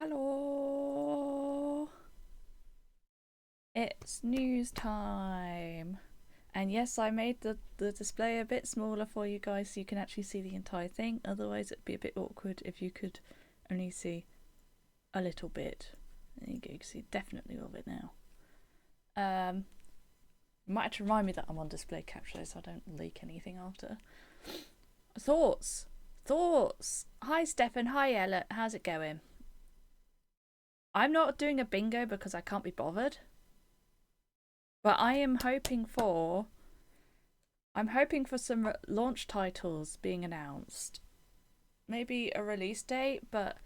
Hello! It's news time! And yes, I made the display a bit smaller for you guys so you can actually see the entire thing. Otherwise it'd be a bit awkward if you could only see a little bit. There you go, you can see definitely all of it now. You might have to remind me that I'm on display capture so I don't leak anything after. Thoughts! Thoughts! Hi Stefan, hi Ella, how's it going? I'm not doing a bingo because I can't be bothered. But I'm hoping for some launch titles being announced. Maybe a release date, but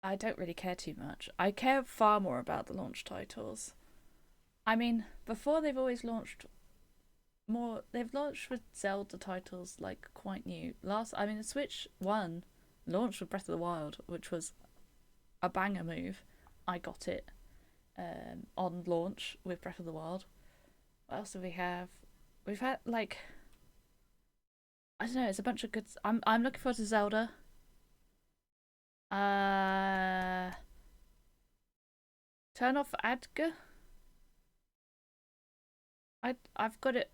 I don't really care too much. I care far more about the launch titles. I mean, before they've always launched more. They've launched with Zelda titles like quite new. The Switch 1 launched with Breath of the Wild, which was a banger move. I got it on launch with Breath of the Wild. What else do we have? We've had like, I don't know. It's a bunch of good. I'm looking forward to Zelda. Turn off Adga. I've got it.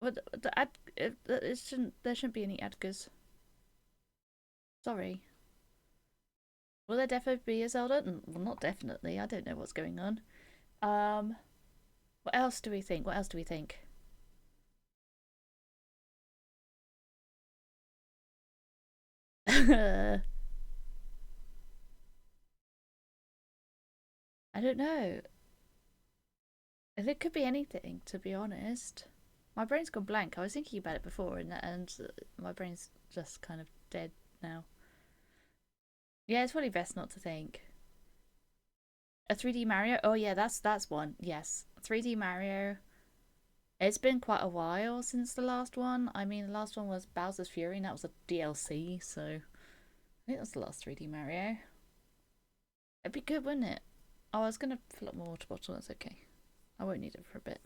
But there shouldn't be any Adgas. Sorry. Will there definitely be a Zelda? Well, not definitely. I don't know what's going on. What else do we think? What else do we think? I don't know. It could be anything, to be honest. My brain's gone blank. I was thinking about it before, and my brain's just kind of dead now. Yeah, it's probably best not to think. A 3D Mario? Oh yeah, that's one. Yes, 3D Mario. It's been quite a while since the last one. I mean, the last one was Bowser's Fury, and that was a DLC, so I think that's the last 3D Mario. It'd be good, wouldn't it? Oh, I was gonna fill up my water bottle. That's okay. I won't need it for a bit.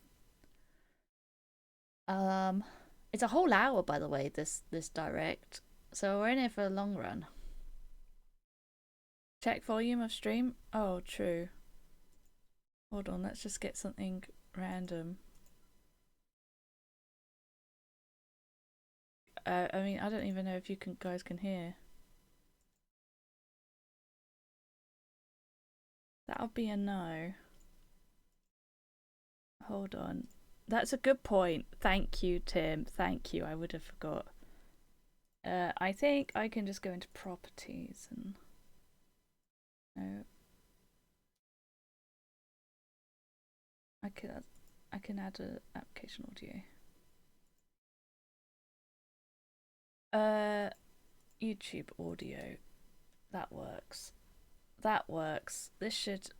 It's a whole hour, by the way. This direct, so we're in here for a long run. Check volume of stream. Oh, true. Hold on, let's just get something random. I mean, I don't even know if you guys can hear. That'll be a no. Hold on. That's a good point. Thank you, Tim. Thank you. I would have forgot. I think I can just go into properties and no. I can add an application audio. YouTube audio. That works. That works. This should.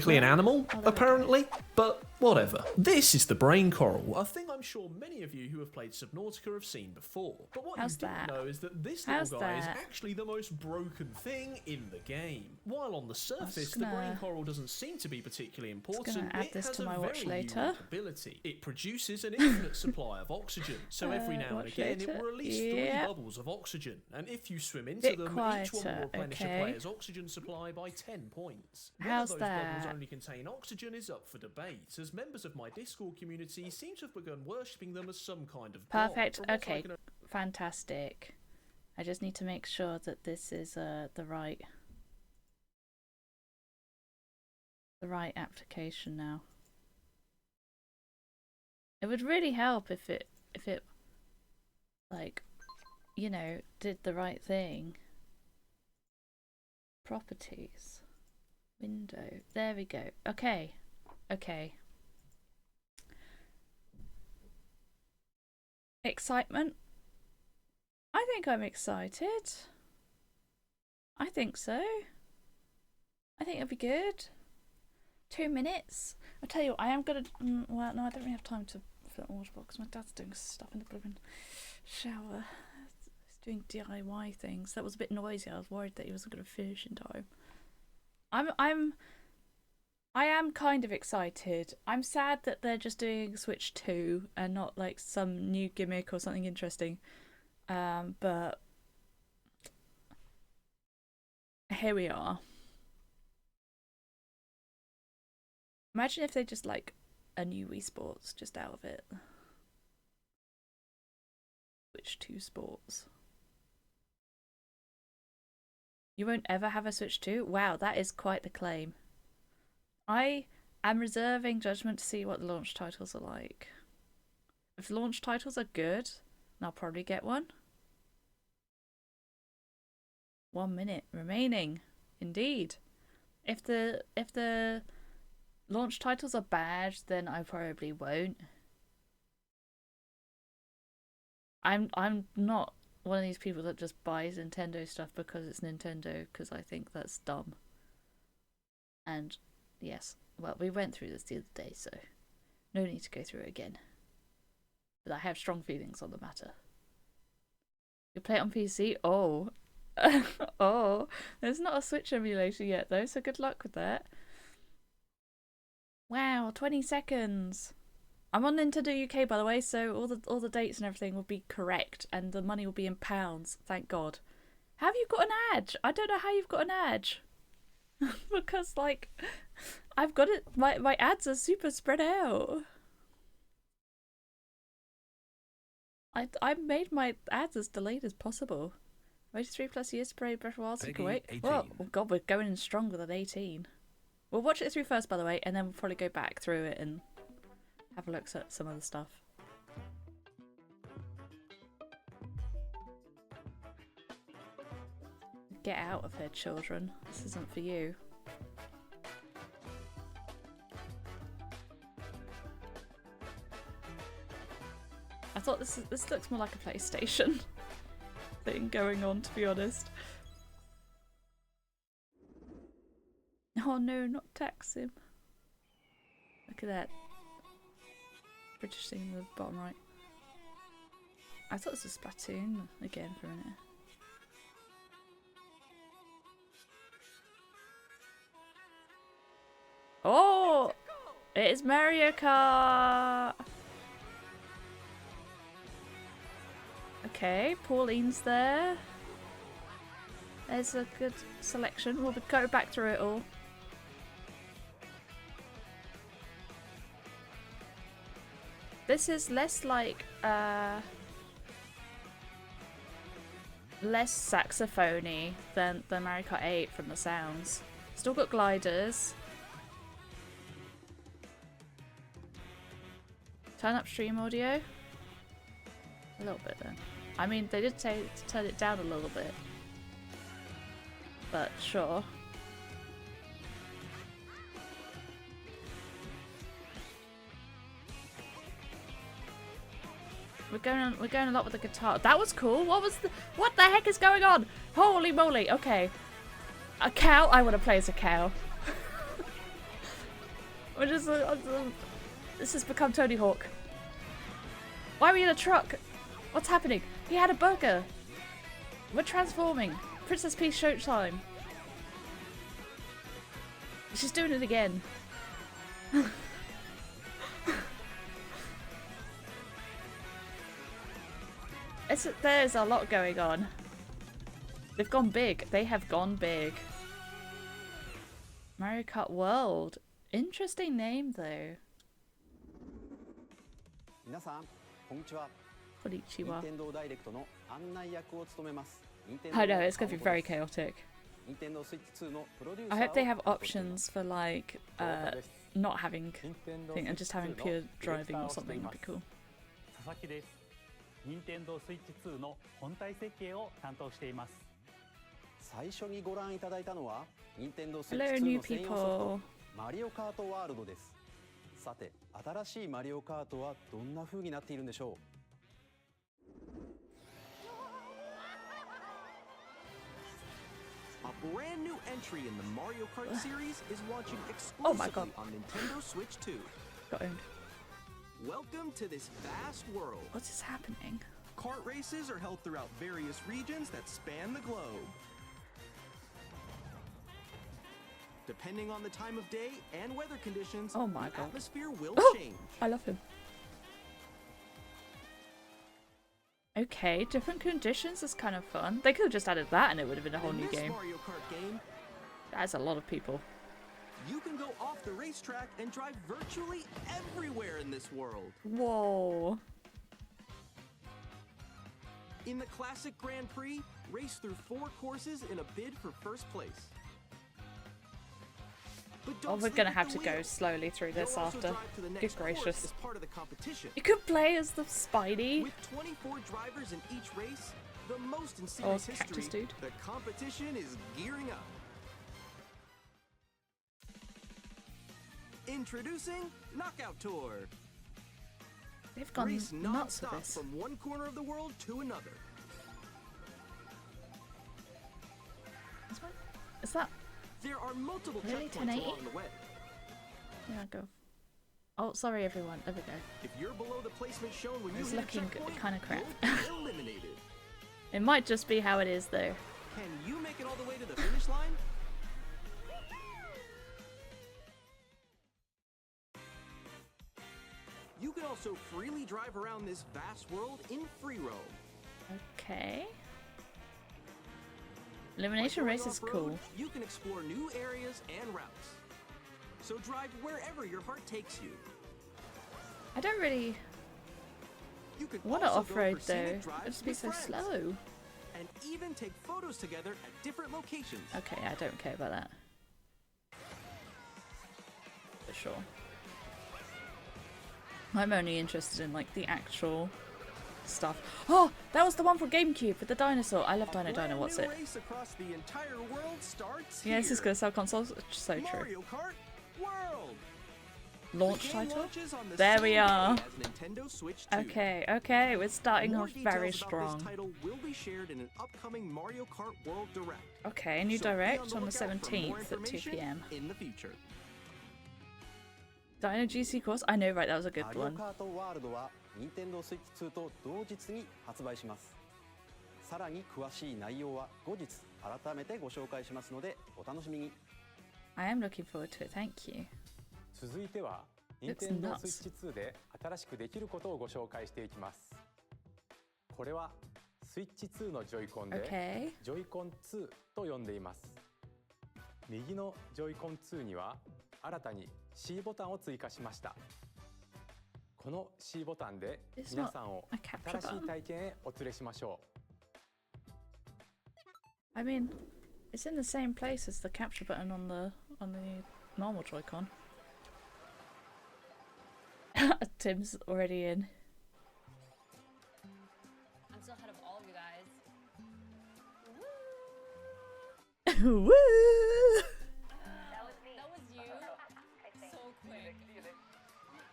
An animal, apparently, but whatever. This is the brain coral, a thing I'm sure many of you who have played Subnautica have seen before. But what you didn't know is that this little guy is actually the most broken thing in the game. While on the surface, the brain coral doesn't seem to be particularly important, it has a very unique ability. It produces an infinite supply of oxygen, so every now and again it will release 3 bubbles of oxygen, and if you swim into them, each one will replenish a player's oxygen supply by 10 points. How's that? Only contain oxygen is up for debate, as members of my Discord community seem to have begun worshipping them as some kind of perfect. Okay, fantastic. I just need to make sure that this is the right application now. It would really help if it like, you know, did the right thing. Properties. Window. There we go. Okay. Okay. Excitement. I think I'm excited. I think so. I think it'll be good. 2 minutes. I'll tell you what, I am gonna. Well, no, I don't really have time to fill the water box. My dad's doing stuff in the blooming shower. He's doing DIY things. That was a bit noisy. I was worried that he wasn't gonna finish in time. I am kind of excited. I'm sad that they're just doing Switch 2 and not like some new gimmick or something interesting. But here we are. Imagine if they just like a new Wii Sports just out of it. Switch 2 Sports. You won't ever have a Switch 2? Wow, that is quite the claim. I am reserving judgment to see what the launch titles are like. If launch titles are good, then I'll probably get one. 1 minute remaining. Indeed. If the launch titles are bad, then I probably won't. I'm not one of these people that just buys Nintendo stuff because it's Nintendo, because I think that's dumb. And yes, well, we went through this the other day, so no need to go through it again. But I have strong feelings on the matter. You play it on PC? Oh. Oh, there's not a Switch emulator yet though, so good luck with that. Wow, 20 seconds. I'm on Nintendo UK, by the way, so all the dates and everything will be correct, and the money will be in pounds. Thank God. Have you got an ad? I don't know how you've got an ad. Because like, I've got it. My ads are super spread out. I made my ads as delayed as possible. Waited 3+ years to play Breath of the Wild. So wait. Oh God, we're going in stronger than 18. We'll watch it through first, by the way, and then we'll probably go back through it and have a look at some other stuff. Get out of here, children. This isn't for you. I thought this looks more like a PlayStation thing going on, to be honest. Oh no, not Taksim. Look at that. British thing in the bottom right. I thought this was Splatoon again for a minute. Oh! It is Mario Kart! Okay, Pauline's there. There's a good selection. We'll go back through it all. This is less like, less saxophony than the Mario Kart 8 from the sounds. Still got gliders. Turn up stream audio. A little bit then. I mean, they did say to turn it down a little bit. But sure. We're going a lot with the guitar. That was cool. What the heck is going on? Holy moly. Okay. A cow? I want to play as a cow. We're just this has become Tony Hawk. Why are we in a truck? What's happening? He had a burger. We're transforming. Princess Peach showtime. She's doing it again. There's a lot going on. They've gone big. They have gone big. Mario Kart World. Interesting name though. Konnichiwa. I know, it's going to be very chaotic. I hope they have options for like not having thing and just having pure driving or something. Would be cool. Hello, new people. さて、新しいマリオカートはどんな風になっているんでしょう? A brand new entry in the Mario Kart series is launching exclusively on Nintendo Switch 2. Got owned. Welcome to this vast world. What is happening? Kart races are held throughout various regions that span the globe. Depending on the time of day and weather conditions, oh my the God. atmosphere will change. I love him. Okay, different conditions is kind of fun. They could have just added that and it would have been a whole new game. Mario Kart game, That's a lot of people. you can go off the racetrack and drive virtually everywhere in this world. Whoa. In the classic Grand Prix, race through 4 courses in a bid for first place. But Oh, we're gonna have to go slowly through this after. Good gracious. As part of the competition. You could play as the Spidey. With 24 drivers in each race, the most in Oh, series Cactus history, Dude. the competition is gearing up. Introducing Knockout Tour. They've gone Race nuts with non-stop this. from one corner of the world to another. This one? Is that? There are multiple Really? checkpoints 1080? along the way. Yeah, go. Oh, sorry everyone. There we go. If you're below the placement shown when you It's hit a looking checkpoint, kind of crap. you'll be eliminated. It might just be how it is though. Can you make it all the way to the finish line? You can also freely drive around this vast world in free roam. Okay. Elimination By going race is off-road, cool. You can explore new areas and routes. So drive wherever your heart takes you. I don't really You can want to also go off-road for scenic though. drives It'd just be with so friends, slow. and even take photos together at different locations. Okay, I don't care about that. For sure. I'm only interested in like the actual stuff. Oh, that was the one from GameCube with the dinosaur. I love Dino Dino. What's it? Race across the entire world starts Yeah, this is here. gonna sell consoles. So true. Mario Kart World. Launch The game title. launches on the There same we day are. as Nintendo Switch 2. Okay, okay, we're starting More off very details about strong. This title will be shared in an upcoming Mario Kart World Direct. Okay, new So be direct the on the lookout for more 17th at 2 information PM. in the future. Dino GC course? I know, right, that was a good マリオ one. カートワールドは Nintendo Switch 2と同日に発売します。さらに詳しい内容は後日改めてご紹介しますのでお楽しみに。 I am looking forward to it, thank you. 続いては Looks Nintendo nuts. Switch 2で新しくできることをご紹介していきます。これは Switch 2のジョイコンで Okay. ジョイコン2と呼んでいます。右のジョイコン2には新たに C ボタンを追加しました。この C ボタンで It's 皆 not さんを a capture 新しい button. 体験へお連れしましょう。 I mean, it's in the same place as the capture button on the normal Joy-Con. Tim's already in. I'm still ahead of all of you guys. Woo! That was me. That was you. So quick.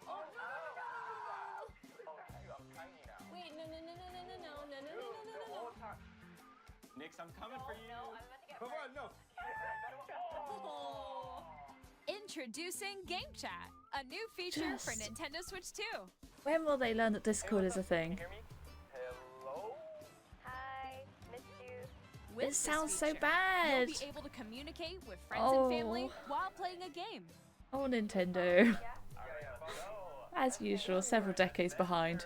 Oh no! Wait, no, no, no, no, no, no, no, no, no, no, no, no, no. Nix, I'm coming for you. No, I'm about to get Come on, no. Oh. Introducing Game Chat, a new feature for Just- Nintendo Switch 2. When will they learn that Discord is a thing? Hear me? Hello? Hi, missed you. With It this sounds so feature, bad. You'll be able to communicate with friends Oh. and family while playing a game. Oh, Nintendo. As usual, several decades behind.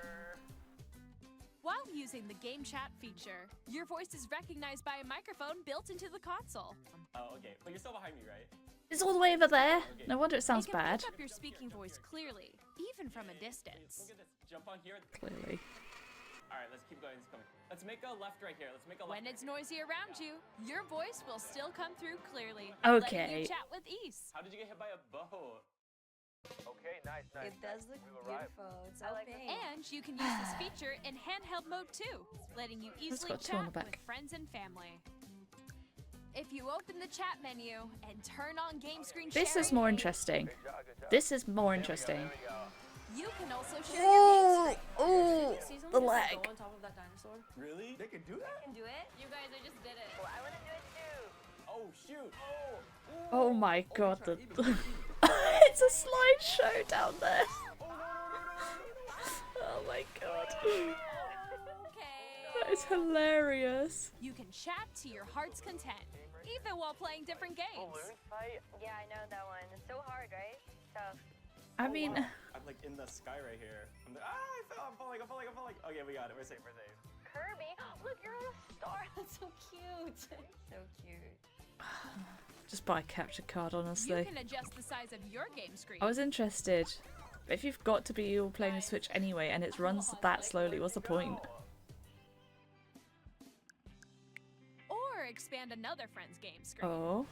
While using the Game Chat feature, your voice is recognized by a microphone built into the console. Oh, okay. But you're still behind me, right? It's all the way over there. No wonder it sounds it can bad. pick up your speaking voice clearly, even from a distance. Look at this. Jump on here. Clearly. All right, let's keep going. It's coming. Let's make a left right here. Let's make a left. When it's noisy around you, your voice will still come through clearly, Okay. letting you chat with ease. How did you get hit by a boat? Okay, nice, nice. It does look beautiful. It's so pink. And you can use this feature in handheld mode too, letting you easily got two on chat the with back. friends and family. If you open the chat menu and turn on game screen This sharing, is more interesting. This is more interesting. you can also share your game Oh, screen. the leg. Go on top of that dinosaur. Really? They can do that? Can do it? You guys, I just did it. Well, I want to do it too. Oh, shoot. Oh my god, the it's a slideshow down there. Oh my god. Okay. That is hilarious. You can chat to your heart's content. even while playing different games. Balloon fight? Yeah, I know that one. It's so hard, right? Tough. I mean, I'm like in the sky right here. I'm like, I fell. I'm falling. Okay, we got it. We're safe. Kirby, look, you're on a star. That's so cute. So cute. just buy a capture card, You honestly. can adjust the size of your game screen. I was interested. But if you've got to be all playing the Switch anyway and it runs that slowly, what's the point? Or expand another friend's game screen. Oh.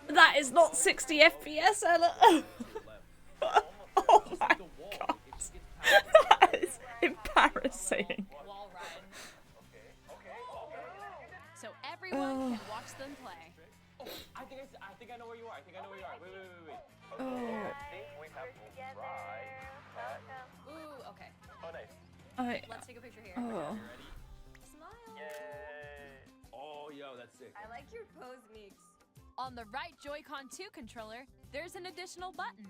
That is not 60 FPS, Ella! Oh my god. That is embarrassing. Wall run. So everyone can watch them play. Oh, I think I know where you are. Wait. Oh. I think we have to try. Ooh, okay. Oh, nice. Let's take a picture here. Oh. Smile. Yay. Oh, yo, that's sick. I like your pose, Meeks. On the right Joy-Con 2 controller, there's an additional button.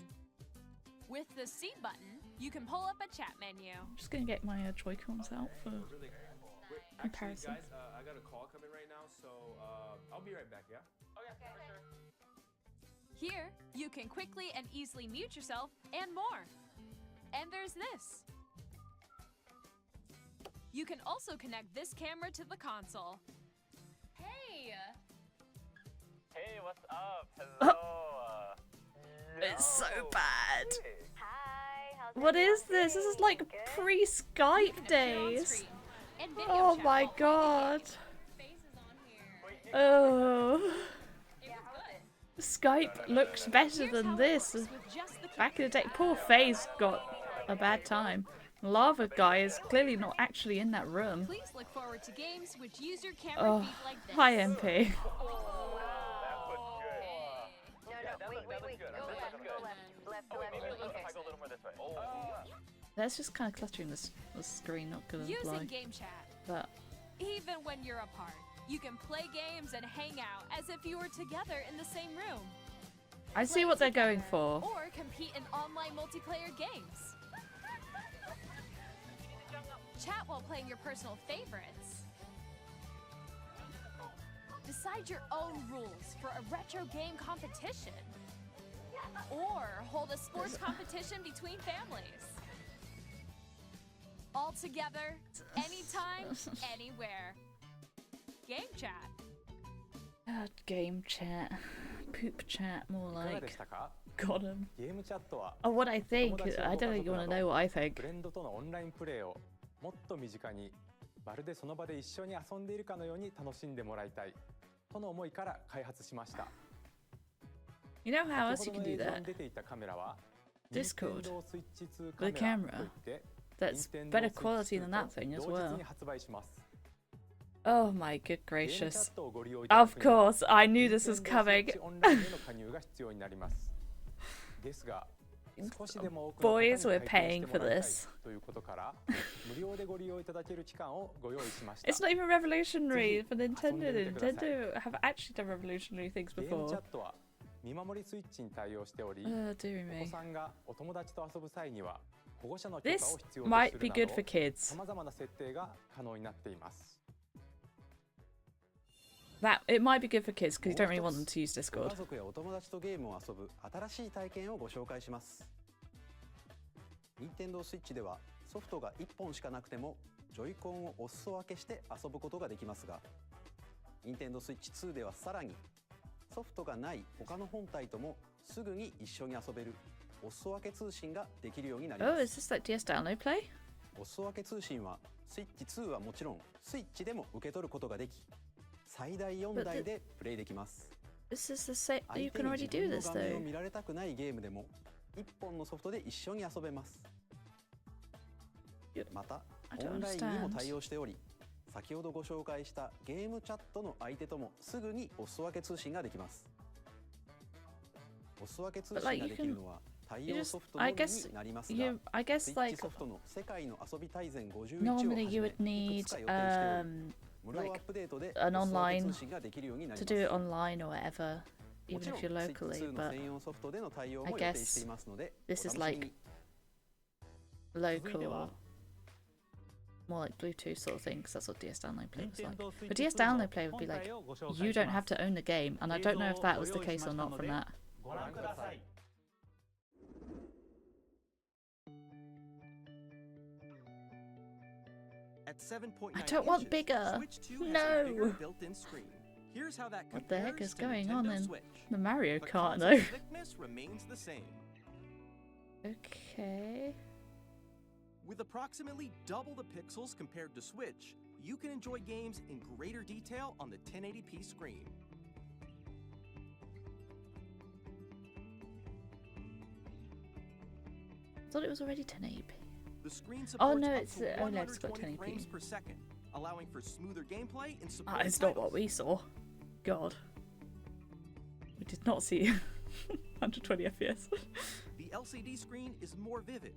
With the C button, you can pull up a chat menu. I'm just gonna get my Joy-Cons out for comparison. Actually, guys, I got a call coming right now, so I'll be right back, yeah? Oh, yeah, for sure. Here, you can quickly and easily mute yourself and more. And there's this. You can also connect this camera to the console. Hey! Hey, what's up? Hello. It's so bad. Hi, how's What is everyone this? This is doing? like Good? pre-Skype You can appear on days. screen and video Oh chat my while playing god. games. Faces on here. Oh. It was good. Skype looks better Here's than how it this. works with just the Back in the day, keypad. poor FaZe got a bad time. Lava guy is clearly not actually in that room. Please look forward to games which use your camera Oh, feed like this. hi MP. Wait. Go left. Okay. That's just kind of cluttering the screen, not gonna Using lie. game chat. But Even when you're apart, you can play games and hang out as if you were together in the same room. I see Play what they're going together, for. Or compete in online multiplayer games. Chat while playing your personal favorites. Decide your own rules for a retro game competition. Or hold a sports competition between families. All together, anytime, anywhere. Game chat. Game chat. Poop chat, more いかがで like. したか？ Got him. ゲームチャットは Oh, what I think. 友達や I ご don't 家 think you 族 want な to ど know what I フ think. レンドとのオンラインプレーをもっと身近にまるでその場で一緒に遊んでいるかのように楽しんでもらいたいとの思いから開発しました。 You know how else 先 you ほ can ど do の映像に that? 出ていたカメラは Discord. Nintendo Switch 2 With a カメラ camera. といって That's Nintendo better Switch quality 2 than that と thing as 同日 well. に発売します。 Oh my good ゲームチャ gracious. ットをご利用いただ Of くには course, I knew this was Nintendo coming. Switch オンラインへの加入が必要になります。ですが、少しでも多くの方に Boys, we're 体験 paying して for もらいたい this. ということから、無料でご利用いただける期間をご用意しました。 It's not even revolutionary for ぜひ遊んでみてください。 Nintendo. Nintendo have actually done revolutionary things ゲームチャ before. ットは見守りスイッチに対応しており、 Dear お子 me. さんがお友達と遊ぶ際には保護者の許可 This を必要と might す be る good な for ど、 kids. さまざまな設定が可能になっています。 That it might be good for kids because you don't really もう want 一 them to use ご Discord. 家族やお友達とゲームを遊ぶ新しい体験をご紹介します。Nintendo Switch ではソフトが1本しかなくてもジョイコンをお裾分けして遊ぶことができますが、Nintendo Switch 2ではさらにソフトがない他の本体ともすぐに一緒に遊べるお裾分け通信ができるようになりま Oh, す。 is this like DS download play? お裾分け通信は Switch 2はもちろん Switch でも受け取ることができ、最大4台でプレイできます。 This is the same. 相 You 手 can に already 自 do 分の this 画面を though. 見られたくないゲームでも1本のソフトで一緒に遊べます。また I don't オンラインにも understand. 対応しており、先ほどご紹介したゲームチャットの相手ともすぐにお裾分け通信ができます。お裾分け通信ができるのは対応ソフトのみになりますが、 I guess スイッチ like ソフトの世界の遊び大全51をは normally じ you め would いく need つか予定しており、 無料アッ like プデートで an お裾分け online 通信ができるようになり to ます do it online or whatever, も even ちろん if you're スイッチ locally. 2の But 専用ソフトでの対応も I 予 guess 定していますので、 this is お楽しみに。 like 続いては local. more like Bluetooth sort of thing, because that's what DS Download Play was like. But DS Download Play would be like, you don't have to own the game, and I don't know if that was the case or not from that. At 7.9 I don't want inches, bigger. Switch 2 has No. a bigger built-in screen. Here's how that What the heck compares is to going Nintendo on in Switch. the Mario But Kart console though? thickness remains the same. Okay. With approximately double the pixels compared to Switch, you can enjoy games in greater detail on the 1080p screen. I thought it was already 1080p. The screen Oh supports no, up it's to OLED's got 120 frames 1080p. per second, allowing for smoother gameplay in support. That is not what we saw. God. We did not see 120 FPS. The LCD screen is more vivid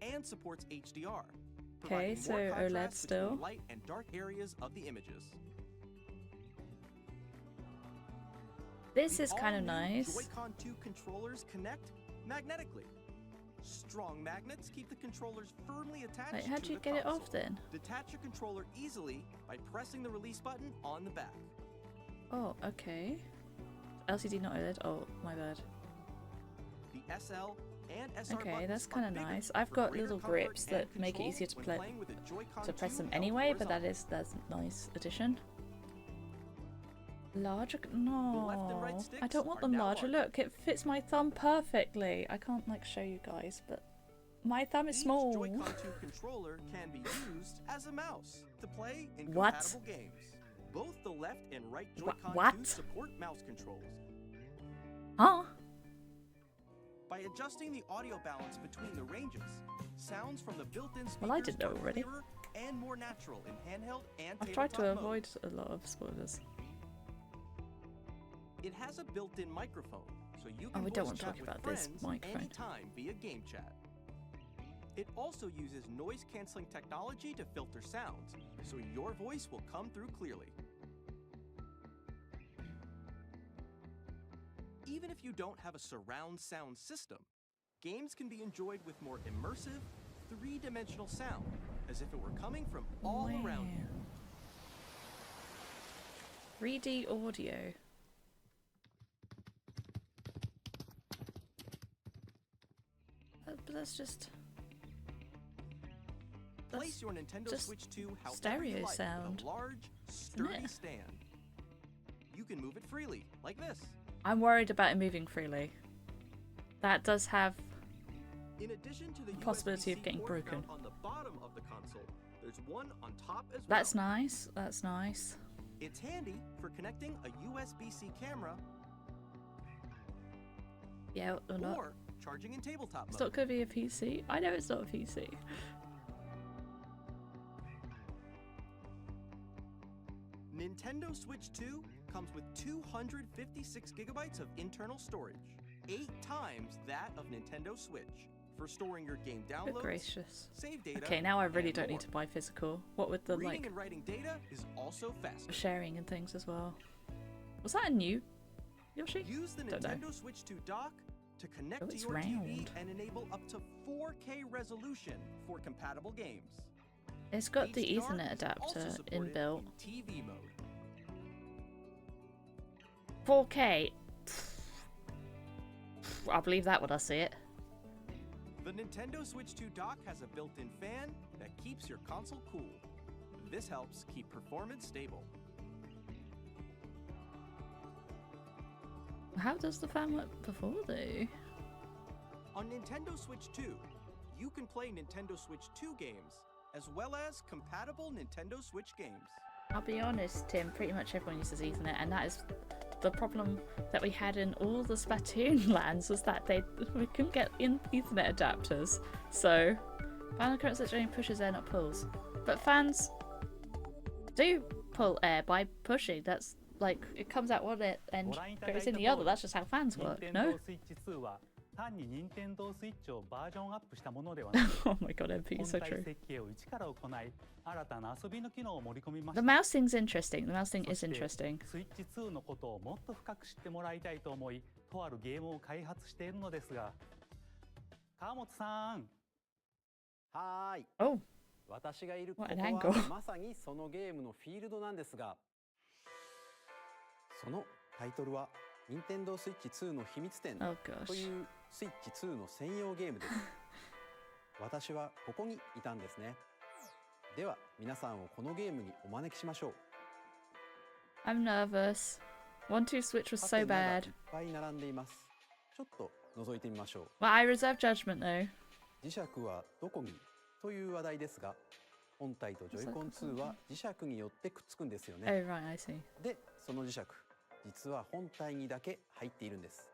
and supports HDR. Okay, providing so more OLED contrast still. between light and dark areas of the images. This The is kind of all-new nice. Joy-Con 2 controllers connect magnetically. Strong magnets keep the controllers firmly attached Wait, how'd to you the get it console. off then? Detach your controller easily by pressing the release button on the back. Oh, okay. LCD not OLED. Oh, my bad. The SL and SR Okay, buttons that's are kind of bigger nice. I've for got greater little comfort grips that and make it control easier to when play playing with a Joy-Con to press 2 them held anyway, but that's horizontally. a nice addition. Larger? left and No, right I sticks don't want are them now larger. larger. Look, it fits my thumb perfectly. I can't like show you guys, but my thumb is Each small. Joy-Con 2 controller can be used as a mouse to play in What? compatible games. Both the left and right Joy-Con 2 what? support mouse controls. Huh? By adjusting the audio balance between the ranges, sounds from the built-in speakers Well, I did know are already. clearer and more natural in handheld and I've tried to tabletop avoid modes. a lot of spoilers. It has a built-in microphone, so you Oh, can we don't voice want to chat talk with about this friends microphone. anytime via game chat. It also uses noise-canceling technology to filter sounds, so your voice will come through clearly. Even if you don't have a surround sound system, games can be enjoyed with more immersive, three-dimensional sound, as if it were coming from all around you. 3D audio. But that's just Place your Nintendo just Switch 2 however stereo you like sound, with a large, isn't sturdy it? stand. You can move it freely, like this. I'm worried about it moving freely. That does have In addition to the possibility of USB-C getting port broken. found on the bottom of the console, there's one on top as well. That's nice. That's nice. It's handy for connecting a USB-C camera Yeah, or not. or charging in tabletop It's mode. not going to be a PC. I know it's not a PC. Nintendo Switch 2 comes with 256 gigabytes of internal storage, 8 times that of Nintendo Switch, for storing your game Good downloads, gracious. save data, Okay, now I really and don't more. need to buy physical. What with the Reading like and writing data is also faster. sharing and things as well. Was that a new Yoshi? Use the Don't know. Nintendo Switch 2 dock to connect Oh, to it's your TV round. and enable up to 4K resolution for compatible games. It's got the HDR Ethernet is also adapter supported inbuilt. in TV mode. 4K. I'll believe that when I see it. The Nintendo Switch 2 dock has a built-in fan that keeps your console cool. This helps keep performance stable. How does the fan work before though? On Nintendo Switch 2, you can play Nintendo Switch 2 games, as well as compatible Nintendo Switch games. I'll be honest, Tim, pretty much everyone uses Ethernet, and that is the problem that we had in all the Splatoon lands, was that we couldn't get in Ethernet adapters. So, final current switch only pushes air, not pulls. But fans do pull air by pushing. That's like, it comes out one end, goes in the other. That's just how fans work, no? 単に任天堂スイッチをバージョンアップしたものではなく Oh my god, MP, 本 so 体 true. 設計を一から行い新たな遊びの機能を盛り込みまし The た mouse thing's interesting. The mouse thing そ is して interesting. スイッチ2のことをもっと深く知ってもらいたいと思いとあるゲームを開発しているのですが川本さんはーい。 Oh, 私がいるここ What an angle. はまさにそのゲームのフィールドなんですが、そのタイトルは任天堂スイッチ2の秘密展 Oh gosh. というスイッチ2の専用ゲームです。私はここにいたんですね。では皆さんをこのゲームにお招きしましょう。 I'm nervous. 1-2 Switch was ハ so テナがい bad. っぱい並んでいます。ちょっと覗いてみましょう。 Well, I reserve judgment though. 磁石はどこにという話題ですが、本体とジョイコン2は磁石によってくっつくんですよ Oh ね。 right, I see. で、その磁石、実は本体にだけ入っているんです。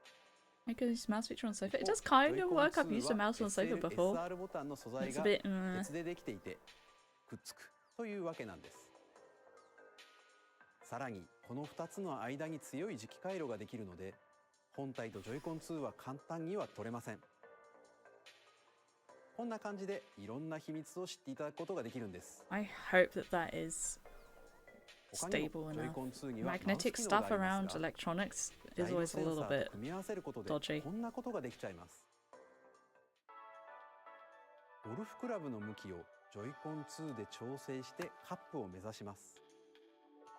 I could use mouse feature on sofa. It does kind of work. I've used a mouse on sofa before. SR ボタンの素材 It's が a bit. 別でできていてくっつくというわけなんです。さらにこの2つの間に強い磁気回路ができるので、本体とジョイコン2は簡単には取れません。こんな感じでいろんな秘密を知っていただくことができるんです。 I hope that that is 他にも stable ジョイ enough. コン2にはマウス Magnetic 機能が stuff ありま around すが、 electronics ダ is イオ always セ a ンサ little ー bit と組み合わせることで dodgy. こんなことができちゃいます。ゴルフクラブの向きをジョイコン2で調整してカップを目指します。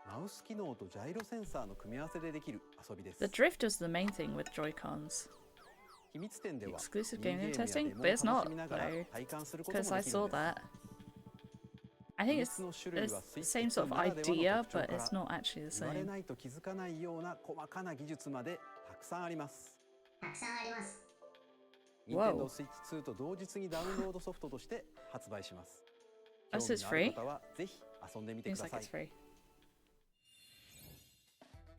マウス機能とジャイロセンサーの組み合わせでできる遊びです。 The drift is the main thing with Joy-Cons. 秘密展では Exclusive ミニ gaming ゲームや testing? デモを But it's 楽 not しみながら though. 体感することも Because で I きるん saw です。 that. I think it's the same sort of idea, but it's not actually the 言われ same. ないと気づかないような細かな技術までたくさんあります。任天堂スイッチ2と同日にダウンロードソフトとして発売します。 Oh, 興 so 味 it's のある free? 方はぜひ遊んでみてく Seems だ like さい it's。free.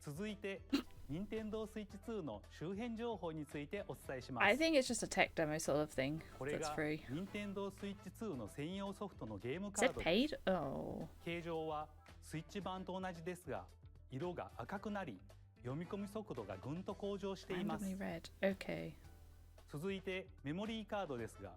続いて任天堂スイッチ2の周辺情報についてお伝えします。 I think it's just a tech demo sort of thing これ that's が free. 任天堂スイッチ2の専用ソフトのゲーム Is カー it ドです。 paid? Oh. 形状はスイッチ版と同じですが、色が赤くなり読み込み速度がぐんと向上しています。 Randomly red. Okay. 続いてメモリーカードですが、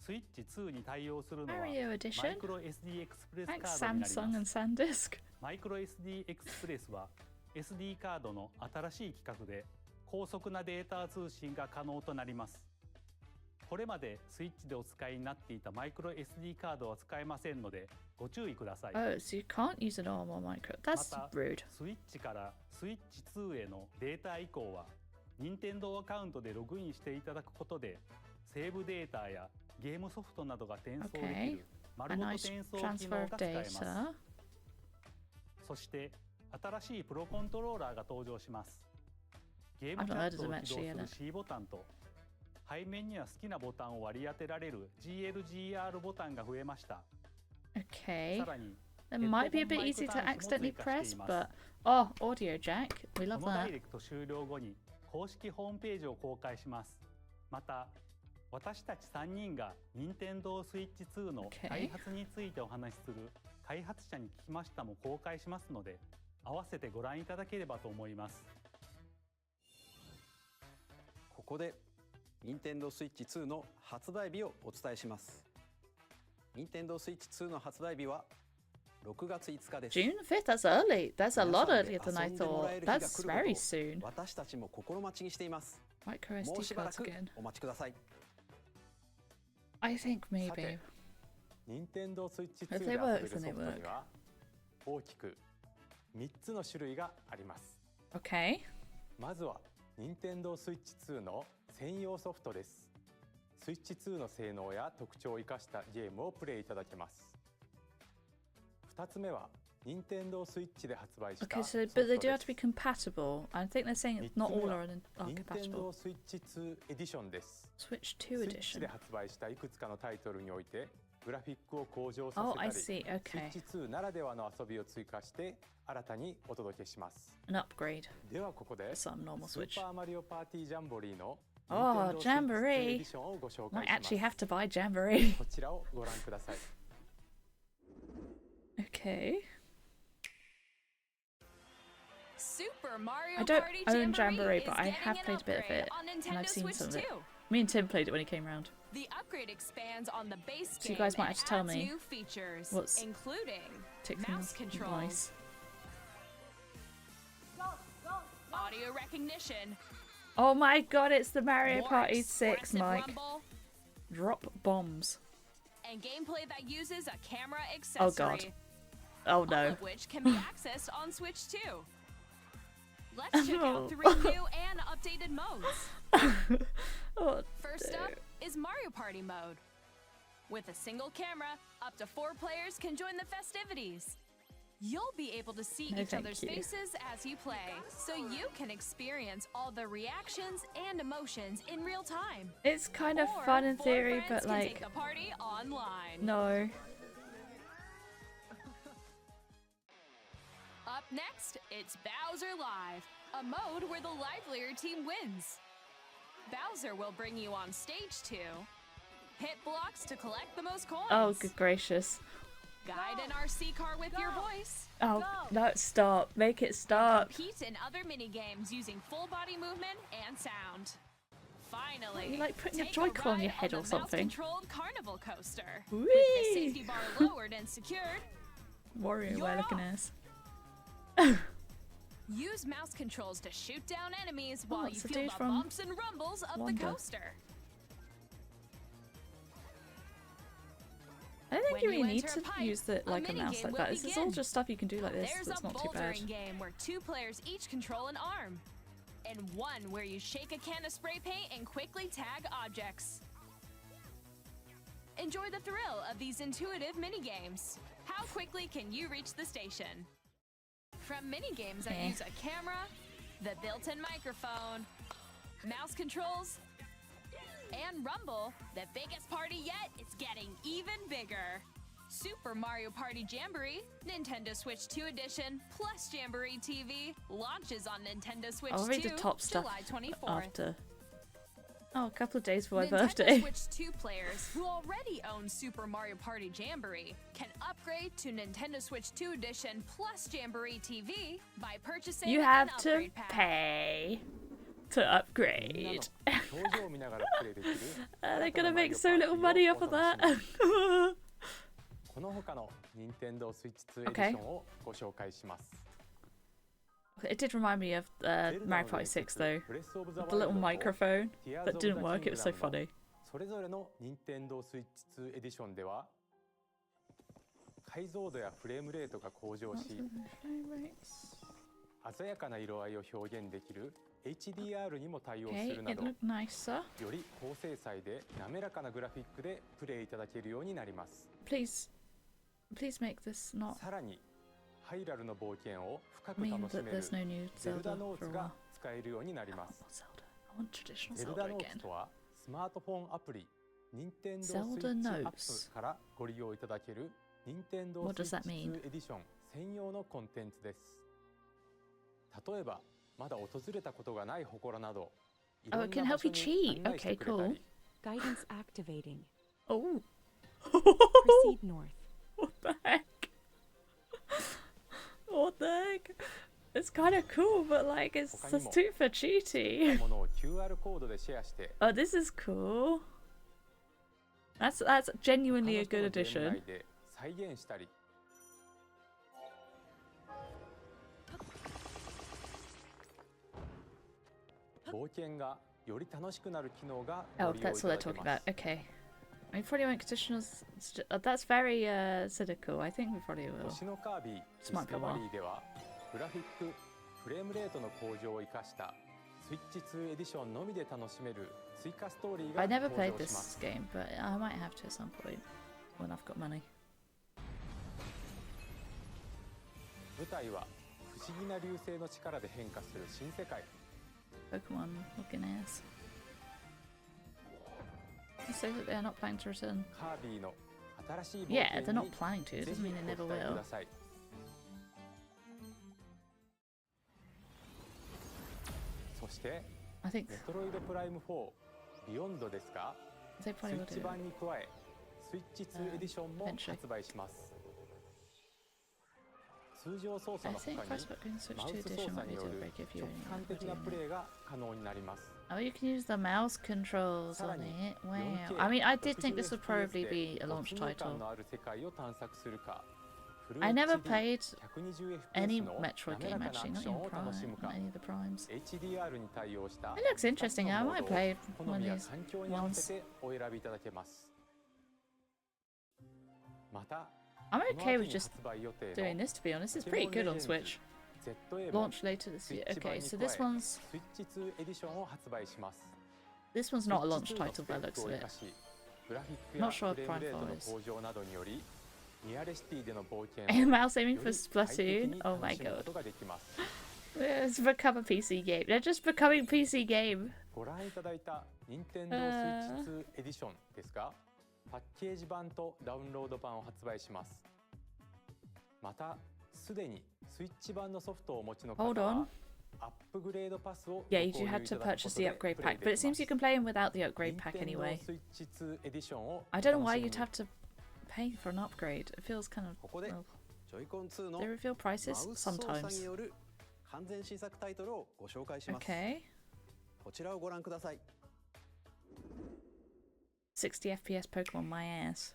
スイッチ2に対応するのは Mario マ edition? イクロ SD エクスプレスカ Thanks ードになり Samsung ま and す。 SanDisk. マイクロ SD エクスプレスは SD カードの新しい規格で高速なデータ通信が可能となります。これまでスイッチでお使いになっていたマイクロ SD カードは使えませんのでご注意ください。 Oh, so you can't use a normal micro. ま That's た rude. スイッチからスイッチ2へのデータ移行は任天堂アカウントでログインしていただくことでセーブデータやゲームソフトなどが転送でき Okay. る丸 A ごと nice 転送機 transfer 能 of が使えます。 data. そして新しいプロコントローラーが登場します。ゲーム I've チ not ャ heard ッ of トを them 起動 actually す yet. る C ボタンと背面には好きなボタンを割り当てられる GLGR ボタンが増えました。 Okay. さらに It might be a bit easy to accidentally press, but oh, audio jack. We こ love のダ that. イレクト終了後に公式ホームページを公開します。また私たち3人が任天堂スイッチ2の Okay. 開発についてお話しする開発者に聞きましたも公開しますので合わせてご覧いただければと思います。ここで任天堂スイッチ2の発売日をお伝えします。任天堂スイッチ2の発売日は6月5日です。 June 5th, that's early. That's a 皆 lot さんで earlier than I 遊んでもらえ thought. る日が That's 来る very こと soon. を私たちも心待ちにしています。 Micro もう SD しばら cards く again. お待ちください。 I think さ maybe. て、任天堂スイッチ If 2 they で遊 work, べるソ then フ they ト work. には大きく3つの種類があります。 Okay. まずは任天堂スイッチ2の専用ソフトです。スイッチ2の性能や特徴を生かしたゲームをプレイいただけます。2つ目は任天堂スイッチで発売した Okay, ソ so フト but they で do have す。 to be compatible. I think they're saying 3 not つ目 all は are 任天 compatible. 堂スイッチ2エディションです。 Switch ス 2イッチ edition. で発売したいくつかのタイトルにおいてグラフィックを向上さ Oh, せ I たり、 see. スイッ Okay. チ2ならではの遊びを追加して新たにお届けします。 An upgrade. ではここで Some normal スー Switch. パーマリオパーティージャンボリーの Oh, Nintendo Switch 2 Jamboree. エディションをご紹介 Might します。 actually have to buy Jamboree. こちらをご覧ください。 Okay. Super Mario I don't Party own Jamboree, Jamboree, but is I getting have an played a bit of upgrade it, on and Nintendo I've seen Switch some of it. 2. Me and Tim played it when he came round. The upgrade expands on the base So you game guys might and have to tell adds me new features, what's including Ticks mouse and controls, nice. audio recognition, Oh my god, it's the Mario Warp Party Expressive 6, Mike. Rumble, Drop bombs. and gameplay that uses a camera Oh accessory. god. Oh All no. of which can be accessed on Switch 2. Let's check out 3 new and updated modes. Oh, First up is Mario Party mode. With a single camera, up to 4 players can join the festivities. You'll be able to see each other's faces as you play, so you can experience all the reactions and emotions in real time. It's kind of Or fun in 4 theory, friends but can like take the party online. no. Up next, it's Bowser Live, a mode where the livelier team wins. Bowser will bring you on stage 2. Hit blocks to collect the most coins. Oh, good gracious. Guide an RC car with your voice. Oh, no, stop. Make it stop. Compete in other mini-games using full body movement and sound. Finally, You like putting a take Joy-Con on your ride head on or the something. mouse-controlled carnival coaster. Whee! With the safety bar lowered and secured, Warrior You're wear looking off. ass. use mouse controls to shoot down enemies while you it's a feel dude the from bumps and rumbles of the Wonder. coaster. I don't think When you you really need enter to a pipe, use it a like a mouse minigame like will that. This is all begin. just stuff you can do like this. There's That's a not too bad. bouldering game where 2 players each control an arm, and one where you shake a can of spray paint and quickly tag objects. Enjoy the thrill of these intuitive mini-games. How quickly can you reach the station? From mini-games that use a camera, the built-in microphone, mouse controls, and rumble, the biggest party yet is getting even bigger. Super Mario Party Jamboree, Nintendo Switch 2 Edition, plus Jamboree TV launches on Nintendo Switch I'll 2 read the top stuff July 24th. after. Oh, a couple of days for my Nintendo birthday. Switch 2 players who already own Super Mario Party Jamboree can upgrade to Nintendo Switch 2 Edition plus Jamboree TV by purchasing You an have to upgrade pack. pay to upgrade. They're gonna make so little money off of that. この他の Nintendo Switch 2 エディションをご紹介します。 It did remind me of Mario Party 6 though. With the little microphone that didn't work, it was so funny. それぞれの Nintendo Switch 2 エディションでは解像度やフレームレートが向上し、鮮やかな色合いを表現できる HDR にも対応す Okay, るな it ど、 looked nicer. より高精細で滑らかなグラフィックでプレイいただけるようになります。 Please make this not さらにハイラルの冒険を深く mean 楽し that める there's no new ゼルダ Zelda ノー for ツ a が while. 使えるようになりま I す。 want Zelda. I want traditional ゼルダ Zelda ノー again. ツとはスマートフォンアプリ Nintendo Zelda Switch アッ Notes. プからご利用いただける Nintendo What does Switch that mean? 2エディション専用のコンテンツです。例えばまだ訪れたことがない祠など、い Oh, ろ it ん can な場 help 所 you に cheat. 案内して Okay, くれた cool. り、 Guidance activating. Oh. Proceed north. What the heck? What the heck? It's kind of cool, but like it's 他にも super cheaty. ものを QR コードでシェアして、 Oh, this is cool. That's genuinely a 他 good の人のゲーム addition. 内で再現したり、冒険がより楽しくなる機能が Oh, ご利用い that's た what they're だけ talking ま about. す。 Okay. I probably won't conditional. That's very cynical. I think we probably will. 星のカービィディス Smart カバリーではグラフィック、フレームレートの向上を生かしたスイッチ2エディションのみで楽しめる追加ストーリーが I never 登 played 場します。 this game, but I might have to at some point when I've got money. 舞台は不思議な流星の力で変化する新世界。 Pokemon looking ass. They say that they're not planning to return. カービィの新しい冒 Yeah, 険 they're に not planning to. It ぜ doesn't ひ mean they ご never 期待く will. ださい。そして、 I think メトロイドプライム4ビヨンドですが、 they ス probably イ will ッチ do 版 it. に加え、スイッチ2エディションも eventually. 発売します。通常操作 I の think 他に Frostbite Green Switch マウ 2 ス操 Edition 作 might に be よ deal る breaker if you 直 only 感 have 的な audio プ in レイが可能になります。 it. Oh, you can use the mouse controls さら on に it. Wow. 4K I mean, I did think this would 60 probably FPS be a で launch 没入 title. 感のある世界を探索するか、フル I never HD played 120 any FPS の Metroid 滑ら game かな actually, アク not ショ even ンを楽しむ Prime, か、 not any of the Primes. HDR に対応した It looks interesting. I 2つのモー might ドを play 好 one み of や these 環境に合わ ones. せてお選びいただけます。I'm okay with just doing this, to be honest. It's pretty good on Switch. Launch later this year. Okay, so this one's not a launch title by the looks of it. Not sure what Prime 4 is. Mouse aiming for Splatoon? Oh my god. It's become a PC game. They're just becoming PC game. ご覧いただいた任天堂スイッチ2エディションですが、パッケージ版とダウンロード版を発売します。また、すでにスイッチ版のソフトをお持ちの方は、アップグレードパスを Yeah, you had to purchase the upgrade pack, but it seems you can play him without the upgrade pack anyway. I don't know why you'd have to pay for an upgrade. It feels kind of... Well, they reveal prices? Sometimes. Okay. 60 FPS Pokemon my ass.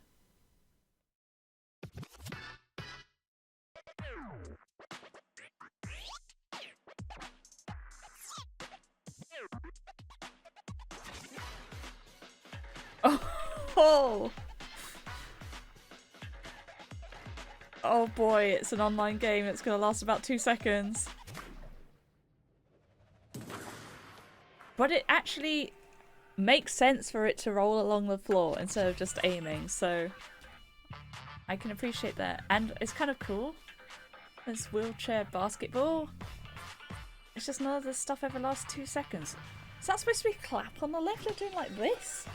Oh! Oh boy, it's an online game. It's gonna last about 2 seconds. But it actually makes sense for it to roll along the floor instead of just aiming, so I can appreciate that. And it's kind of cool. There's wheelchair basketball. It's just none of this stuff ever lasts 2 seconds. Is that supposed to be a clap on the left? They're doing like this?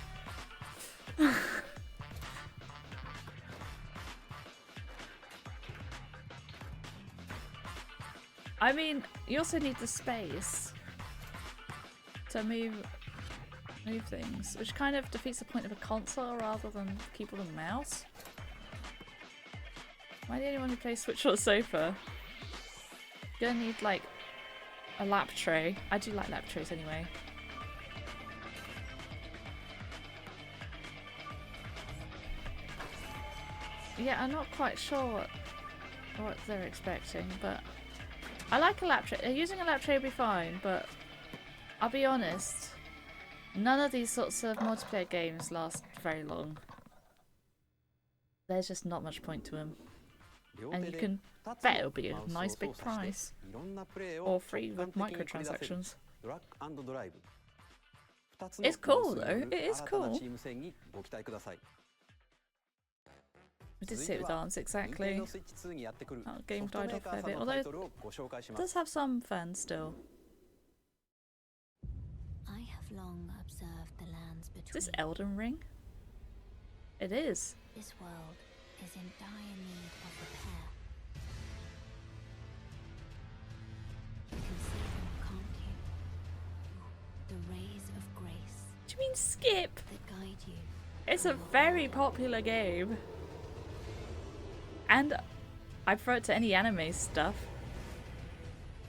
I mean, you also need the space to move things, which kind of defeats the point of a console rather than keyboard and mouse. Am I the only one who plays Switch on a sofa? You're gonna need like a lap tray. I do like lap trays anyway. Yeah, I'm not quite sure what they're expecting, but I like a lap tray. Using a lap tray would be fine, but I'll be honest, none of these sorts of multiplayer games last very long. There's just not much point to them. And you can bet it'll be a nice big price. Or free with microtransactions. It's cool though, it is cool. We did see it with dance, exactly. Oh, game died off a bit, although it does have some fans still. I have long observed the lands between. Is this Elden Ring? It is. This world is in dire need of repair. You can see them, can't you? The rays of grace. Do you mean Skip? That guide you. It's a very popular game. And I prefer it to any anime stuff.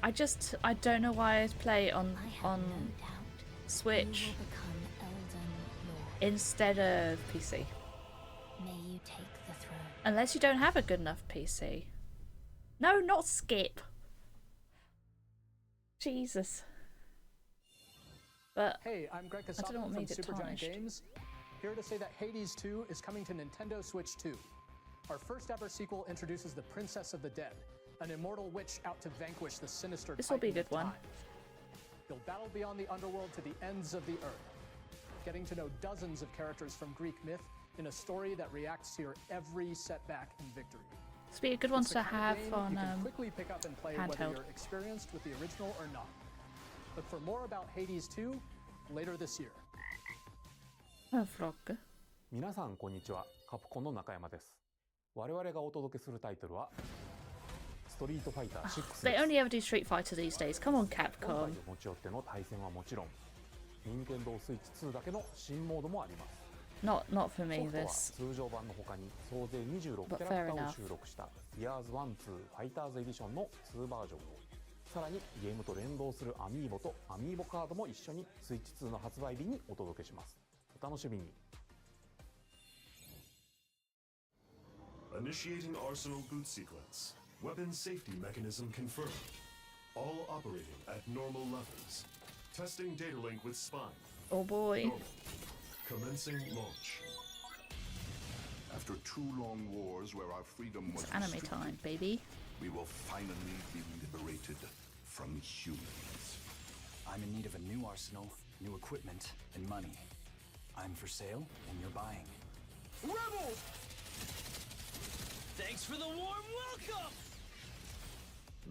I don't know why I play it on Switch instead of PC. May you take the throne. Unless you don't have a good enough PC. No, not Skip. Jesus. But hey, I'm Greg I don't know what from made it Supergiant tarnished. Games. Here to say that Hades 2 is coming to Nintendo Switch 2. Our first ever sequel introduces the Princess of the Dead, an immortal witch out to vanquish the sinister This will be a Titan good of one. Time. You'll battle beyond the underworld to the ends of the earth, getting to know dozens of characters from Greek myth in a story that reacts to your every setback and victory. This will be a good one It's the to kind of have game on you can quickly pick up and play whether handheld. you're experienced with the original or not. Look for more about Hades 2 later this year. Oh, frog. 皆さんこんにちは、カプコンの中山です。我々がお届けするタイトルはストリートファイター6 They only ever do Street Fighter these days. Come on, 今 Capcom. 回を持ち寄っての対戦はもちろん、任天堂スイッチ2だけの新モードもあります。Not for me, ソフトは this. 通常版の他に総勢26 But キャラ fair クターを enough. 収録した Years 1-2 ファイターズエディションの2バージョンを、さらにゲームと連動するアミーボとアミーボカードも一緒にスイッチ2の発売日にお届けします。お楽しみに。Initiating Arsenal boot sequence. Weapon safety mechanism confirmed. All operating at normal levels. Testing data link with spine. Oh boy. Normal. Commencing launch. After 2 long wars where our freedom was It's anime time, baby. we will finally be liberated from humans. I'm in need of a new arsenal, new equipment, and money. I'm for sale, and you're buying. Rebels! Thanks for the warm welcome!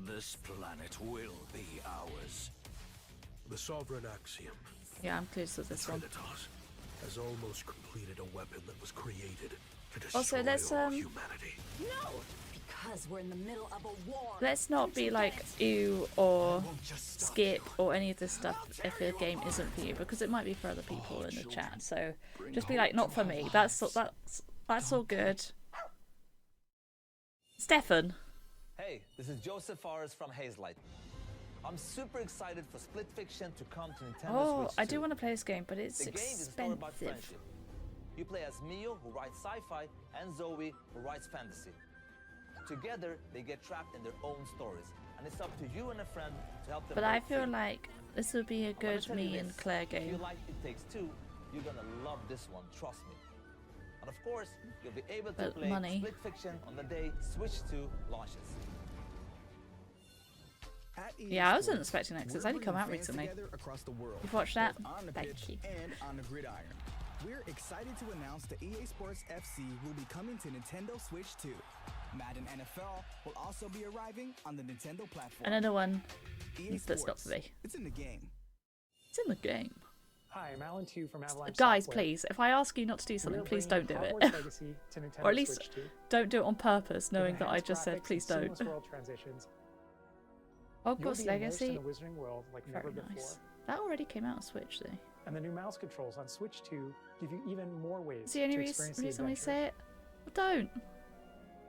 This planet will be ours. The Sovereign Axiom. Yeah, I'm close with this one. Trinitas has almost completed a weapon that was created to destroy Also, let's all humanity. No! Because we're in the middle of a war. Let's not be like ew or skip or any of this stuff if the game isn't for you, because it might be for other people in the chat. So just be like, not for me. That's all good. Steffan. Hey, this is Joseph Forrest from Hazelight. I'm super excited for Split Fiction to come to Nintendo Oh, Switch I do 2. want to play this game, but it's The game is a story about expensive. friendship. You play as Mio, who writes sci-fi, and Zoe, who writes fantasy. Together, they get trapped in their own stories, and it's up to you and a friend to help them. But I break feel free. like this would be a I'm gonna good tell you me and this, Claire If you game. like It Takes Two, you're gonna love this one, trust me. And of course, you'll be able to But play money. Split Fiction on the day Switch 2 launches. Yeah, I wasn't expecting that because it's only come out recently. You've watched that? Thank you. And on the gridiron. We're excited to announce that EA Sports FC will be coming to Nintendo Switch 2. Madden NFL will also be arriving on the Nintendo platform. Another one EA that's not Sports, for me. It's in the game. It's in the game. Hi, I'm Alan Tu from Avalanche Guys, Software. please, if I ask you not to do something, We're please don't do bringing it. Hogwarts Legacy to Nintendo Or at least Switch 2. don't do it on purpose, knowing With that I enhanced just said graphics please and don't. seamless world transitions. Hogwarts You'll be immersed Legacy. in the Wizarding World like never Very before. nice. That already came out on Switch, though. And the new mouse controls on Switch 2 give you even more ways It's the only to experience the reason we adventure. say it. Well, don't.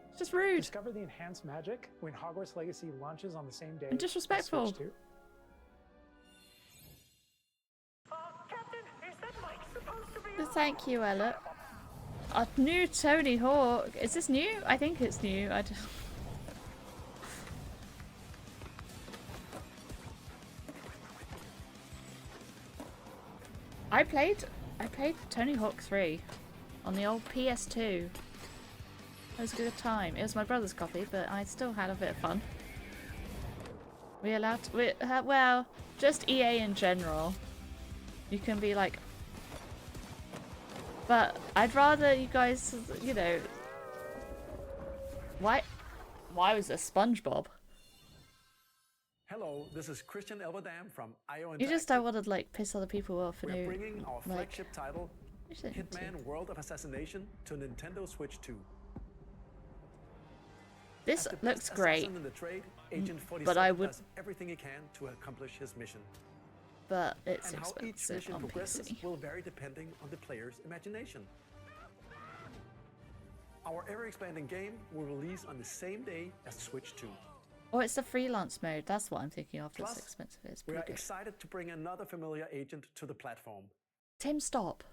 It's just rude. Discover the enhanced magic when Hogwarts Legacy launches on the same day And disrespectful. as Switch 2. Thank you, Ella. A new Tony Hawk. Is this new? I think it's new. I don't... I played Tony Hawk 3 on the old PS2. It was a good time. It was my brother's copy, but I still had a bit of fun. We allowed to, well, just EA in general. You can be like, but I'd rather you guys, you know, why was there SpongeBob? Hello, this is Christian Elberdam from IO. You just don't want to like piss other people off and We're you bringing our like, flagship title, Hitman World of Assassination, to Nintendo Switch 2. This As the looks best great, assassin in the trade, Agent 47 but I would, does everything he can to accomplish his mission. but it's And how each expensive mission on progresses PC. will vary depending on the player's imagination. Our ever-expanding game will release on the same day as Switch 2. Or it's the freelance mode. That's what I'm thinking of. That's Plus, expensive. It's We pretty are good. excited to bring another familiar agent to the platform. Tim, stop.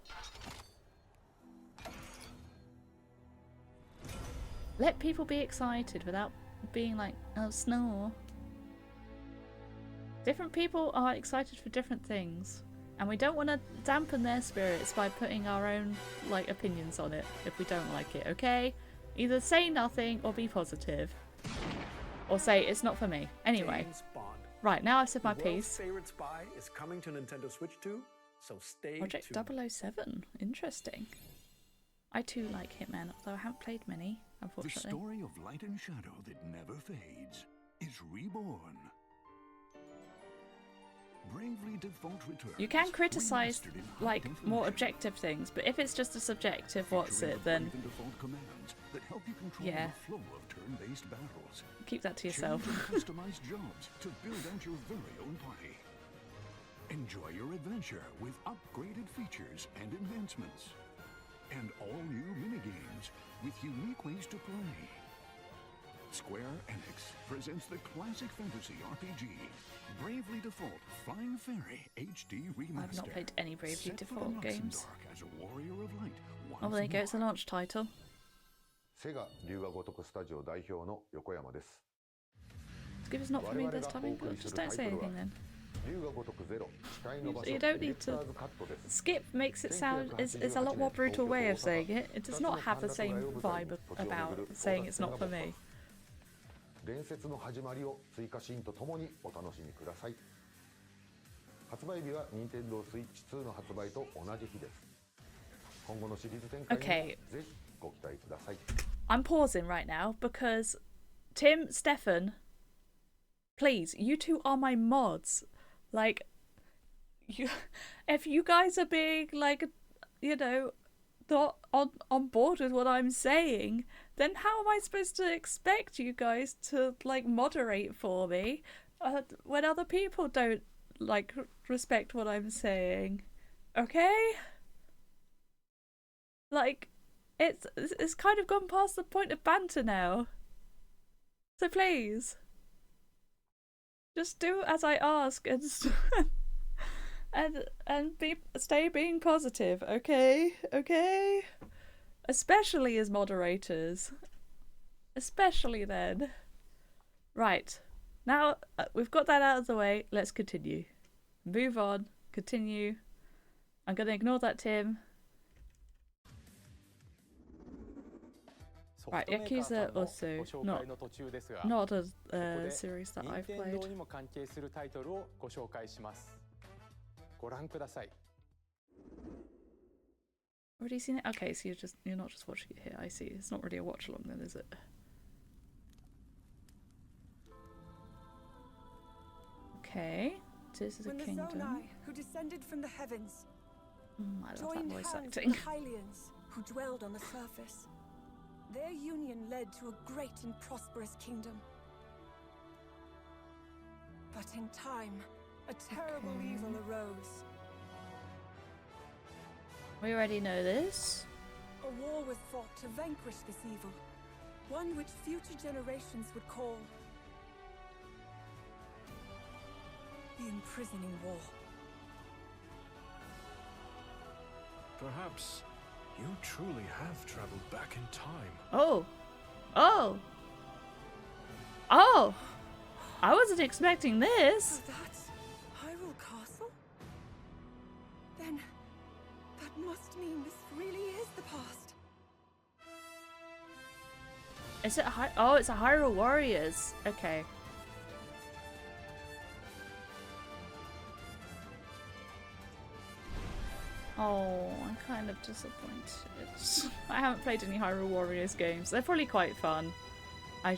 Let people be excited without being like, oh, snore. Different people are excited for different things, and we don't want to dampen their spirits by putting our own like opinions on it if we don't like it, okay? Either say nothing or be positive. Or say it's not for me. Anyway. James Bond. Right, now I've said my The world's piece. favorite spy is coming to Nintendo Switch 2, so stay Project tuned. 007. Interesting. I too like Hitman, although I haven't played many, The unfortunately. story of light and shadow that never fades is reborn. Bravely Default returns. You can criticize remastered in high like definition, more objective things, but if it's just a subjective what's featuring it, the then Brave and Default commands that help you control Yeah. the flow of turn-based battles. keep that to yourself. Change and customize jobs to build out your very own party. Enjoy your adventure with upgraded features and enhancements. And all new minigames with unique ways to play. Square Enix presents the classic fantasy RPG, Bravely Default Fine Fairy HD Remaster. I've not played any Bravely Set for Default the games. Luxembourg as a warrior of light Oh, there you go, it's a launch title. セガ龍が如くスタジオ代表の横山です。 Give us not for me this time, English. Just don't say anything then. You don't need to skip. Makes it sound is a lot more brutal way of saying it. It does not have the same vibe about saying it's not for me. 伝説の始まりを追加シーンとともにお楽しみください。発売日は Nintendo Switch 2の発売と同じ日です。今後のシリーズ展開にぜひご期待ください。I'm pausing right now because Tim, Steffan, please, you two are my mods. Like, if you guys are being like, you know, not on board with what I'm saying, then how am I supposed to expect you guys to like moderate for me when other people don't like respect what I'm saying? Okay? Like, it's kind of gone past the point of banter now. So please, just do as I ask and stay being positive, okay? Okay? Especially as moderators. Especially then. Right. Now we've got that out of the way, let's continue. Move on. Continue. I'm going to ignore that, Tim. Right, Yakuza also not a series that I've played. Already seen it? Okay, so you're not just watching it here. I see. It's not really a watch along then, is it? Okay, this is a kingdom. When the Zonai, who descended from the heavens, I love that voice acting. Joined hands with the Hylians, who dwelled on the surface. Their union led to a great and prosperous kingdom. But in time, a terrible evil arose. We already know this. A war was fought to vanquish this evil, one which future generations would call the Imprisoning War. Perhaps you truly have traveled back in time. Oh! Oh! Oh! I wasn't expecting this! So that's Hyrule Castle? Then that must mean this really is the past. Is it oh, it's a Hyrule Warriors. Okay. Oh, I'm kind of disappointed. I haven't played any Hyrule Warriors games. They're probably quite fun. I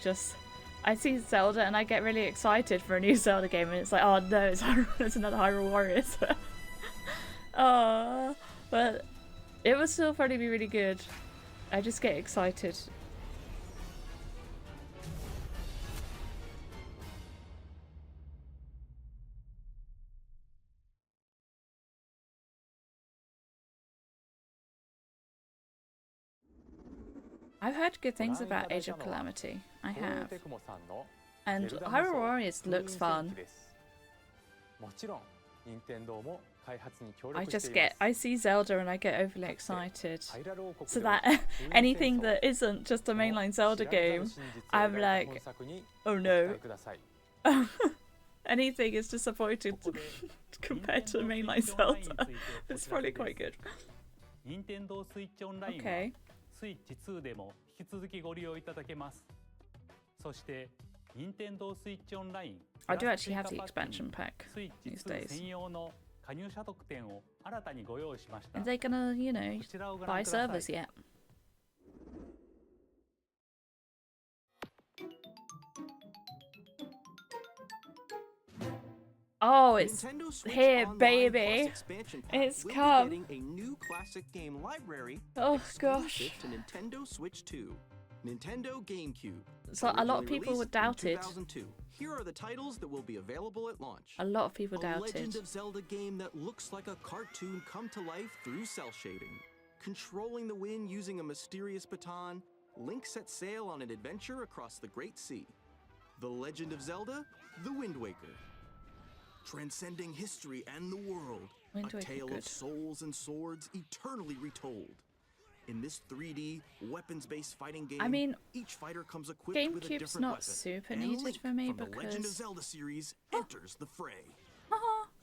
see Zelda and I get really excited for a new Zelda game and it's like, oh no, it's another Hyrule Warriors. Oh, but it would still probably be really good. I just get excited. I've heard good things about Age of Calamity. I have. And Hyrule Warriors looks fun. I see Zelda and I get overly excited. So that anything that isn't just a mainline Zelda game, I'm like, oh no. Anything is disappointed compared to mainline Zelda. It's probably quite good. Okay. スイッチ2でも引き続きご利用いただけます。そして、Nintendo Switch Online I do actually have the expansion pack these days. 専用の加入者特典を新たにご用意しました。Are they gonna, you know, buy servers yet? Oh, it's here, baby. It's come. A new classic game library. Oh gosh. To Nintendo Switch 2, Nintendo GameCube. So a lot of people would doubt it. Here are the titles that will be available at launch. A lot of people doubted. A Legend of Zelda game that looks like a cartoon come to life through cell shading. Controlling the wind using a mysterious baton, Link sets sail on an adventure across the Great Sea. The Legend of Zelda: The Wind Waker. Transcending history and the world, a tale of souls and swords eternally retold. In this 3D weapons-based fighting game, I mean, each fighter comes equipped with a different not weapon. super And needed Link for me from because the Legend of Zelda series enters the fray.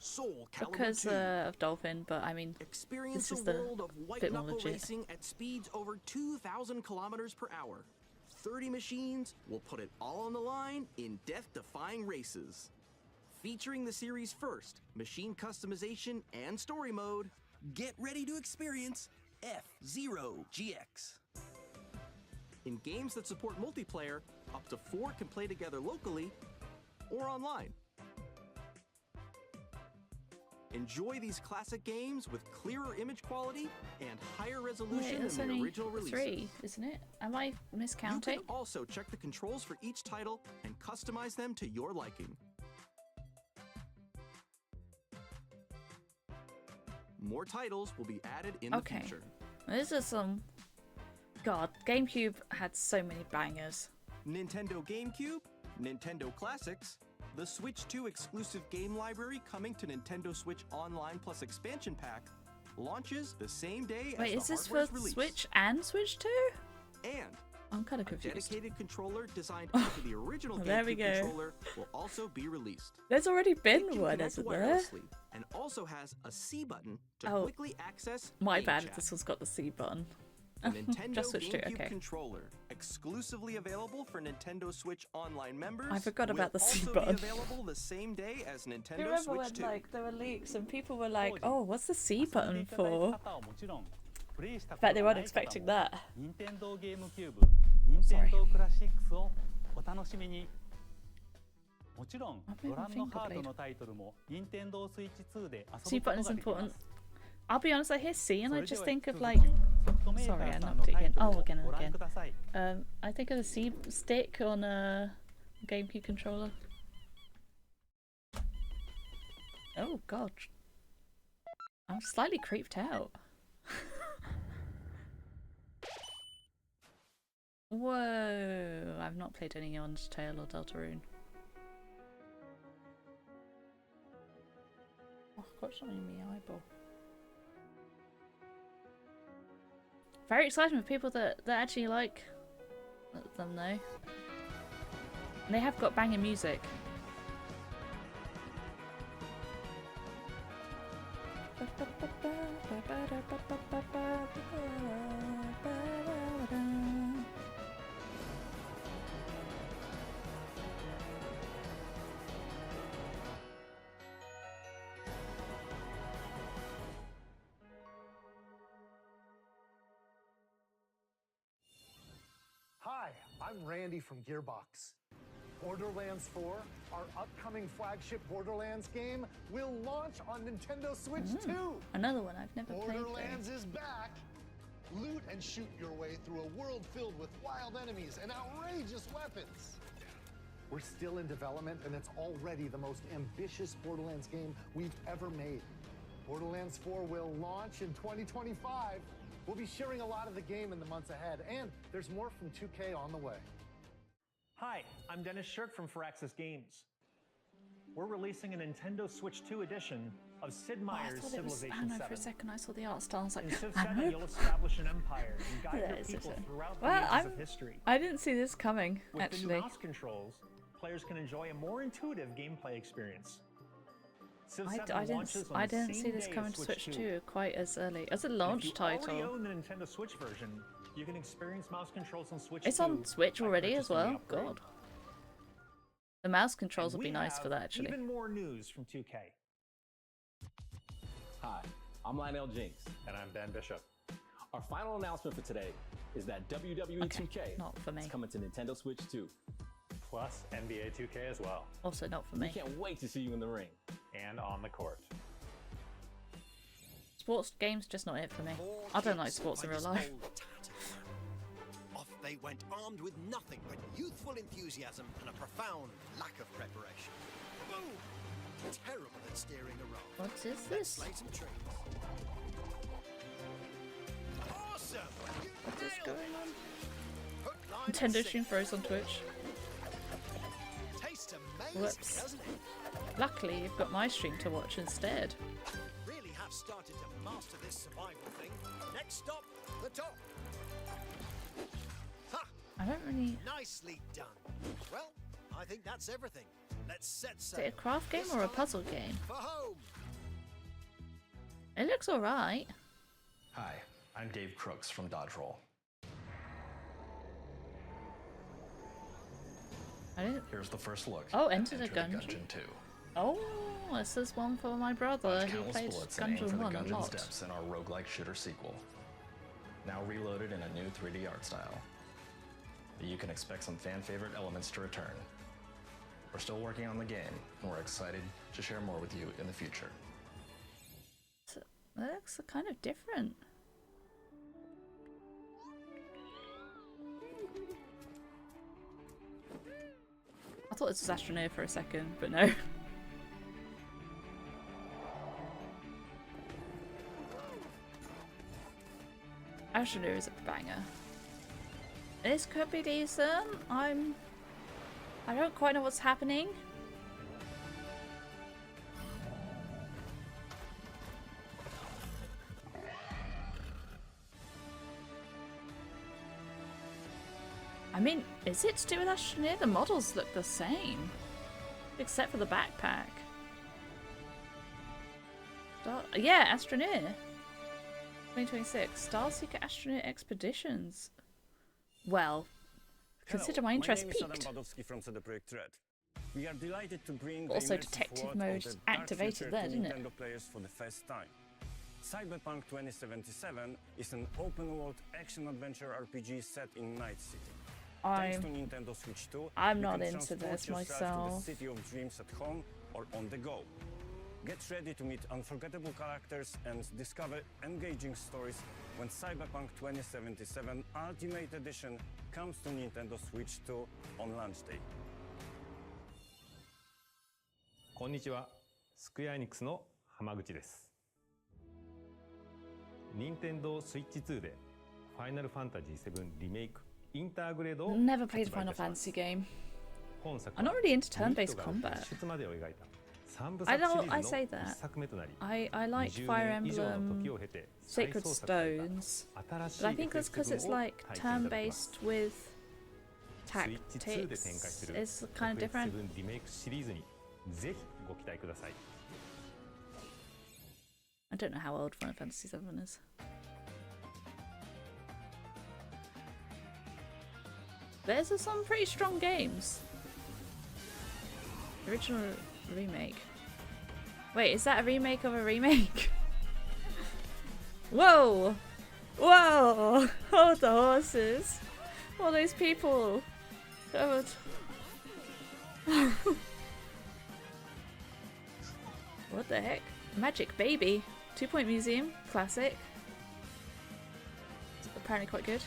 Soul Calibur because 2. of Dolphin, but I mean, Experience this is a the world of white bit more knuckle legit. racing at speeds over 2,000 kilometers per hour. 30 machines will put it all on the line in death-defying races. Featuring the series' first machine customization and story mode, get ready to experience F-Zero GX. In games that support multiplayer, up to 4 can play together locally or online. Enjoy these classic games with clearer image quality and higher resolution Wait, that's than the only original releases. 3, isn't it? Am I miscounting? You can also check the controls for each title and customize them to your liking. More titles will be added in the future. This is some... God, GameCube had so many bangers. Nintendo GameCube, Nintendo Classics, the Switch 2 exclusive game library coming to Nintendo Switch Online Plus Expansion Pack launches the same day Wait, as is the this for hardware's release. Switch and Switch 2? And I'm kind of a confused. dedicated controller designed after the original Well, there we GameCube go. controller will also be released. There's already It been can one, connect isn't there? wirelessly and also has a C button to Oh, quickly access My game bad, chat. this one's got the C button. The Nintendo Just Switch 2, GameCube okay. controller, exclusively available for Nintendo Switch Online members. I forgot about will the C also button. Be available the same day as Do you Nintendo remember Switch when 2. like there were leaks and people were like, "Oh, what's the C button for?" Bet they weren't expecting that. 任天堂ゲームキューブ、任天堂クラシックスをお楽しみに。もちろんご覧のハードのタイトルも任天堂スイッチ2で遊 C ぶこと button's ができま important. す。 I'll be honest, I hear C and I just think of それ like. では引き続きソフトメーカ Sorry, ー I さん knocked の it タイ again. トル Oh, を again and ご覧 again. ください。 I think of the C stick on a GameCube controller. Oh god, I'm slightly creeped out. Whoa, I've not played any on Tail or Deltarune. Oh, I've got something in my eyeball. Very exciting for people that actually like them though. And they have got banging music. Hi, I'm Randy from Gearbox. Borderlands 4, our upcoming flagship Borderlands game, will launch on Nintendo Switch 2. Another one I've never played. Borderlands is back. Loot and shoot your way through a world filled with wild enemies and outrageous weapons. We're still in development, and it's already the most ambitious Borderlands game we've ever made. Borderlands 4 will launch in 2025. We'll be sharing a lot of the game in the months ahead, and there's more from 2K on the way. Hi, I'm Dennis Shirk from Firaxis Games. We're releasing a Nintendo Switch 2 edition of Sid Oh, I Meier's thought it was Civilization Anno for a 7. second. I saw the art style. I was like, In Civ Anno? 7, you'll establish an empire and guide Yeah, your it's people just- throughout Well, the ages of history. I didn't see this coming, With actually. the new mouse controls, players can enjoy a more intuitive gameplay experience. Civ 7 launches on I the didn't same see this day coming as to Switch 2. 2 quite as early. As a And launch if you already title. own the Nintendo Switch version, you can experience mouse controls on Switch It's 2 on Switch by already as purchasing the well. upgrade. God. The mouse controls And would be we nice for have that, actually. Even more news from 2K. Hi, I'm Lionel Jinks. And I'm Ben Bishop. Our final announcement for today is that WWE 2K not for me. is coming to Nintendo Switch 2. Plus NBA 2K as well. Also not for We me. can't wait to see you in the ring. And on the court. Sports games just not it for me. I don't like sports in real life. Off they went armed with nothing but youthful enthusiasm and a profound lack of preparation. Boom! Terrible at steering a role. What is Let's this? slay some trees. Awesome! You What is nailed going it. on? Hook, line, and Nintendo sinker. stream froze on Twitch. Tastes amazing, Whoops. doesn't it? Luckily, you've got my stream to watch instead. Really have started to master this survival thing. Next stop, the top. Ha! I don't really. Nicely done. Well, I think that's everything. Let's set Is sail. it a craft game or a puzzle game? For home. It looks alright. Hi, I'm Dave Crooks from Dodge Roll. I didn't... Here's the first look. Oh, at Enter the Gungeon. 2. Oh, this is one for my brother Dodge who countless played bullets and aim for Gungeon the 1 a Gungeon's lot. depths in our roguelike shooter sequel. Now reloaded in a new 3D art style. You can expect some fan favorite elements to return. We're still working on the game, and we're excited to share more with you in the future. That looks kind of different. I thought this was Astroneer for a second, but no. Astroneer is a banger. This could be decent. I don't quite know what's happening. I mean, is it to do with Astroneer? The models look the same. Except for the backpack. Yeah, Astroneer. 2026. Starseeker Astroneer Expeditions. Well, consider my interest peaked. We are delighted to bring Also, the detective world mode of the dark activated future there, to didn't it? Nintendo players for the first time. Cyberpunk 2077 is an open-world action-adventure RPG set in Night City. Thanks to Nintendo Switch 2, I'm you not can into transport this yourself myself. to the city of dreams at home or on the go. Get ready to meet unforgettable characters and discover engaging stories when Cyberpunk 2077 Ultimate Edition comes to Nintendo Switch 2 on launch day. こんにちは、スクエアエニックスの浜口です。任天堂スイッチ2でファイナルファンタジー7リメイクインターグレードを Never played a Final Fantasy game. I'm not really into turn-based combat. I say that. I liked Fire Emblem Sacred Stones, but I think that's because it's like turn-based with tactics. It's kind of different. リメイクシリーズにぜひご期待ください。 I don't know how old Final Fantasy VII is. There's some pretty strong games. Original remake. Wait, is that a remake of a remake? Whoa! Whoa! Hold the horses! All those people! God. What the heck? Magic Baby! 2-Point Museum. Classic. It's apparently quite good.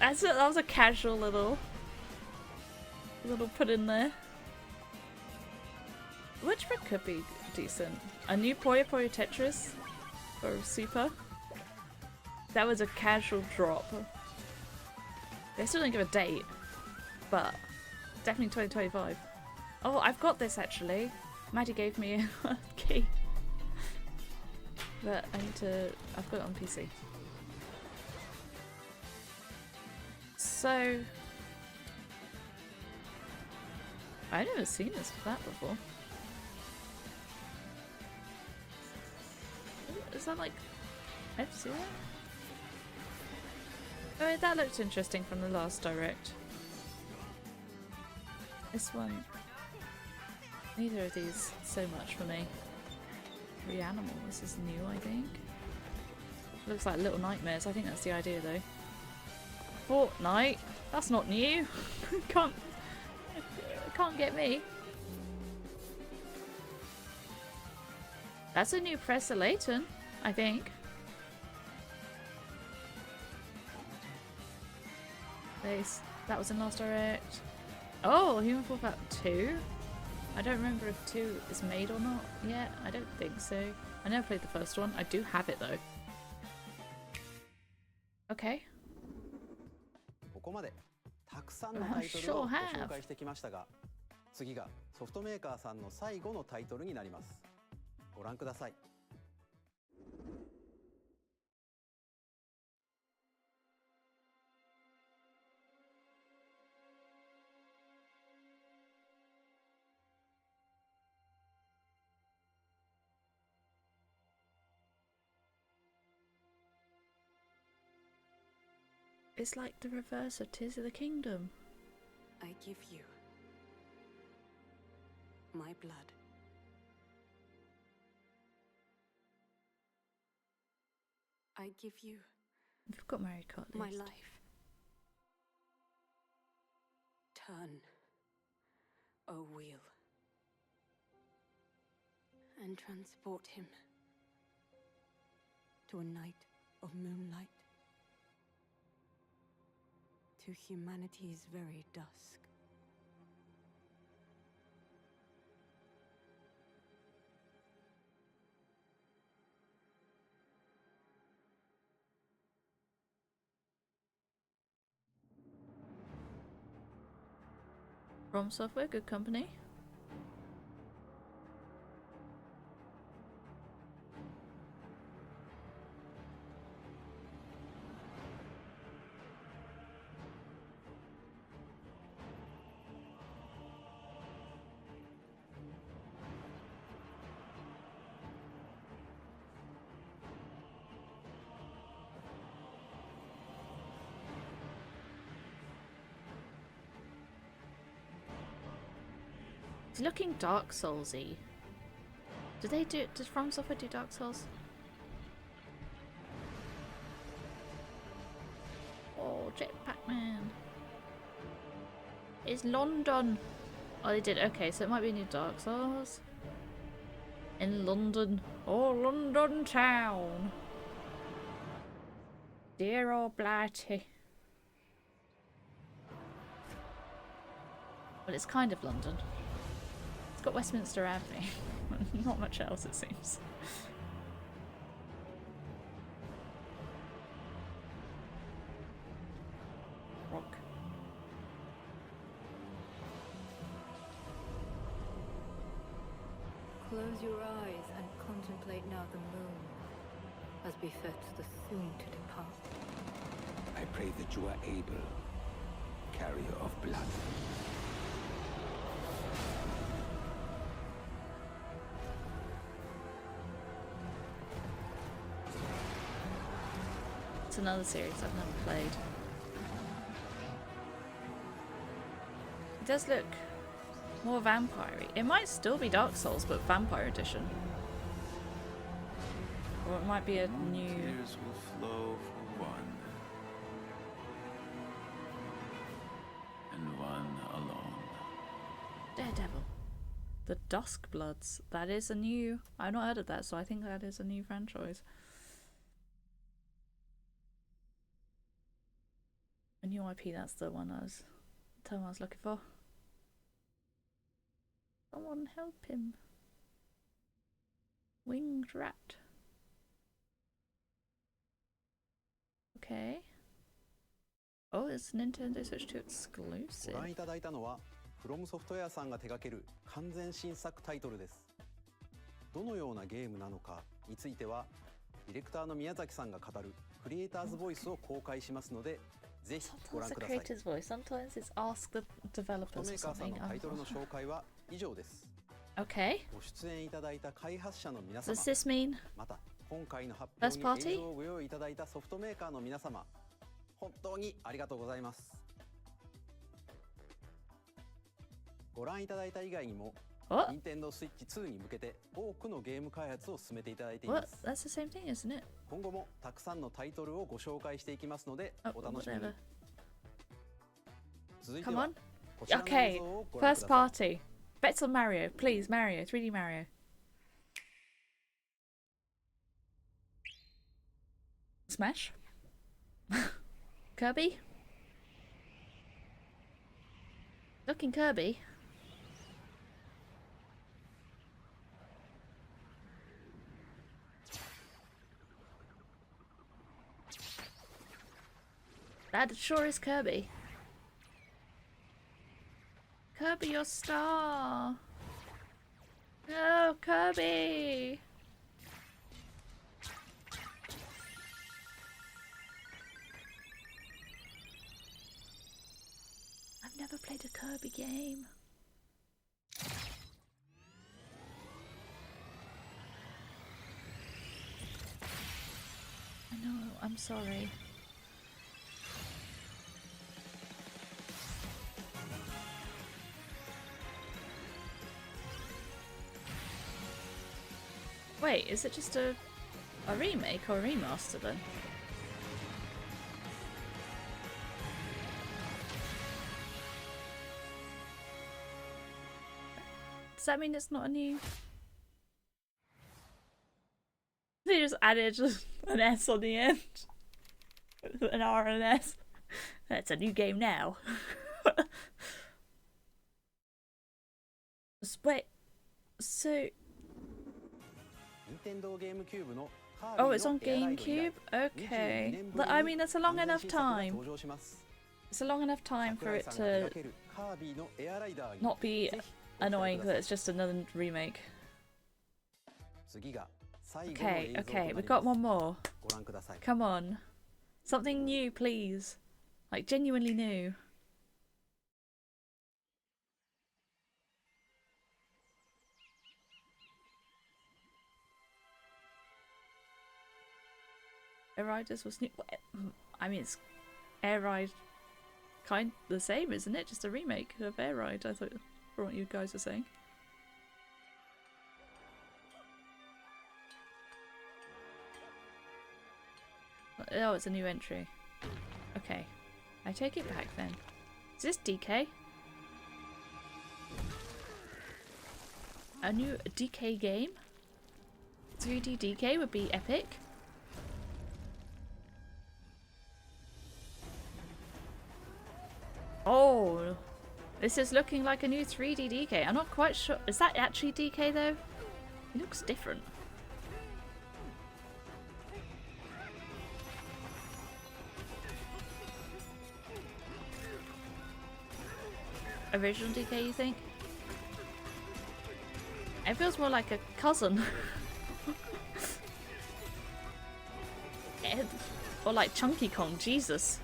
That was a casual little put in there. Which one could be decent? A new Puyo Puyo Tetris or Super? That was a casual drop. They still didn't give a date, but definitely 2025. Oh, I've got this actually. Maddie gave me a key, but I've got it on PC. So, I've never seen this for that before. Is that like F-Zero? Oh, that looked interesting from the last direct. This one, neither of these so much for me. Reanimal, this is new, I think. Looks like Little Nightmares. I think that's the idea though. Fortnite? That's not new. can't get me. That's a new Professor Layton, I think. That was in last direct. Oh, Human Fall Flat 2? I don't remember if 2 is made or not yet. I don't think so. I never played the first one. I do have it though. Okay. ここまでたくさんのタイトルをご紹介してきましたが、次がソフトメーカーさんの最後のタイトルになります。ご覧ください。It's like the reverse of Tears of the Kingdom. I give you my blood. I give you We've got Mario Kart my list. life. Turn, O wheel, and transport him to a night of moonlight, to humanity's very dusk. From Software, good company. It's looking Dark Soulsy. Does From Software do Dark Souls? Oh, Jetpack Man. It's London. Oh, they did. Okay, so it might be a new Dark Souls. In London. Oh, London town. Dear old Blighty. Well, it's kind of London. It's got Westminster Avenue. Not much else, it seems. Rock. Close your eyes and contemplate now the moon, as befits the soon to depart. I pray that you are able, carrier of blood. It's another series I've never played. It does look more vampire-y. It might still be Dark Souls, but Vampire Edition. Or it might be a new... Tears will flow for one, and one alone. Daredevil. The Duskbloods. That is a new... I've not heard of that, so I think that is a new franchise. A new IP, that's the one I was looking for. Someone help him. Winged rat. Okay. Oh, it's Nintendo Switch 2 exclusive. ご覧いただいたのは From Software さんが手掛ける完全新作タイトルです。どのようなゲームなのかについてはディレクターの宮崎さんが語るクリエイターズボイスを公開しますので、ぜひご覧ください。 Sometimes the creator's voice, sometimes it's ask the ソフト developers メ or ーカーさん something. のタイトルの紹介は以上です。 Okay. ご出演いただいた開発者の皆様、 Does this mean また今回の発 First 表 party? に映像をご用意いただいたソフトメーカーの皆様、本当にありがとうございます。ご覧いただいた以外にも、任天堂スイッチ2に向けて多くのゲーム開発を進めていただいていま What? す。 That's the same thing, isn't it? 今後もたくさんのタイトルをご紹介していきますので、お楽しみに。 Whatever. 続いて Come は on. こちらの映 Okay. 像をご覧く First ださい。 party. Bets on Mario. Please, Mario. 3D Mario. Smash. Kirby. Looking Kirby. That sure is Kirby. Kirby, your star. No, Kirby. I've never played a Kirby game. I know, I'm sorry. Wait, is it just a remake or a remaster then? Does that mean it's not a new? They just added an S on the end. An R and an S. That's a new game now. Wait, so... Oh, it's on GameCube? Okay. I mean, that's a long enough time. It's a long enough time for it to not be annoying that it's just another remake. Okay, okay, we've got one more. Come on. Something new, please. Like, genuinely new. Air Riders was new. I mean, it's Air Ride kind of the same, isn't it? Just a remake of Air Ride, I thought, from what you guys were saying. Oh, it's a new entry. Okay. I take it back then. Is this DK? A new DK game? 3D DK would be epic. Oh, this is looking like a new 3D DK. I'm not quite sure. Is that actually DK though? It looks different. Original DK, you think? It feels more like a cousin. Or like Chunky Kong, Jesus.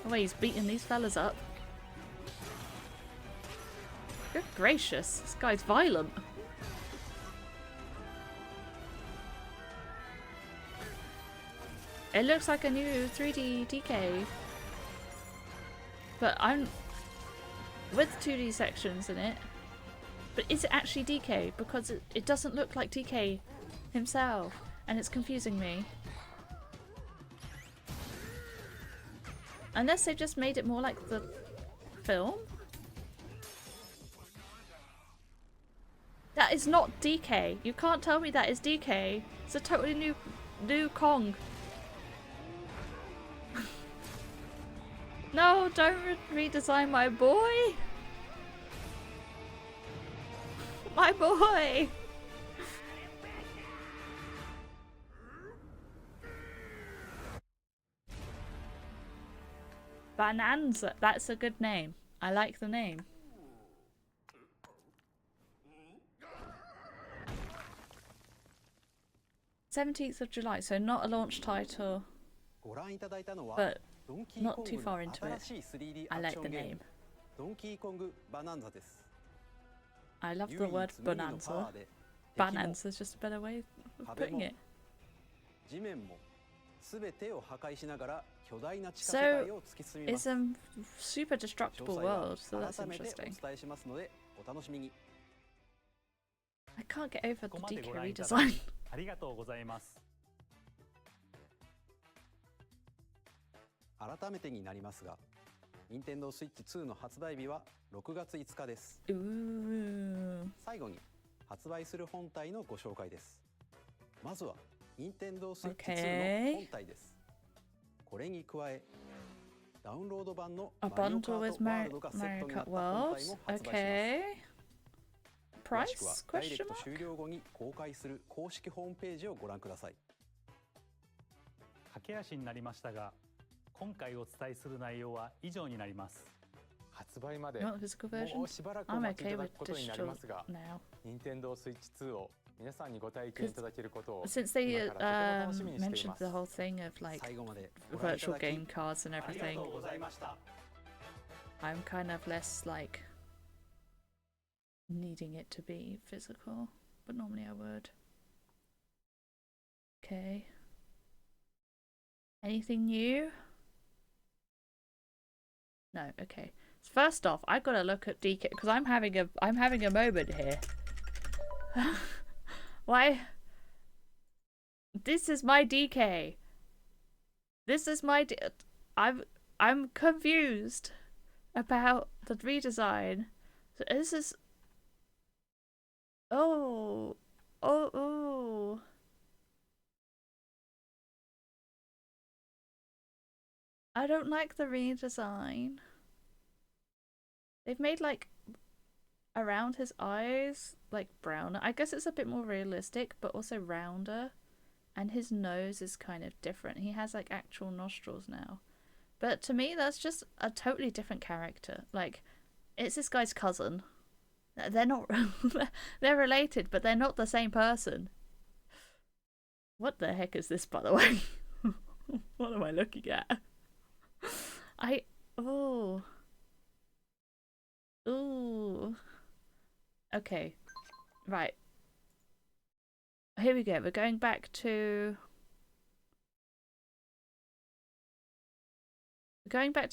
The way he's beating these fellas up. Good gracious, this guy's violent. It looks like a new 3D DK. But I'm... with 2D sections in it. But is it actually DK? Because it doesn't look like DK himself. And it's confusing me. Unless they just made it more like the film? That is not DK. You can't tell me that is DK. It's a totally new Kong. No, don't redesign my boy. My boy. Bonanza. That's a good name. I like the name. '17th of July, so not a launch title, but not too far into it. I like the name. I love the word bonanza. Bonanza is just a better way of putting it. So, it's a super destructible world, so that's interesting. I can't get over the DK redesign. ありがとうございます。改めてになりますが、任天堂スイッチ2の発売日は6月5日です。最後に発売する本体のご紹介です。まずは任天堂スイッチ2の本体です。これに加え、ダウンロード版のマリオカートワールドがセットになった本体も発売します。Price? ダイレクト終了後に公開する公式ホームページをご覧ください。駆け足になりましたが、今回お伝えする内容は以上になります。発売までもうしばらくお待ちいただくことになりますが、任天堂スイッチ2を皆さんにご体験いただけることを Since they mentioned the whole thing of like virtual game cards and everything, I'm kind of less like needing it to be physical, but normally I would. Okay. Anything new? No. Okay. So first off, I've got to look at DK because I'm having a moment here. Why? This is my DK. This is my I'm confused about the redesign. So this is oh. I don't like the redesign. They've made like around his eyes like browner. I guess it's a bit more realistic, but also rounder. And his nose is kind of different. He has like actual nostrils now. But to me, that's just a totally different character. Like, it's this guy's cousin. They're not... they're related, but they're not the same person. What the heck is this, by the way? What am I looking at? Oh. Ooh. Okay. Right. Here we go. We're going back to...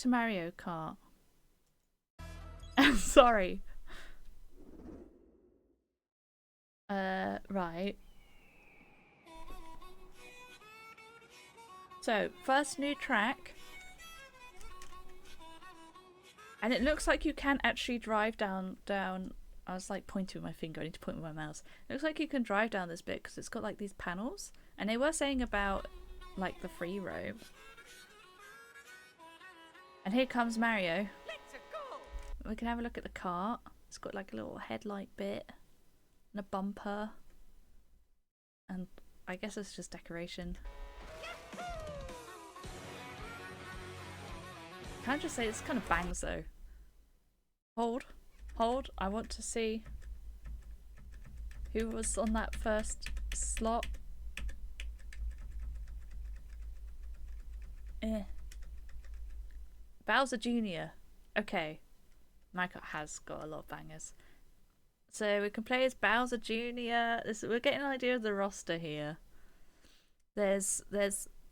Mario Kart. Sorry. Right. So, first new track. And it looks like you can actually drive down. I was like pointing with my finger. I need to point with my mouse. It looks like you can drive down this bit because it's got like these panels. And they were saying about like the free roam. And here comes Mario. We can have a look at the cart. It's got like a little headlight bit and a bumper. And I guess it's just decoration. Can I just say this kind of bangs though? Hold, I want to see who was on that first slot. Bowser Jr. Okay. Minecraft has got a lot of bangers. So we can play as Bowser Jr. We're getting an idea of the roster here. There's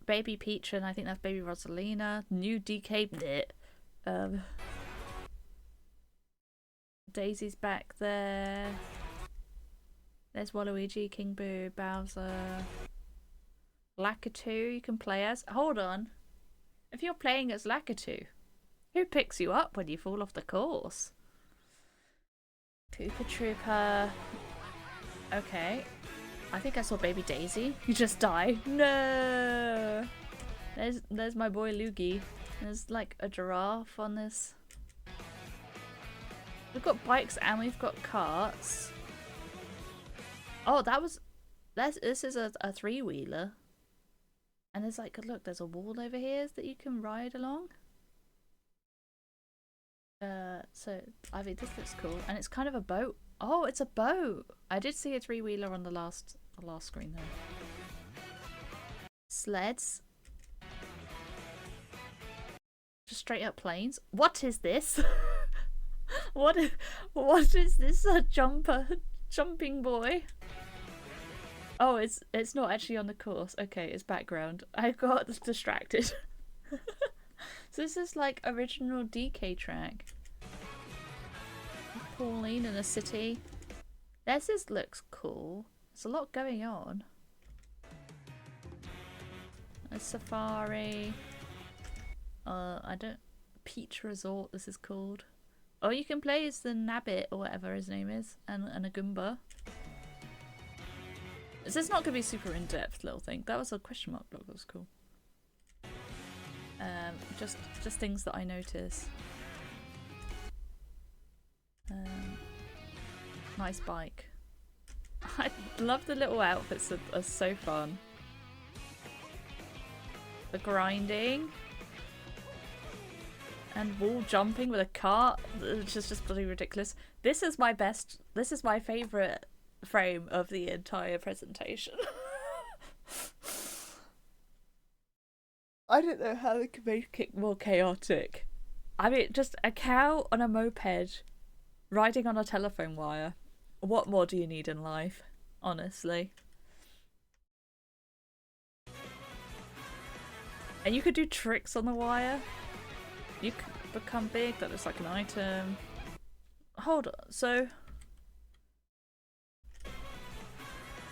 Baby Peach and I think that's Baby Rosalina. New DK bit. Daisy's back there. There's Waluigi, King Boo, Bowser. Lakitu you can play as. Hold on. If you're playing as Lakitu, who picks you up when you fall off the course? Koopa Trooper. Okay. I think I saw Baby Daisy. You just die. No. There's my boy Luigi. There's like a giraffe on this. We've got bikes and we've got carts. Oh, this is a three-wheeler. And there's like, look, there's a wall over here that you can ride along. So I mean, this looks cool, and it's kind of a boat. Oh, it's a boat. I did see a three-wheeler on the last screen there. Sleds. Just straight up planes. What is this? What is this? A jumping boy? Oh, it's not actually on the course. Okay, it's background. I got distracted. So this is like original DK track. Pauline in a city. This looks cool. There's a lot going on. A safari. I don't... Peach Resort, this is called. Oh, you can play as the Nabbit or whatever his name is, and a Goomba. This is not going to be a super in-depth little thing. That was a question mark block, that was cool. Just things that I notice. Nice bike. I love the little outfits that are so fun. The grinding. And wall jumping with a cart, which is just bloody ridiculous. This is my favourite frame of the entire presentation. I don't know how they could make it more chaotic. I mean, just a cow on a moped riding on a telephone wire. What more do you need in life, honestly? And you could do tricks on the wire. You could become big, that looks like an item. Hold on, so...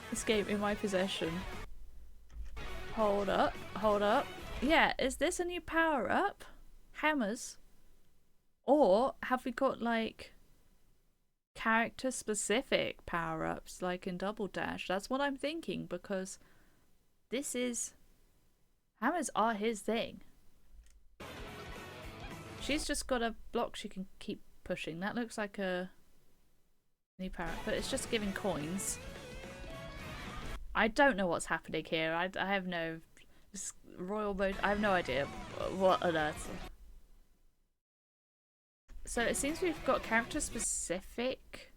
This game in my possession. Hold up, hold up. Yeah, is this a new power-up? Hammers? Or have we got, like, character-specific power-ups, like in Double Dash? That's what I'm thinking, because this is... Hammers are his thing. She's just got a block she can keep pushing. That looks like a new power-up, but it's just giving coins. I don't know what's happening here. I have no... Royal mode. I have no idea what on earth. So it seems we've got character specific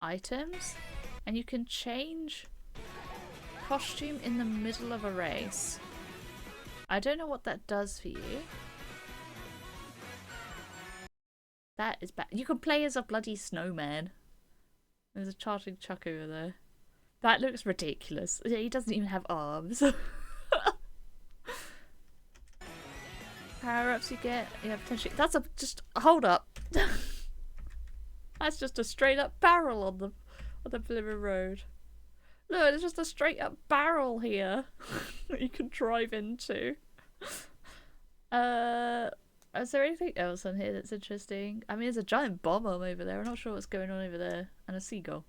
items, and you can change costume in the middle of a race. I don't know what that does for you. That is bad. You can play as a bloody snowman. There's a charging Chuck over there. That looks ridiculous. He doesn't even have arms. Power-ups you get, yeah, potentially. That's a just hold up. That's just a straight up barrel on the Plymouth Road. Look, it's just a straight up barrel here that you can drive into. Is there anything else on here that's interesting? I mean, there's a giant bomb over there. I'm not sure what's going on over there, and a seagull.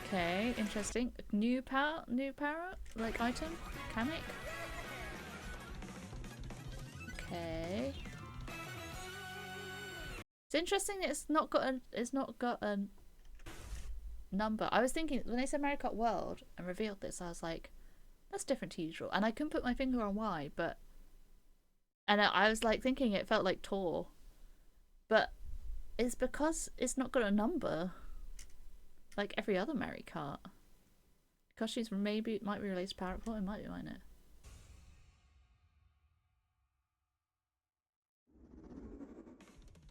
Okay, interesting. New power, like item, Kamek. Okay. It's interesting that it's not got a number. I was thinking when they said Mario Kart World and revealed this, I was like, that's different to usual. And I couldn't put my finger on why, but I was like thinking it felt like Tour. But it's because it's not got a number. Like every other Mario Kart. Costumes might be released powerful, it might be, mightn't it?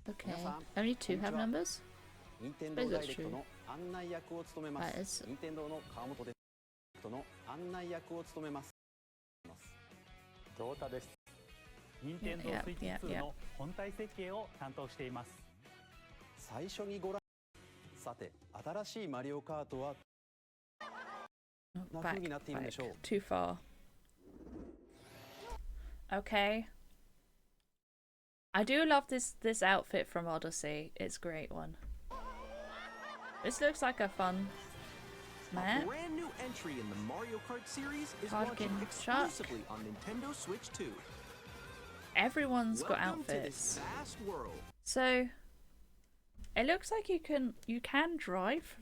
Okay. Only 2 have numbers? I suppose that's true. That is. Back. Too far. Okay. I do love this outfit from Odyssey. It's a great one. This looks like a fun map. A brand new entry in the Mario Kart series is launching exclusively on Nintendo Switch 2. Everyone's got outfits. So it looks like you can drive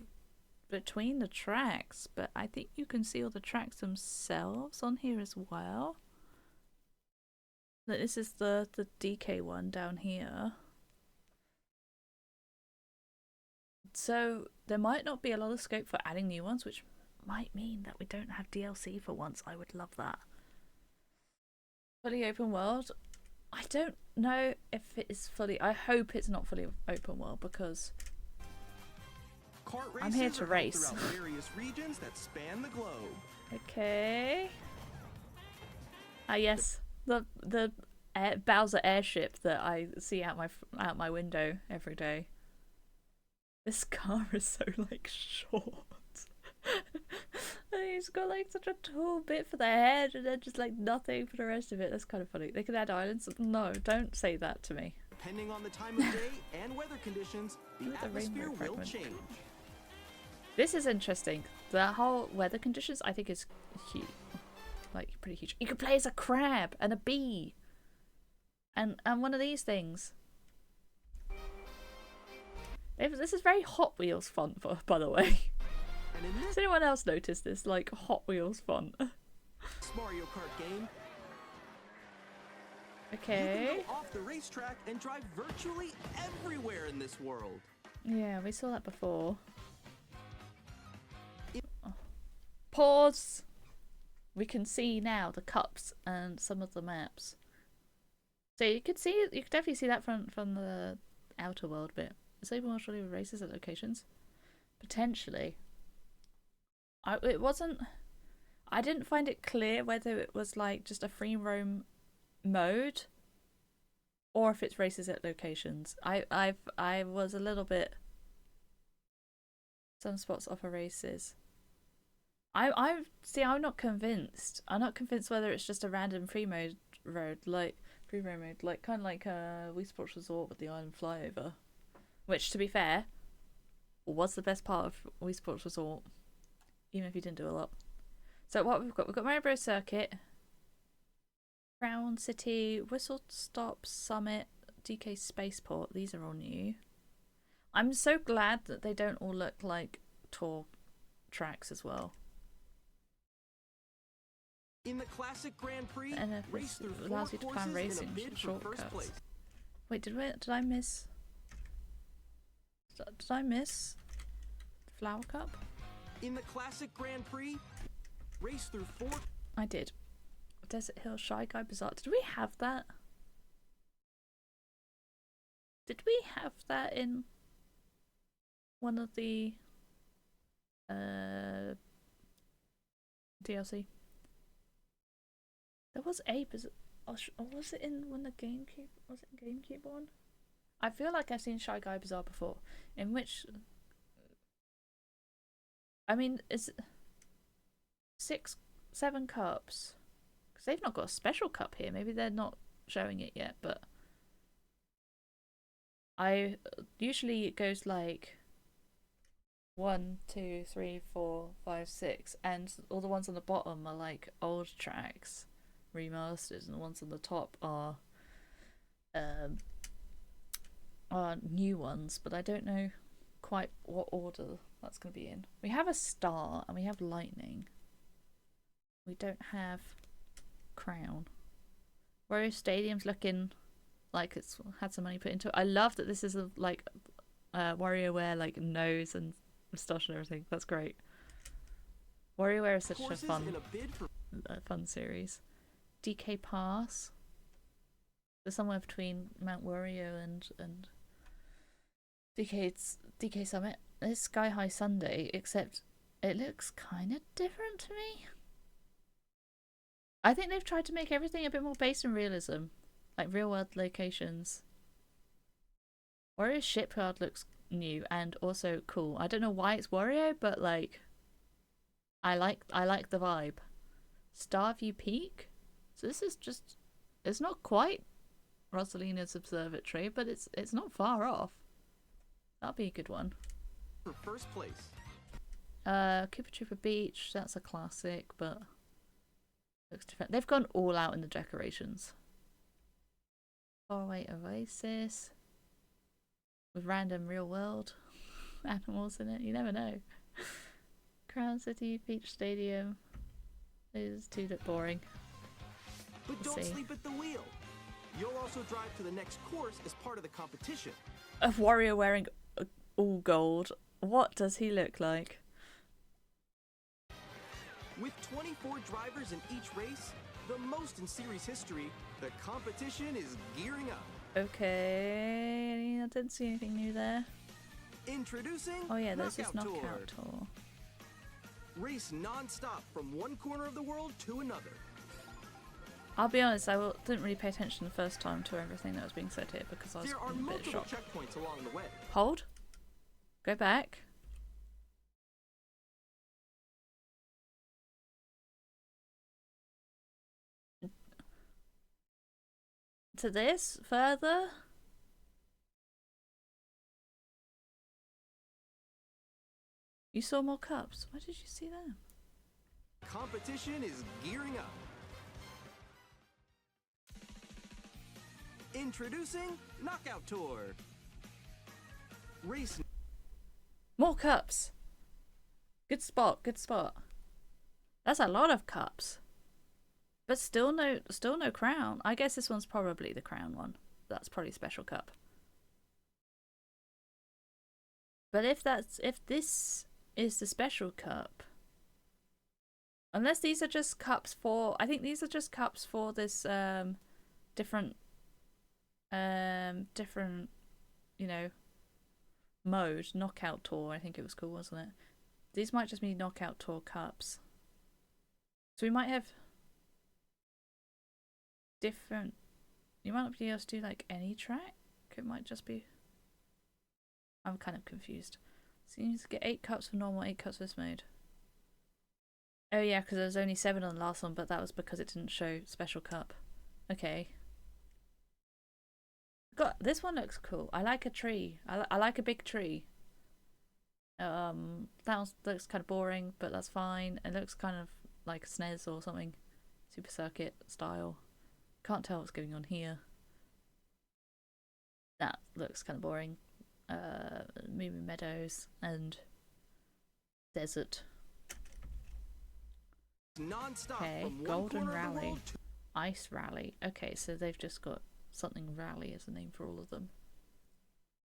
between the tracks, but I think you can see all the tracks themselves on here as well. This is the DK one down here. So there might not be a lot of scope for adding new ones, which might mean that we don't have DLC for once. I would love that. Fully open world. I don't know if it is fully... I hope it's not fully open world because I'm here to race. Various regions that span the globe. Okay. Ah yes. The Bowser airship that I see out my window every day. This car is so like short. He's got like such a tall bit for the head and then just like nothing for the rest of it. That's kind of funny. They could add islands. No, don't say that to me. Depending on the time of day and weather conditions, the atmosphere will change. This is interesting. The whole weather conditions I think is huge. Like pretty huge. You could play as a crab and a bee and one of these things. This is very Hot Wheels font, by the way. Has anyone else noticed this like Hot Wheels font? Mario Kart game. Okay. You can go off the racetrack and drive virtually everywhere in this world. Yeah, we saw that before. Pause. We can see now the cups and some of the maps. So you could definitely see that from the outer world bit. Is open world surely with races at locations? Potentially. I didn't find it clear whether it was like just a free roam mode or if it's races at locations. I was a little bit... Some spots offer races. I'm not convinced. I'm not convinced whether it's just a random free roam mode, like kind of like Wii Sports Resort with the island flyover, which, to be fair, was the best part of Wii Sports Resort, even if you didn't do a lot. So what we've got Mario Bros Circuit, Crown City, Whistle Stop Summit, DK Spaceport. These are all new. I'm so glad that they don't all look like tour tracks as well. In the classic Grand Prix, And race through allows 4 you to plan courses racing in a bid for shortcuts. first place. Wait, did I miss? Did I miss the Flower Cup? In the classic Grand Prix, race through 4. I did. Desert Hill, Shy Guy Bazaar. Did we have that? Did we have that in one of the DLC? There was a or was it in when the GameCube? Was it GameCube one? I feel like I've seen Shy Guy Bazaar before. In which, I mean, is 6, 7 cups? Because they've not got a special cup here. Maybe they're not showing it yet. But usually it goes like 1, 2, 3, 4, 5, 6, and all the ones on the bottom are like old tracks, remasters, and the ones on the top are new ones, but I don't know quite what order that's going to be in. We have a star and we have lightning. We don't have crown. Wario Stadium's looking like it's had some money put into it. I love that this is a like WarioWare like nose and moustache and everything. That's great. WarioWare is such a fun series. DK Pass. There's somewhere between Mount Wario and DK Summit. It's Sky High Sunday, except it looks kind of different to me. I think they've tried to make everything a bit more based in realism, like real world locations. Wario's shipyard looks new and also cool. I don't know why it's Wario, but like, I like the vibe. Starview Peak. So this is just, it's not quite Rosalina's Observatory, but it's not far off. That'll be a good one. For first place. Koopa Troopa Beach. That's a classic, but looks different. They've gone all out in the decorations. Faraway Oasis with random real world animals in it. You never know. Crown City Beach Stadium. Those two look boring. But don't sleep at the wheel. You'll also drive to the next course as part of the competition. A Wario wearing all gold. What does he look like? With 24 drivers in each race, the most in series history, the competition is gearing up. Okay, I didn't see anything new there. Introducing Oh yeah, this is Knockout Knockout Tour. Race non-stop from one corner of the world to another. I'll be honest, didn't really pay attention the first time to everything that was being said here because I was There are in a bit multiple shocked. checkpoints along the way. Hold. Go back. To this further. You saw more cups. Where did you see them? Competition is gearing up. Introducing Knockout Tour. Race. More cups. Good spot. Good spot. That's a lot of cups. But still no crown. I guess this one's probably the crown one. That's probably special cup. But if this is the special cup, unless these are just cups for, I think these are just cups for this different you know, mode, Knockout Tour, I think it was called, wasn't it? These might just be Knockout Tour cups. So we might have different, you might not be able to do like any track. It might just be, I'm kind of confused. So you need to get 8 cups for normal, 8 cups for this mode. Oh yeah, because there was only 7 on the last one, but that was because it didn't show Special Cup. Okay. This one looks cool. I like a tree. I like a big tree. Looks kind of boring, but that's fine. It looks kind of like a SNES or something. Super Circuit style. Can't tell what's going on here. That looks kind of boring. Moving meadows and desert. Okay, Golden Rally. Ice Rally. Okay, so they've just got something Rally as a name for all of them.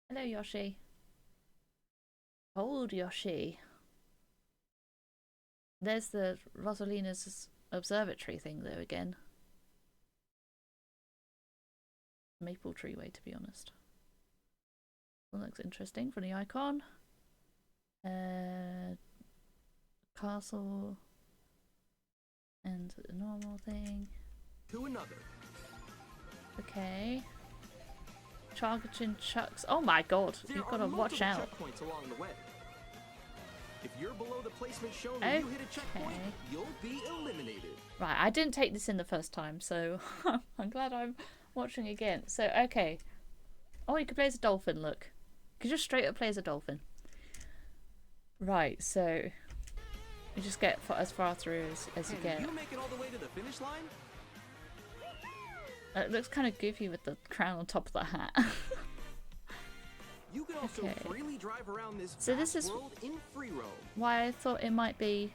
Hello, Yoshi. Old Yoshi. There's the Rosalina's observatory thing though again. Maple tree way, to be honest. That looks interesting from the icon. Castle and the normal thing. To another. Okay. Targeting chucks. Oh my god, you've got to watch out. Checkpoints along the way. If you're below the placement shown when you hit a checkpoint, you'll be eliminated. Right, I didn't take this in the first time, so I'm glad I'm watching again. So, okay. Oh, you can play as a dolphin, look. You can just straight up play as a dolphin. Right, so you just get as far through as you get. You make it all the way to the finish line? It looks kind of goofy with the crown on top of the hat. You can also freely drive around this world in free roam. Why I thought it might be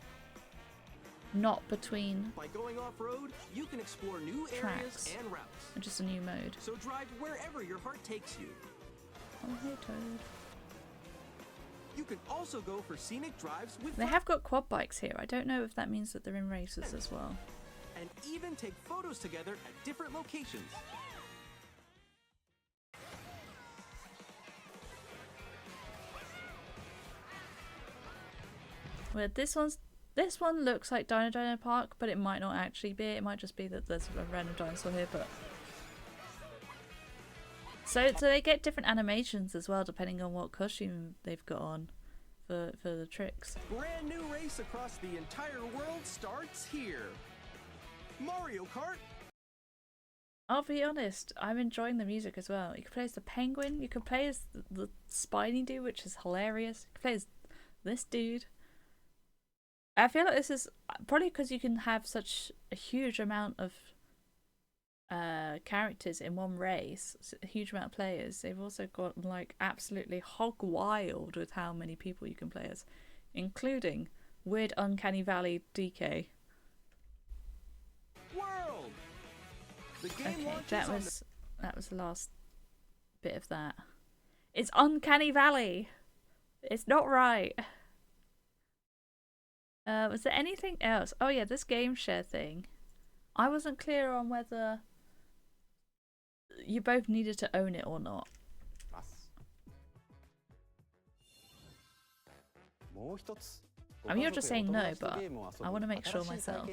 not between. By going off-road, you can explore new areas and routes. Just a new mode. So drive wherever your heart takes you. Oh, hey, Toad. You can also go for scenic drives with. They have got quad bikes here. I don't know if that means that they're in races as well. And even take photos together at different locations. Well, this one looks like Dino Park, but it might not actually be. It might just be that there's a random dinosaur here, but so they get different animations as well depending on what costume they've got on for the tricks. Brand new race across the entire world starts here. Mario Kart. I'll be honest, I'm enjoying the music as well. You can play as the penguin, you can play as the spiny dude, which is hilarious. You can play as this dude. I feel like this is probably because you can have such a huge amount of characters in one race, a huge amount of players. They've also got like absolutely hog wild with how many people you can play as, including weird Uncanny Valley DK. World. The game okay, that was the last bit of that. It's Uncanny Valley. It's not right. Was there anything else? Oh yeah, this game share thing. I wasn't clear on whether you both needed to own it or not. I mean, you're just saying no, but I want to make sure myself.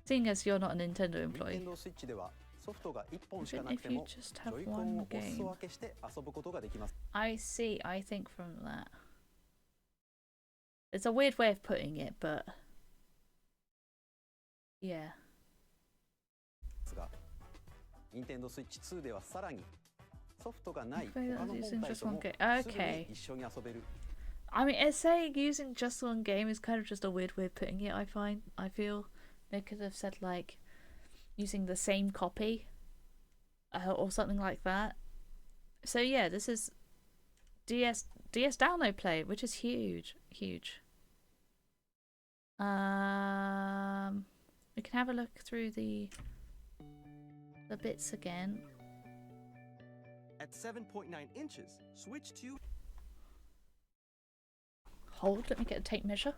Seeing as you're not a Nintendo employee. Even if you just have one game. I see, I think from that. It's a weird way of putting it, but yeah. Using just one game. Okay. I mean, it's saying using just one game is kind of just a weird way of putting it, I feel. They could have said, like, using the same copy or something like that. So yeah, this is DS download play, which is huge. We can have a look through the bits again. At 7.9 inches, switch to. Hold, let me get a tape measure.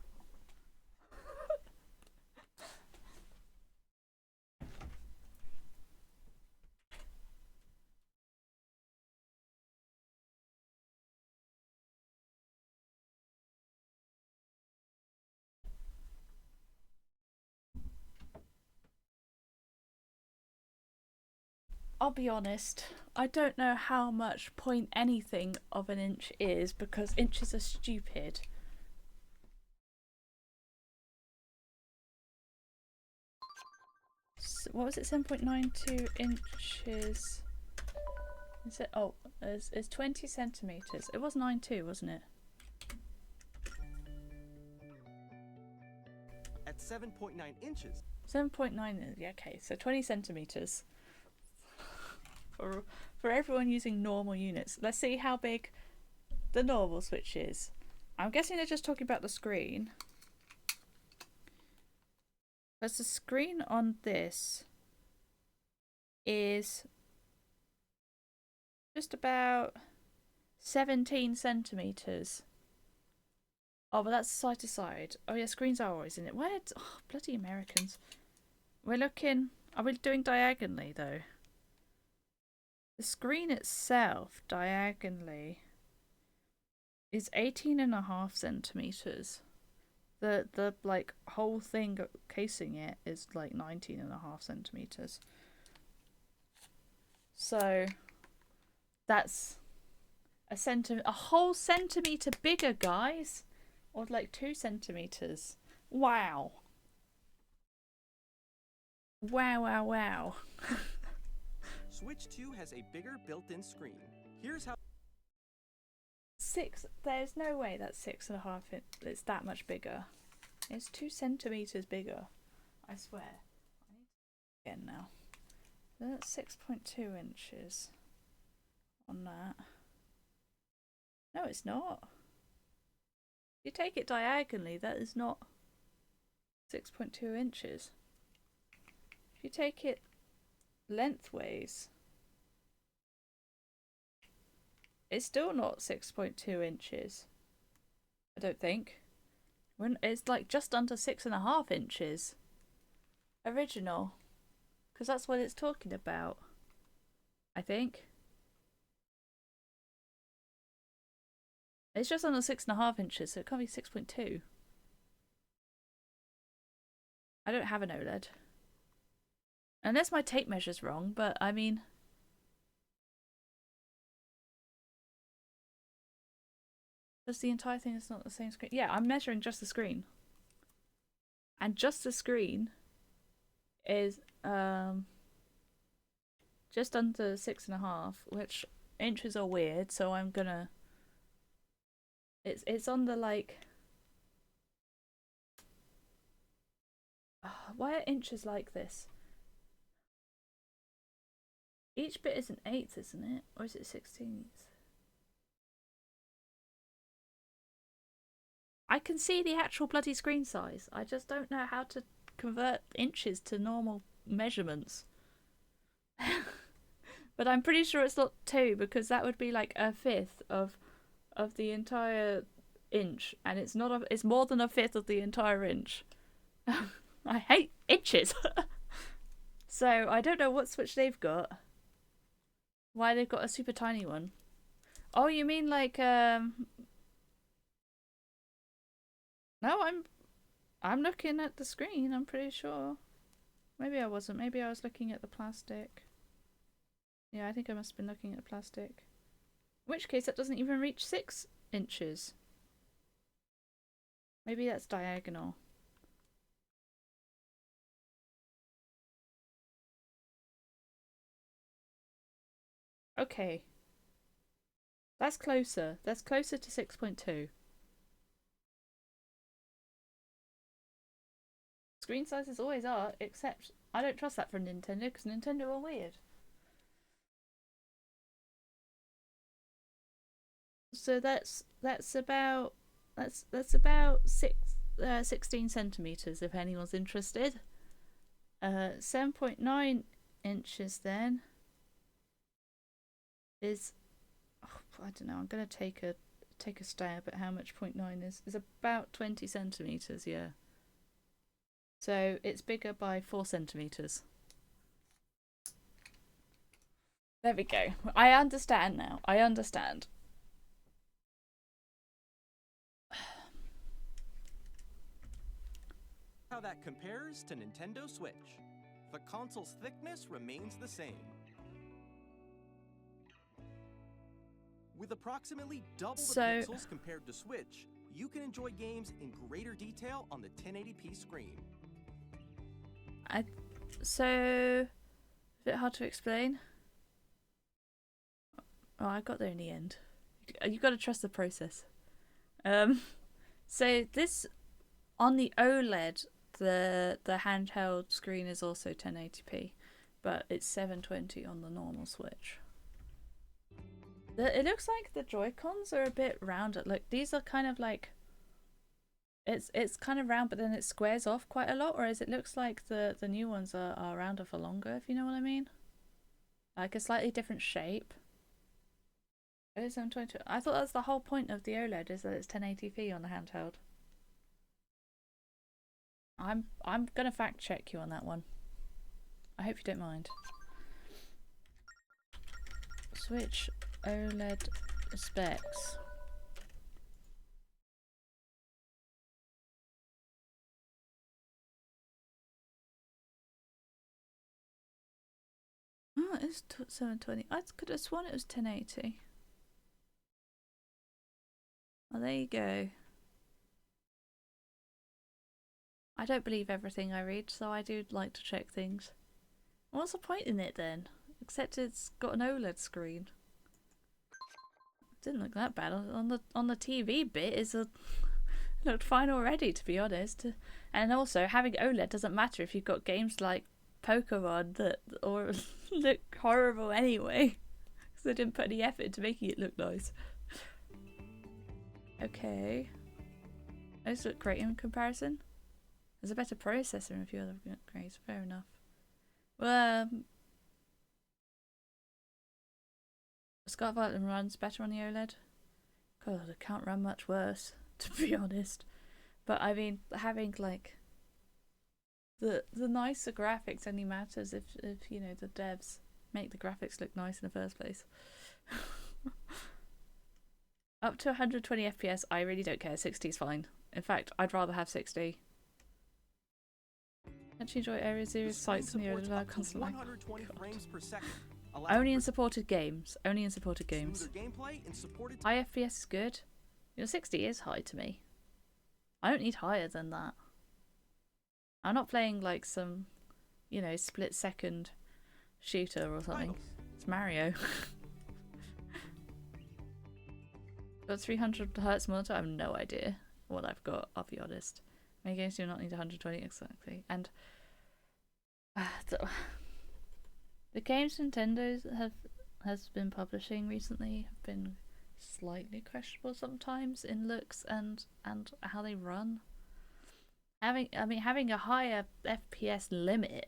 I'll be honest, I don't know how much point anything of an inch is because inches are stupid. what was it? 7.92 inches. Is it? Oh, it's 20 centimeters. It was 9.2, wasn't it? At 7.9 inches. 7.9. Yeah, okay. So 20 centimeters. For everyone using normal units. Let's see how big the normal Switch is. I'm guessing they're just talking about the screen. Because the screen on this is just about 17 centimeters. Oh, but that's side to side. Oh yeah, screens are always in it. Where? Oh, bloody Americans. We're looking... Are we doing diagonally though? The screen itself, diagonally, is 18.5 centimeters. The like whole thing casing it is like 19.5 centimeters. So that's a whole centimeter bigger, guys, or like 2 centimeters. Wow. Wow, wow, wow. Switch 2 has a bigger built-in screen. Here's how... There's no way that's 6.5 it's that much bigger. It's 2 centimeters bigger. I swear. Again now. That's 6.2 inches on that. No, it's not. If you take it diagonally, that is not 6.2 inches. If you take it lengthways, it's still not 6.2 inches. I don't think. It's like just under 6.5 inches. Original. Because that's what it's talking about. I think. It's just under 6.5 inches, so it can't be 6.2. I don't have an OLED. Unless my tape measure's wrong, but I mean... Just the entire thing is not the same screen. Yeah, I'm measuring just the screen. And just the screen is just under 6.5, which inches are weird, so I'm gonna... It's on the like... Why are inches like this? Each bit is an eighth, isn't it? Or is it 16ths? I can see the actual bloody screen size. I just don't know how to convert inches to normal measurements. But I'm pretty sure it's not 2, because that would be like 1/5 of the entire inch, and it's not. It's more than 1/5 of the entire inch. I hate inches. So I don't know what Switch they've got. Why they've got a super tiny one? Oh, you mean like No, I'm looking at the screen, I'm pretty sure. Maybe I wasn't. Maybe I was looking at the plastic. Yeah, I think I must have been looking at the plastic. In which case, that doesn't even reach 6 inches. Maybe that's diagonal. Okay. That's closer. That's closer to 6.2. Screen sizes always are, except I don't trust that for Nintendo, because Nintendo are weird. So that's about 16 centimeters if anyone's interested. 7.9 inches then is, I don't know. I'm gonna take a stab at how much 0.9 is. It's about 20 centimeters, yeah. So it's bigger by 4 centimeters. There we go. I understand now. I understand. How that compares to Nintendo Switch. The console's thickness remains the same. With approximately double the pixels compared to Switch, you can enjoy games in greater detail on the 1080p screen. So a bit hard to explain. Oh, I got there in the end. You got to trust the process. So this on the OLED, the handheld screen is also 1080p, but it's 720 on the normal Switch. It looks like the Joy-Cons are a bit rounder. Look, these are kind of like it's kind of round, but then it squares off quite a lot, whereas it looks like the new ones are rounder for longer, if you know what I mean. Like a slightly different shape. It is 720. I thought that's the whole point of the OLED, is that it's 1080p on the handheld. I'm gonna fact check you on that one. I hope you don't mind. Switch OLED specs. Oh, it's 720. I could have sworn it was 1080. Oh, there you go. I don't believe everything I read, so I do like to check things. What's the point in it then? Except it's got an OLED screen. Didn't look that bad on the TV bit. Looked fine already, to be honest. And also, having OLED doesn't matter if you've got games like Pokemon that or look horrible anyway, because they didn't put any effort into making it look nice. Okay, those look great in comparison. There's a better processor and a few other upgrades. Fair enough. Well, Scarlet runs better on the OLED. God, it can't run much worse, to be honest. But I mean, having like the nicer graphics only matters if you know the devs make the graphics look nice in the first place. Up to 120 FPS, I really don't care. 60 is fine. In fact, I'd rather have 60. Actually enjoy Area Zero sites in the OLED console. 120 frames per second. Only in supported games. Only in supported games. High FPS is good. 60 is high to me. I don't need higher than that. I'm not playing like some, split second shooter or something. It's Mario. Got 300 Hz monitor. I have no idea what I've got. I'll be honest. Many games do not need 120 exactly, and the games Nintendo has been publishing recently have been slightly questionable sometimes in looks and how they run. Having a higher FPS limit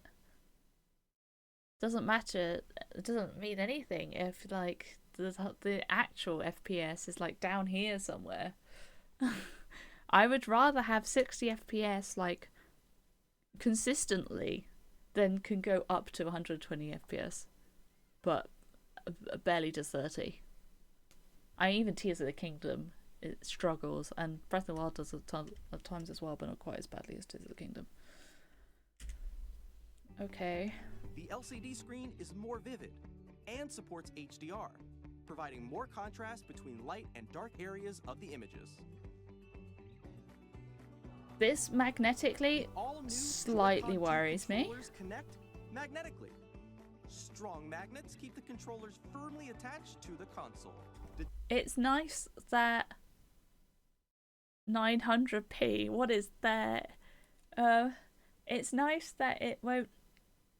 doesn't matter. It doesn't mean anything if like the actual FPS is like down here somewhere. I would rather have 60 FPS like consistently than can go up to 120 FPS, but barely does 30. Even Tears of the Kingdom, it struggles, and Breath of the Wild does at times as well, but not quite as badly as Tears of the Kingdom. Okay. The LCD screen is more vivid and supports HDR, providing more contrast between light and dark areas of the images. This magnetically slightly worries me. Connect magnetically. Strong magnets keep the controllers firmly attached to the console. It's nice that 900p. What is that? It's nice that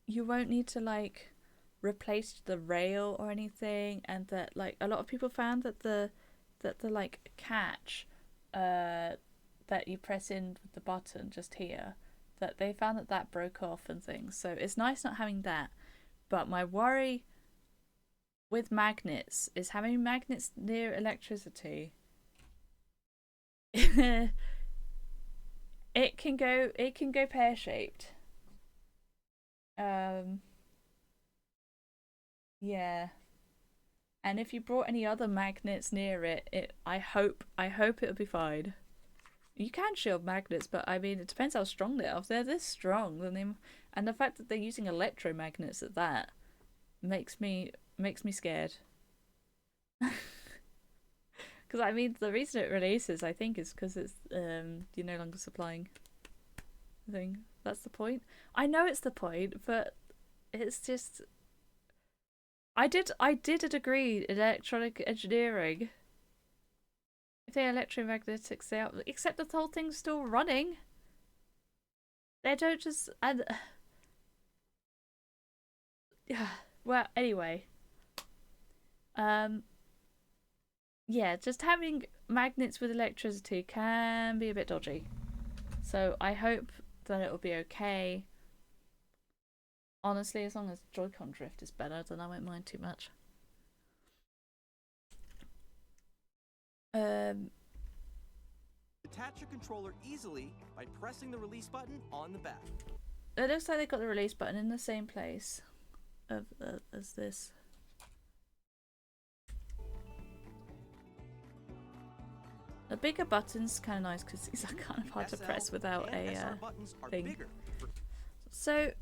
you won't need to like replace the rail or anything, and that like a lot of people found that the like catch that you press in with the button just here, that they found that broke off and things. So it's nice not having that. But my worry with magnets is having magnets near electricity. It can go pear-shaped. Yeah. And if you brought any other magnets near it, I hope it'll be fine. You can shield magnets, but I mean, it depends how strong they are. If they're this strong, then and the fact that they're using electromagnets at that makes me scared. Because I mean, the reason it releases, I think, is because it's you're no longer supplying thing. That's the point. I know it's the point, but it's just... I did a degree in electronic engineering. If they're electromagnetics, they are, except the whole thing's still running. They don't just... And yeah. Well, anyway. Yeah, just having magnets with electricity can be a bit dodgy. So I hope that it will be okay. Honestly, as long as Joy-Con drift is better, then I won't mind too much. Attach your controller easily by pressing the release button on the back. It looks like they got the release button in the same place as this. The bigger button's kind of nice because these are kind of hard to press without a thing. So,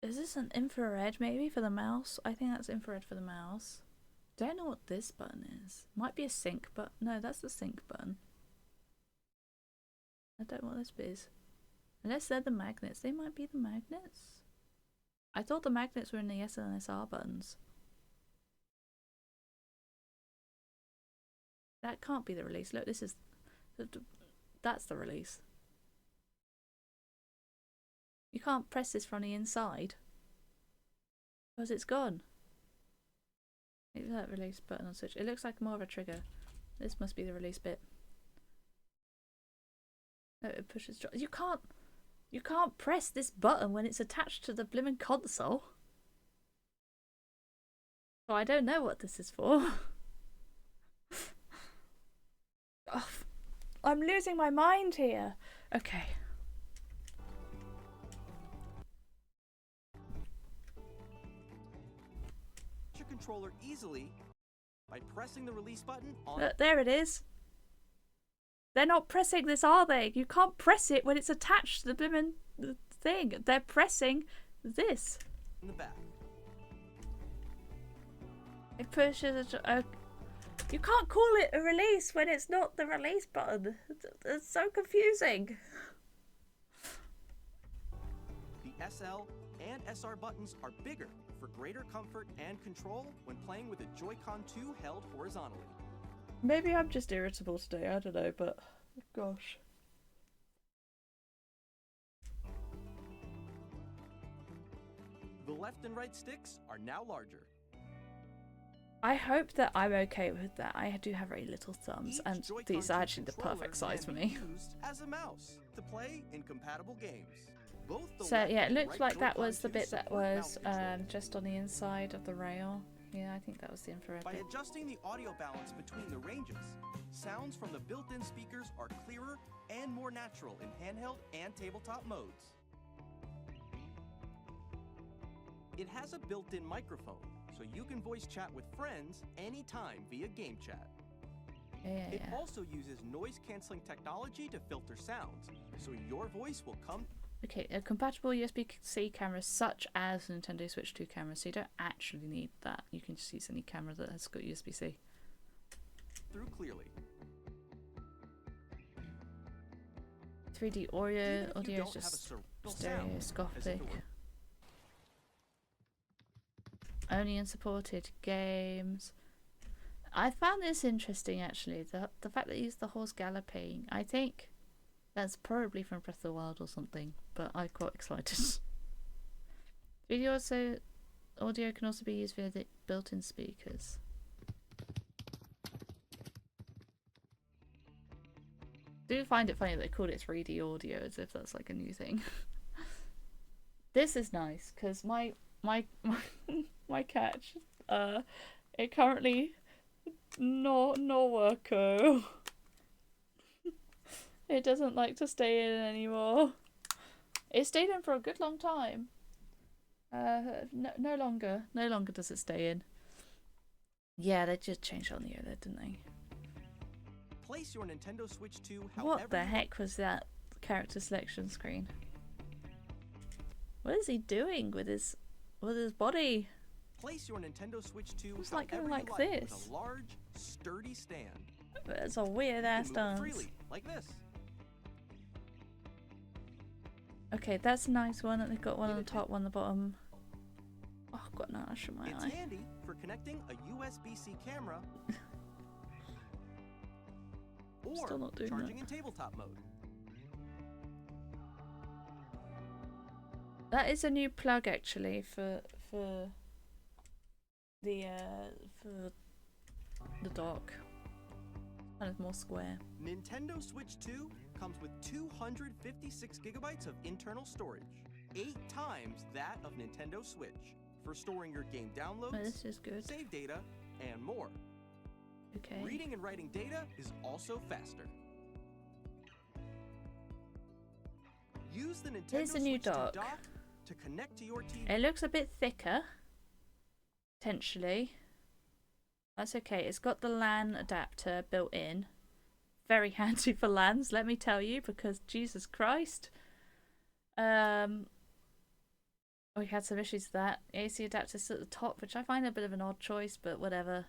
is this an infrared maybe for the mouse? I think that's infrared for the mouse. Don't know what this button is. Might be a sync, but no, that's the sync button. I don't know what this is. Unless they're the magnets. They might be the magnets. I thought the magnets were in the S and SR buttons. That can't be the release. Look, this is... That's the release. You can't press this from the inside. Because it's gone. Maybe that release button on switch. It looks like more of a trigger. This must be the release bit. No, it pushes... You can't press this button when it's attached to the blimmin' console. So I don't know what this is for. Oh, I'm losing my mind here. Okay. Your controller easily by pressing the release button on. There it is. They're not pressing this, are they? You can't press it when it's attached to the blimmin' thing. They're pressing this. In the back. It pushes a you can't call it a release when it's not the release button. It's so confusing. The SL and SR buttons are bigger for greater comfort and control when playing with a Joy-Con 2 held horizontally. Maybe I'm just irritable today, I don't know, but gosh. The left and right sticks are now larger. I hope that I'm okay with that. I do have very little thumbs, and these are actually the perfect size for me. Used as a mouse to play in compatible games. So yeah, it looks like that was the bit that was just on the inside of the rail. Yeah, I think that was the infrared bit. By adjusting the audio balance between the ranges, sounds from the built-in speakers are clearer and more natural in handheld and tabletop modes. It has a built-in microphone, so you can voice chat with friends anytime via game chat. It also uses noise-canceling technology to filter sounds, so your voice will come... Okay, a compatible USB-C camera such as Nintendo Switch 2 camera, so you don't actually need that. You can just use any camera that has got USB-C. Through clearly. 3D audio is just stereoscopic. Only in supported games. I found this interesting actually, the fact that they used the horse galloping. I think that's probably from Breath of the Wild or something, but I'm quite excited. Audio can also be used via the built-in speakers. I do find it funny that they called it 3D audio as if that's like a new thing. This is nice because my cat, it currently no worko. It doesn't like to stay in anymore. It stayed in for a good long time. No longer does it stay in. Yeah, they just changed on the OLED, didn't they? Place your Nintendo Switch 2 What the heck was that character selection screen? What is he doing with his body? Place your Nintendo Switch 2 it's like however like you like this. With a large, sturdy stand. It's a weird ass dance. Freely, like this. Okay, that's a nice one. And they've got one on the top, one on the bottom. Oh, I've got an ash in my It's eye. handy for connecting a USB-C camera or Still not doing charging that. in tabletop mode. That is a new plug actually for the dock. Kind of more square. Nintendo Switch 2 comes with 256 gigabytes of internal storage, 8 times that of Nintendo Switch, for storing your game downloads, Oh, this is good. save data, and more. Okay. Reading and writing data is also faster. Use the Nintendo Here's the new Switch 2 dock. dock to connect to your TV. It looks a bit thicker, potentially. That's okay. It's got the LAN adapter built in. Very handy for LANs, let me tell you, because Jesus Christ. We had some issues with that. AC adapter's at the top, which I find a bit of an odd choice, but whatever.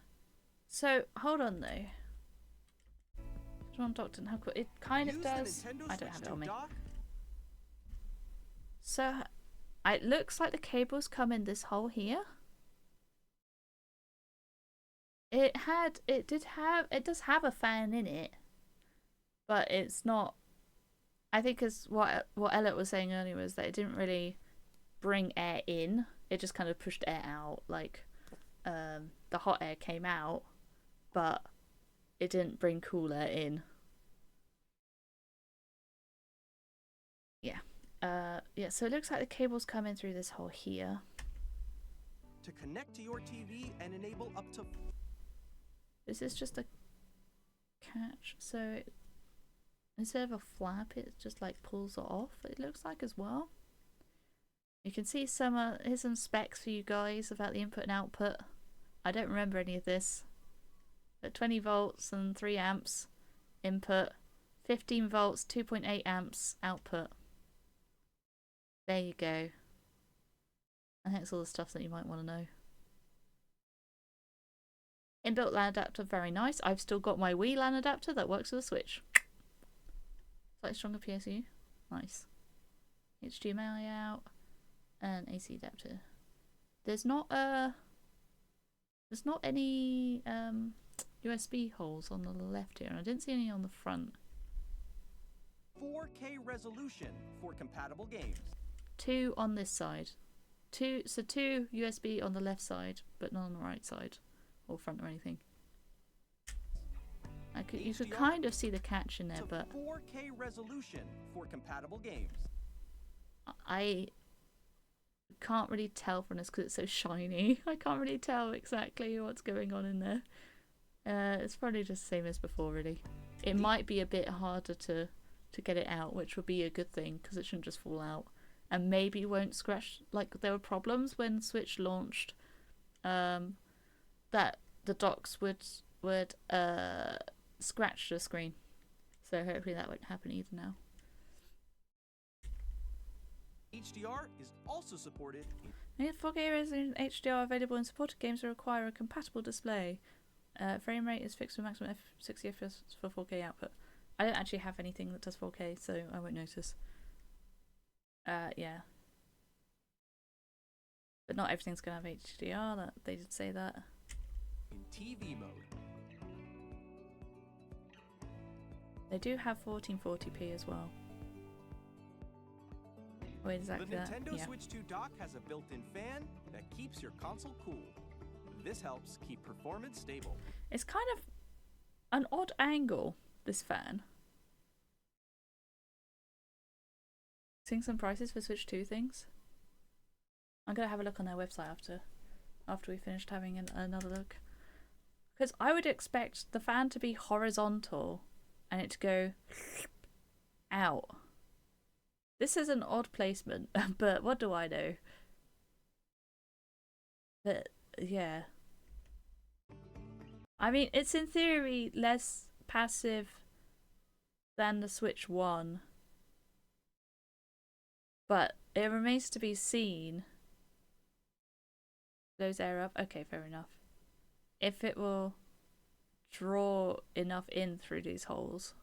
So, hold on though. John Doctor, how cool. It kind of does. I don't have it on me. So, it looks like the cables come in this hole here. It does have a fan in it, but it's not. I think as what Elliot was saying earlier was that it didn't really bring air in. It just kind of pushed air out. Like, the hot air came out, but it didn't bring cool air in. Yeah. Yeah, so it looks like the cables come in through this hole here. To connect to your TV and enable up to... This is just a catch, so instead of a flap, it just like pulls it off, it looks like, as well. You can see here's some specs for you guys about the input and output. I don't remember any of this. But 20 volts and 3 amps input, 15 volts, 2.8 amps output. There you go. I think it's all the stuff that you might want to know. Inbuilt LAN adapter, very nice. I've still got my Wii LAN adapter that works with a Switch. Slightly stronger PSU. Nice. HDMI out. And AC adapter. There's not any USB holes on the left here, and I didn't see any on the front. 4K resolution for compatible games. 2 on this side. 2 USB on the left side, but not on the right side or front or anything. You could kind of see the catch in there, but 4K resolution for compatible games. I can't really tell from this because it's so shiny. I can't really tell exactly what's going on in there. It's probably just the same as before, really. It might be a bit harder to get it out, which would be a good thing because it shouldn't just fall out. And maybe won't scratch, like there were problems when Switch launched, that the docks would scratch the screen. So hopefully that won't happen either now. HDR is also supported. 4K resolution HDR available in supported games that require a compatible display. Frame rate is fixed with maximum 60 FPS for 4K output. I don't actually have anything that does 4K, so I won't notice. Yeah. But not everything's gonna have HDR. That they did say that. In TV mode. They do have 1440p as well. Wait, exactly The that? Nintendo Yeah. Switch 2 dock has a built-in fan that keeps your console cool. This helps keep performance stable. It's kind of an odd angle, this fan. Seeing some prices for Switch 2 things. I'm gonna have a look on their website after we finished having another look. Because I would expect the fan to be horizontal and it to go out. This is an odd placement, but what do I know? But yeah. I mean, it's in theory less passive than the Switch 1. But it remains to be seen. Those air up. Okay, fair enough. If it will draw enough in through these holes.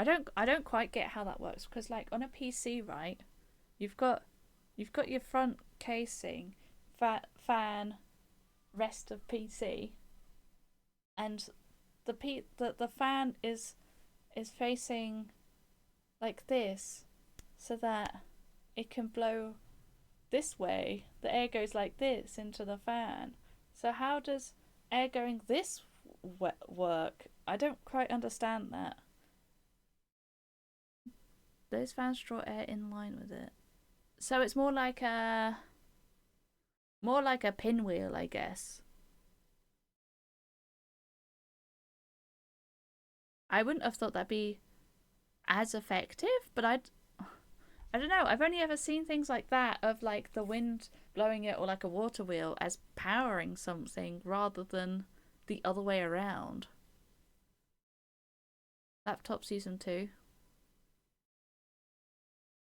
I don't quite get how that works, because like on a PC, right, you've got your front casing, fan, rest of PC, and the fan is facing like this, so that it can blow this way. The air goes like this into the fan. So how does air going this work? I don't quite understand that. Those fans draw air in line with it. So it's more like a pinwheel, I guess. I wouldn't have thought that'd be as effective, but I don't know. I've only ever seen things like that, of like the wind blowing it, or like a water wheel as powering something rather than the other way around. Laptop season 2.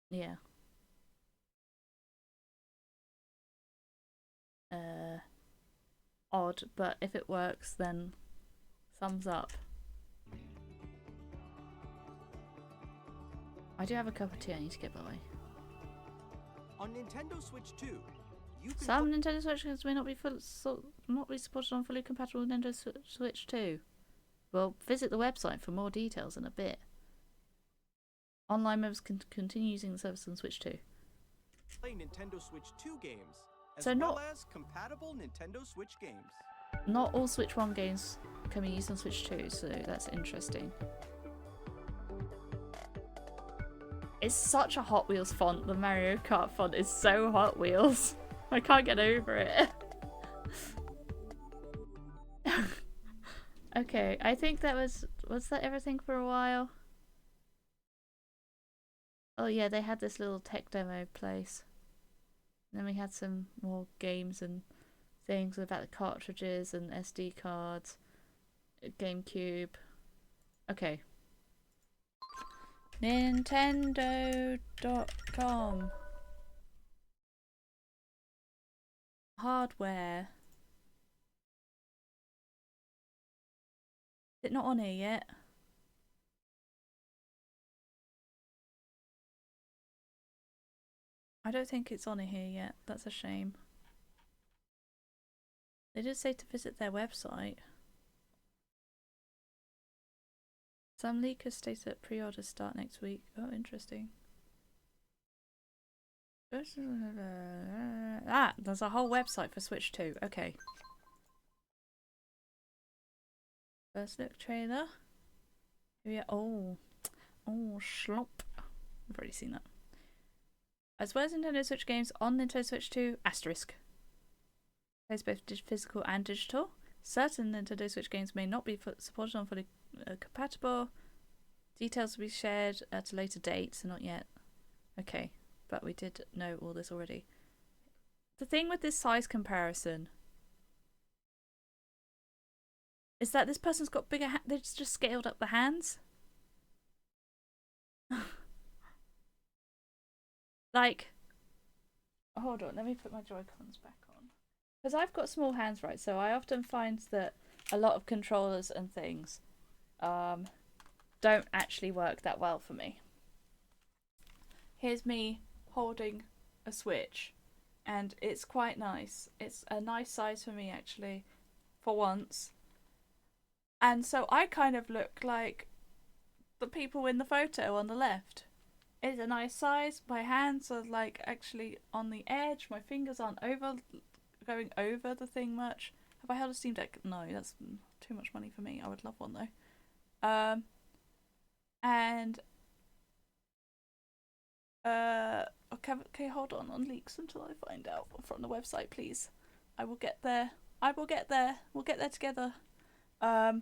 Yeah. Odd, but if it works, then thumbs up. I do have a cup of tea I need to get by. On Nintendo Switch 2, some Nintendo Switch games may not be supported on fully compatible Nintendo Switch 2. Well, visit the website for more details in a bit. Online members can continue using the service on Switch 2. Play Nintendo Switch 2 games, as So well as compatible Nintendo Switch games. Not all Switch 1 games can be used on Switch 2, so that's interesting. It's such a Hot Wheels font. The Mario Kart font is so Hot Wheels. I can't get over it. Okay, I think that was that everything for a while? Oh yeah, they had this little tech demo place. And then we had some more games and things about the cartridges and SD cards. GameCube. Okay. Nintendo.com. Hardware. Is it not on here yet? I don't think it's on here yet. That's a shame. They did say to visit their website. Some leakers state that pre-orders start next week. Oh, interesting. Ah, there's a whole website for Switch 2. Okay. First look trailer. Yeah. Oh, schlop. I've already seen that. As well as Nintendo Switch games on Nintendo Switch 2, asterisk. Plays both physical and digital. Certain Nintendo Switch games may not be supported on fully compatible. Details will be shared at a later date, so not yet. Okay, but we did know all this already. The thing with this size comparison is that this person's got bigger hands. They've just scaled up the hands. Like, hold on, let me put my Joy-Cons back on. Because I've got small hands, right? So I often find that a lot of controllers and things don't actually work that well for me. Here's me holding a Switch, and it's quite nice. It's a nice size for me, actually, for once. And so I kind of look like the people in the photo on the left. It's a nice size. My hands are like actually on the edge. My fingers aren't going over the thing much. Have I held a Steam Deck? No, that's too much money for me. I would love one though. Okay, hold on leaks until I find out from the website, please. I will get there. We'll get there together. But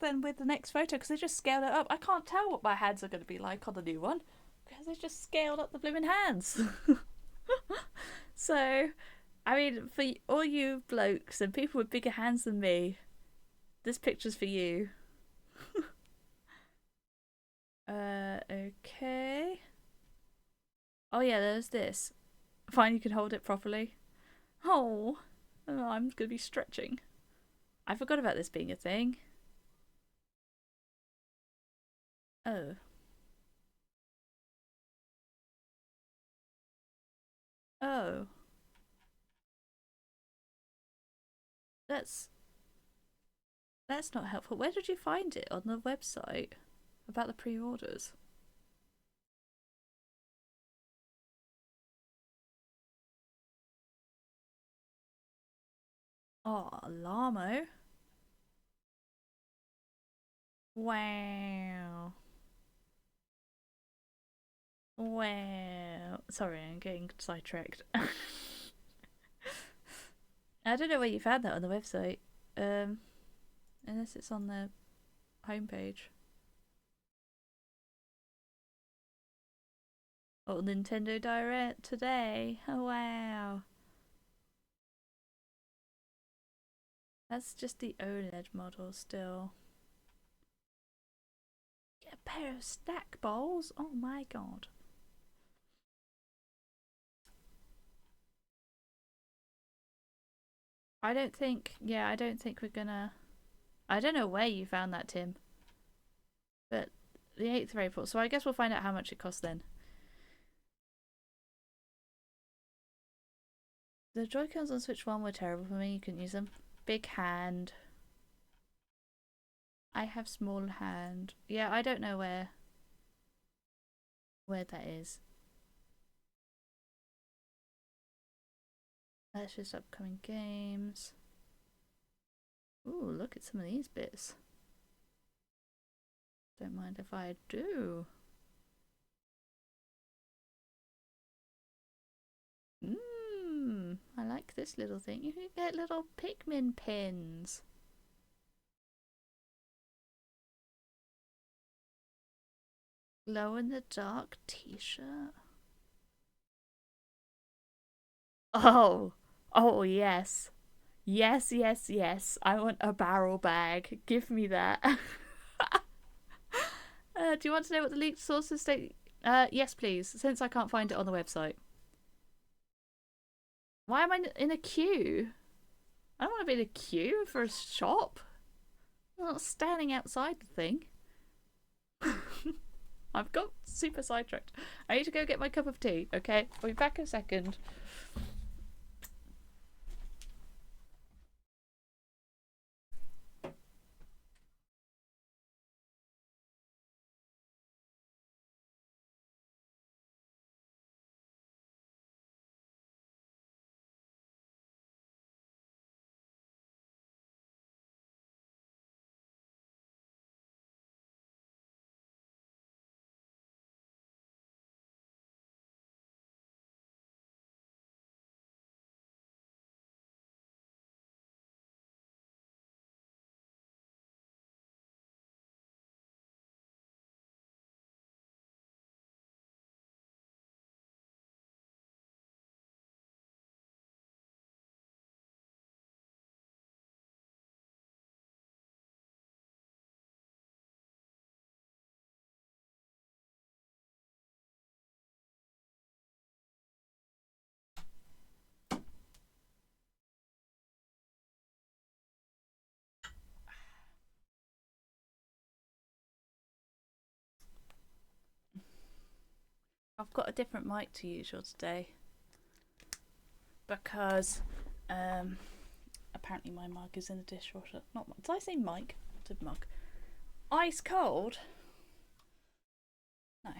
then with the next photo, because they just scaled it up, I can't tell what my hands are going to be like on the new one, because they just scaled up the blooming hands. So, I mean, for all you blokes and people with bigger hands than me, this picture's for you. Okay. Oh yeah, there's this. Fine, you can hold it properly. Oh, I'm going to be stretching. I forgot about this being a thing. Oh. Oh. That's not helpful. Where did you find it? On the website? About the pre-orders? Oh, Alarmo. Wow. Wow. Sorry, I'm getting sidetracked. I don't know where you found that on the website. Unless it's on the homepage. Oh, Nintendo Direct today. Oh, wow. That's just the OLED model still. Get a pair of snack bowls? Oh my god. I don't think we're gonna... I don't know where you found that, Tim. But the 8th of April. So I guess we'll find out how much it costs then. The Joy-Cons on Switch 1 were terrible for me. You couldn't use them. Big hand. I have small hand. Yeah, I don't know where that is. That's just upcoming games. Ooh, look at some of these bits. Don't mind if I do. I like this little thing. You can get little Pikmin pins. Glow in the dark t-shirt. Oh, yes. Yes. I want a barrel bag. Give me that. Do you want to know what the leaked sources state? Yes, please, since I can't find it on the website. Why am I in a queue? I don't want to be in a queue for a shop. I'm not standing outside the thing. I've got super sidetracked. I need to go get my cup of tea, okay? I'll be back in a second. I've got a different mic to usual today because apparently my mug is in the dishwasher. Not did I say mic? I said mug. Ice cold? No.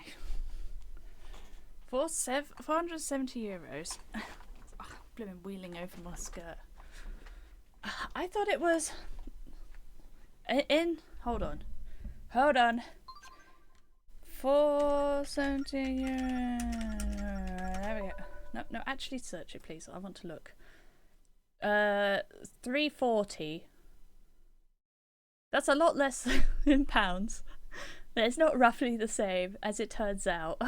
For 470 euros. I'm blooming wheeling over my skirt. I thought it was in. Hold on. 470 euros. There we go. No, actually search it, please. I want to look. 340. That's a lot less in pounds. But it's not roughly the same, as it turns out.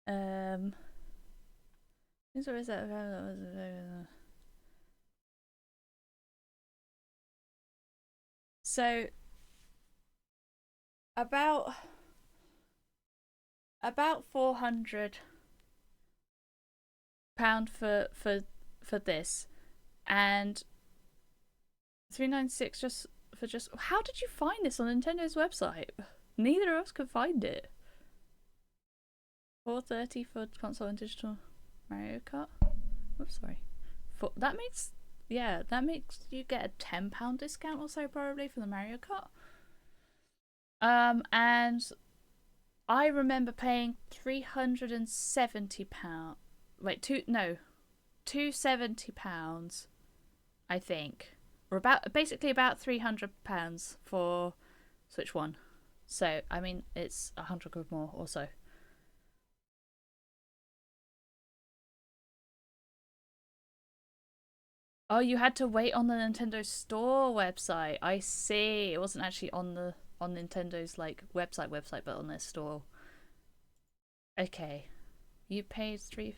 Where is that? So about £400 for this, and 396 just for just... How did you find this on Nintendo's website? Neither of us could find it. $4.30 for console and digital Mario Kart. Oops, sorry. That makes... Yeah, that makes you get a £10 discount or so probably for the Mario Kart. And I remember paying £370. Wait, £270, I think. Or basically about £300 for Switch 1. So, I mean, it's 100 quid more or so. Oh, you had to wait on the Nintendo Store website. I see. It wasn't actually on Nintendo's like website, but on their store. Okay. You paid $3.50.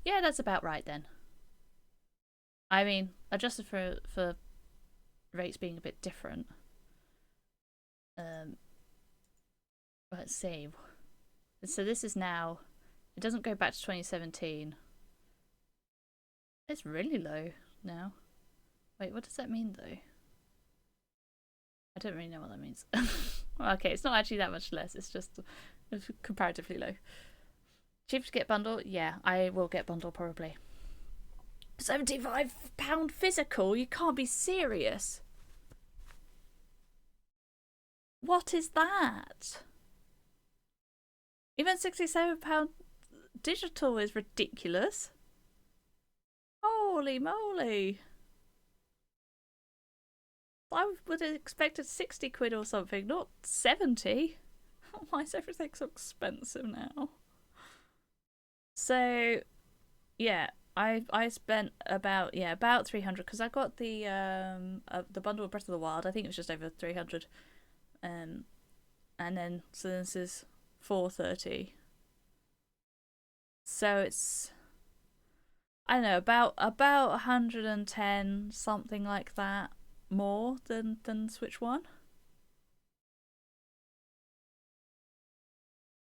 Yeah, that's about right then. I mean, adjusted for rates being a bit different. Let's see. So this is now. It doesn't go back to 2017. It's really low now. Wait, what does that mean though? I don't really know what that means. Well, okay, it's not actually that much less. It's just comparatively low. Cheap to get bundle? Yeah, I will get bundle probably. £75 physical? You can't be serious. What is that? Even £67 digital is ridiculous. Holy moly. I would have expected 60 quid or something, not 70. Why is everything so expensive now? So, yeah, I spent about 300 because I got the bundle of Breath of the Wild. I think it was just over 300. And then so this is 430. So it's, I don't know, about 110, something like that, more than Switch 1.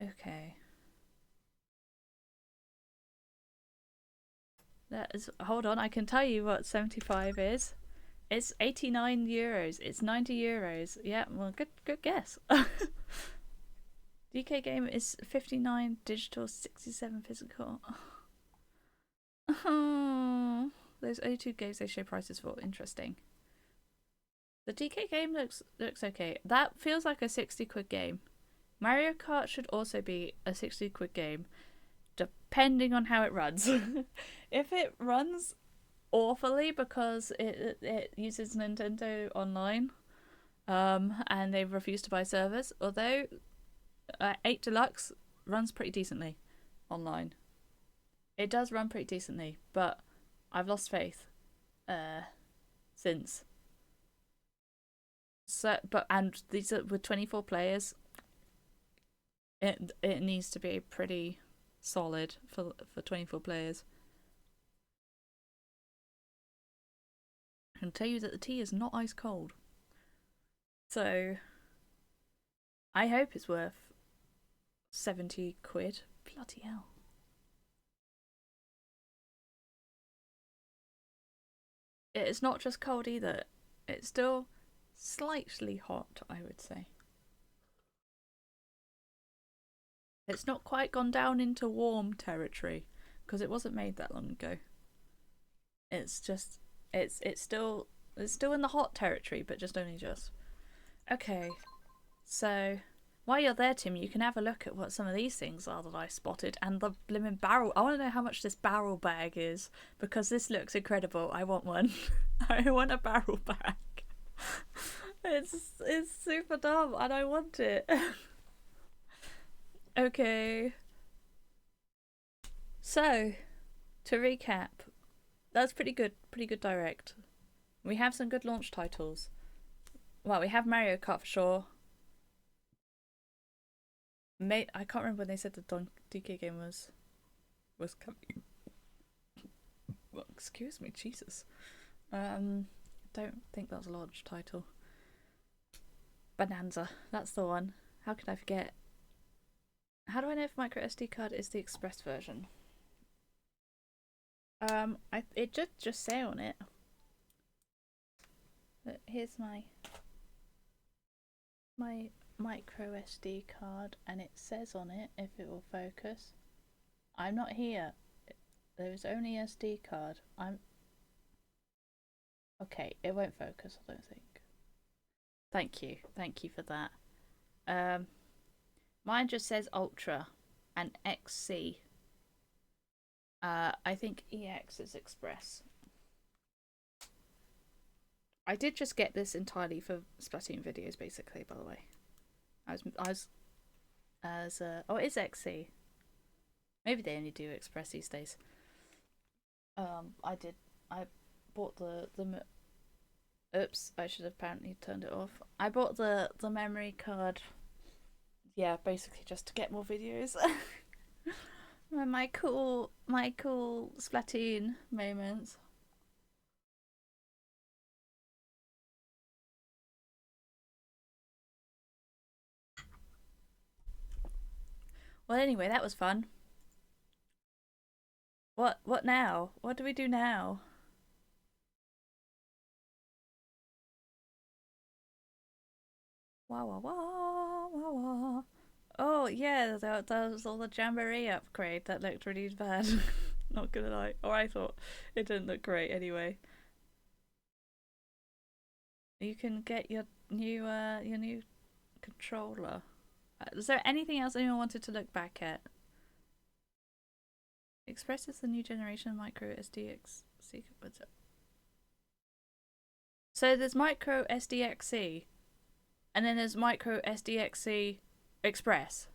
Okay. That is, hold on, I can tell you what 75 is. It's €89. It's €90. Yeah, well, good guess. DK game is 59 digital, 67 physical. Oh, those only two games they show prices for. Interesting. The DK game looks okay. That feels like a 60 quid game. Mario Kart should also be a 60 quid game, depending on how it runs. If it runs awfully because it uses Nintendo Online, and they refuse to buy servers, although 8 Deluxe runs pretty decently online. It does run pretty decently, but I've lost faith since. So, and these are with 24 players. It needs to be pretty solid for 24 players. I can tell you that the tea is not ice cold. So I hope it's worth 70 quid. Bloody hell. It's not just cold either. It's still slightly hot, I would say. It's not quite gone down into warm territory because it wasn't made that long ago. It's just it's still in the hot territory, but just only just. Okay, so while you're there, Tim, you can have a look at what some of these things are that I spotted, and the blimmin' barrel. I want to know how much this barrel bag is because this looks incredible. I want one. I want a barrel bag. It's super dumb, and I want it. Okay. So, to recap, that's pretty good direct. We have some good launch titles. Well, we have Mario Kart for sure. I can't remember when they said the DK game was coming. Well, excuse me, Jesus. Don't think that was a launch title. Bonanza, that's the one. How could I forget? How do I know if micro SD card is the express version? It just say on it. But here's my micro SD card, and it says on it, if it will focus, I'm not here. There is only SD card. Okay, it won't focus, I don't think. Thank you for that. Mine just says Ultra and XC. I think EX is Express. I did just get this entirely for Splatoon videos, basically, by the way. Oh, it is XC. Maybe they only do Express these days. I bought the oops, I should have apparently turned it off. I bought the memory card, yeah, basically just to get more videos. my cool Splatoon moments. Well, anyway, that was fun. What now? What do we do now? Wah wah wah wah wah. Oh yeah, that was all the Jamboree upgrade that looked really bad. Not gonna lie, or I thought it didn't look great anyway. You can get your new controller. Is there anything else anyone wanted to look back at? Express is the new generation micro SDXC. What's it? So there's micro SDXC, and then there's micro SDXC Express,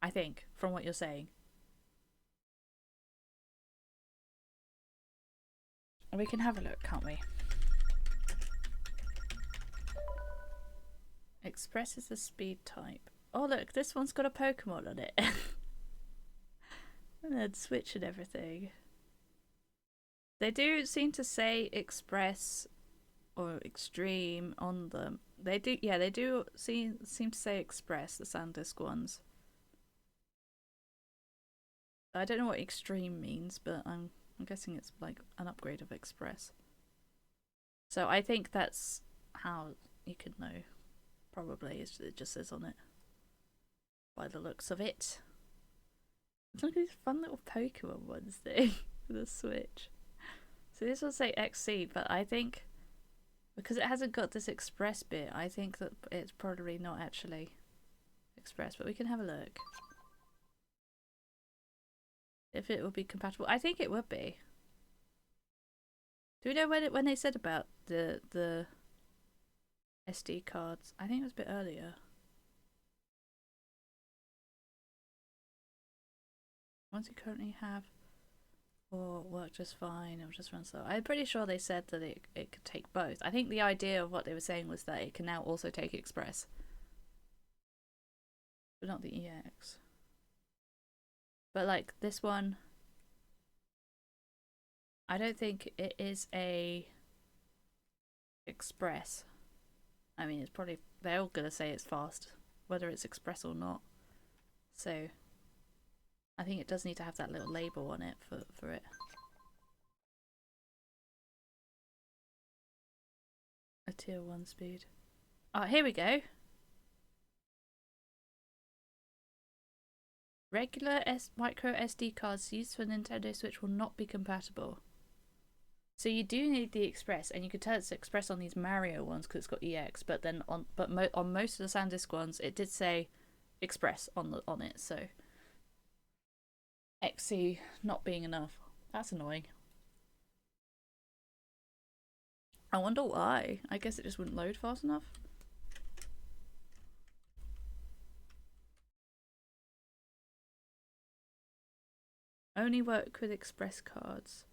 I think, from what you're saying. We can have a look, can't we? Express is the speed type. Oh look, this one's got a Pokemon on it. And then Switch and everything. They do seem to say Express or Extreme on them. They do, yeah, they do seem to say Express, the SanDisk ones. I don't know what Extreme means, but I'm guessing it's like an upgrade of Express. So I think that's how you could know. Probably it just says on it by the looks of it. Look at these fun little Pokemon ones thing for the Switch. So this will say XC, but I think because it hasn't got this Express bit, I think that it's probably not actually Express, but we can have a look. If it will be compatible. I think it would be. Do we know when they said about the SD cards? I think it was a bit earlier. Ones you currently have will work just fine, it'll just run slow. I'm pretty sure they said that it could take both. I think the idea of what they were saying was that it can now also take Express. But not the EX. But like this one, I don't think it is a Express. I mean, it's probably, they're all gonna say it's fast, whether it's Express or not. So I think it does need to have that little label on it for it. A tier 1 speed. Oh, here we go. Regular micro SD cards used for Nintendo Switch will not be compatible. So you do need the Express, and you could tell it's Express on these Mario ones because it's got EX. But then on most of the SanDisk ones, it did say Express on it. So XC not being enough. That's annoying. I wonder why. I guess it just wouldn't load fast enough. Only work with Express cards.